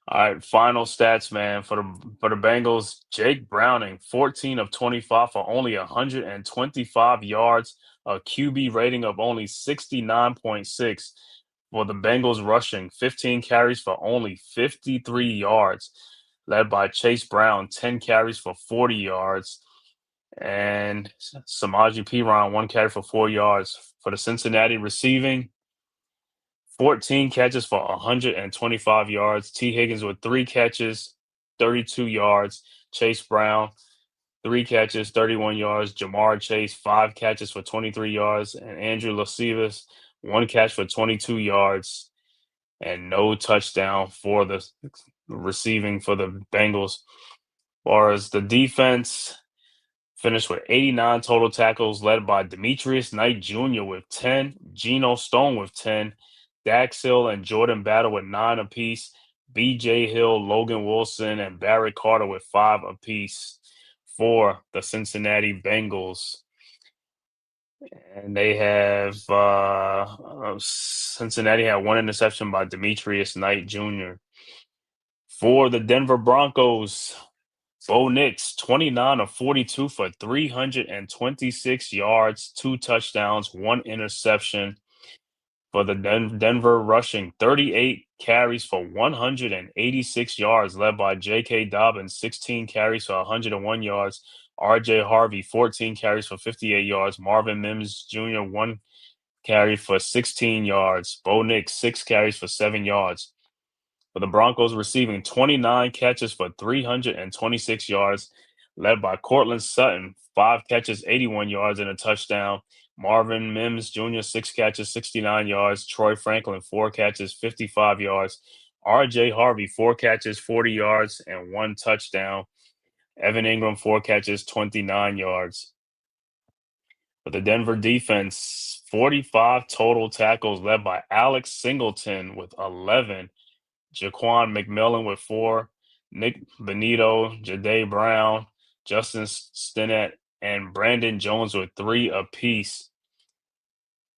All right, final stats, man, for the Bengals. Jake Browning, 14 of 25 for only 125 yards, a QB rating of only 69.6. For the Bengals rushing, 15 carries for only 53 yards, led by Chase Brown, 10 carries for 40 yards. And Samaje Perine, 1 carry for 4 yards. For the Cincinnati receiving, 14 catches for 125 yards. T. Higgins with 3 catches, 32 yards. Chase Brown, 3 catches, 31 yards. Jamar Chase, 5 catches for 23 yards. And Andrew Lascivas, 1 catch for 22 yards. And no touchdown for the receiving for the Bengals. As far as the defense, finished with 89 total tackles, led by Demetrius Knight Jr. with 10, Geno Stone with 10, Dax Hill and Jordan Battle with 9 apiece, B.J. Hill, Logan Wilson, and Barrett Carter with 5 apiece for the Cincinnati Bengals. And they have Cincinnati had 1 interception by Demetrius Knight Jr. For the Denver Broncos, Bo Nix, 29 of 42 for 326 yards, 2 touchdowns, 1 interception. For the Denver rushing, 38 carries for 186 yards, led by J.K. Dobbins, 16 carries for 101 yards. R.J. Harvey, 14 carries for 58 yards. Marvin Mims Jr., 1 carry for 16 yards. Bo Nix, 6 carries for 7 yards. For the Broncos, receiving 29 catches for 326 yards, led by Cortland Sutton, 5 catches, 81 yards, and a touchdown. Marvin Mims Jr., 6 catches, 69 yards. Troy Franklin, 4 catches, 55 yards. R.J. Harvey, 4 catches, 40 yards, and 1 touchdown. Evan Ingram, 4 catches, 29 yards. For the Denver defense, 45 total tackles, led by Alex Singleton with 11. Jaquan McMillan with 4, Nick Benito, Jade Brown, Justin Stinnett, and Brandon Jones with 3 apiece.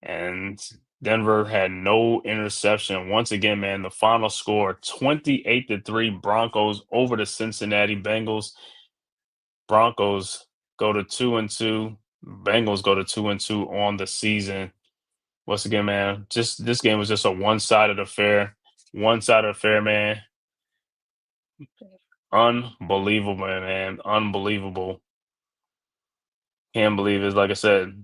And Denver had no interception. Once again, man, the final score 28-3 Broncos over the Cincinnati Bengals. Broncos go to 2-2. Bengals go to 2-2 on the season. Once again, man, just this game was just a one-sided affair. One-sided affair, man. Unbelievable, man. Unbelievable. Can't believe it. Like I said,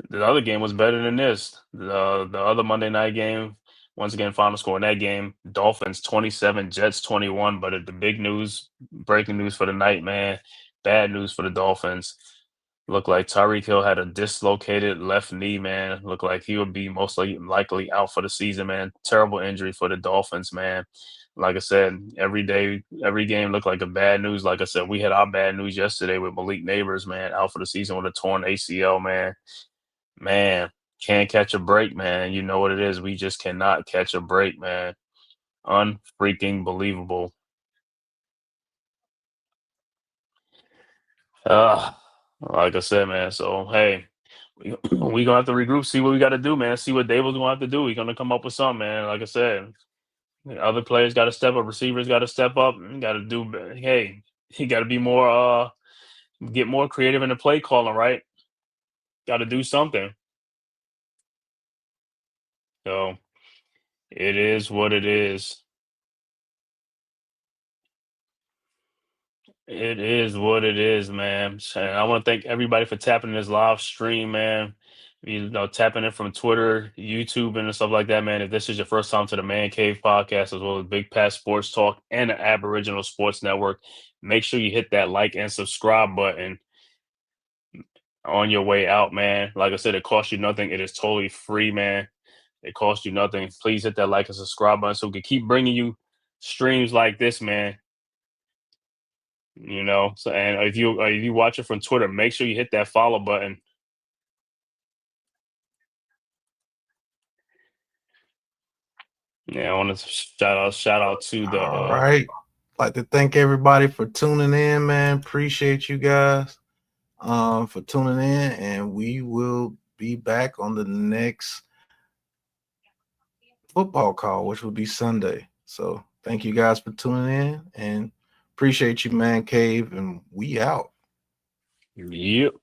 the other game was better than this. The other Monday night game, once again, final score in that game, Dolphins 27, Jets 21. But the big news, breaking news for the night, man, bad news for the Dolphins. Looked like Tyreek Hill had a dislocated left knee, man. Looked like he would be most likely out for the season, man. Terrible injury for the Dolphins, man. Like I said, every game looked like a bad news. Like I said, we had our bad news yesterday with Malik Neighbors, man, out for the season with a torn ACL, man. Man, can't catch a break, man. You know what it is. We just cannot catch a break, man. Unfreaking believable. Like I said, man. So hey, we gonna have to regroup, see what we got to do, man. See what Dable's gonna have to do. He's gonna come up with something, man. Like I said, other players got to step up. Receivers got to step up. Got to do. Hey, he got to be more. Get more creative in the play calling, right? Got to do something. So it is what it is. It is what it is, man. And I want to thank everybody for tapping in this live stream, man. Tapping in from Twitter, YouTube, and stuff like that, man. If this is your first time to the Man Cave podcast, as well as Big Pat Sports Talk and the Aboriginal Sports Network, make sure you hit that like and subscribe button on your way out, man. Like I said, it costs you nothing. It is totally free, man. It costs you nothing. Please hit that like and subscribe button so we can keep bringing you streams like this, man. So and if you watch it from Twitter, make sure you hit that follow button. Yeah, I want to shout out to the all right. Like to thank everybody for tuning in, man. Appreciate you guys for tuning in, and we will be back on the next football call, which will be Sunday. So thank you guys for tuning in, and appreciate you, Man Cave, and we out. Yep.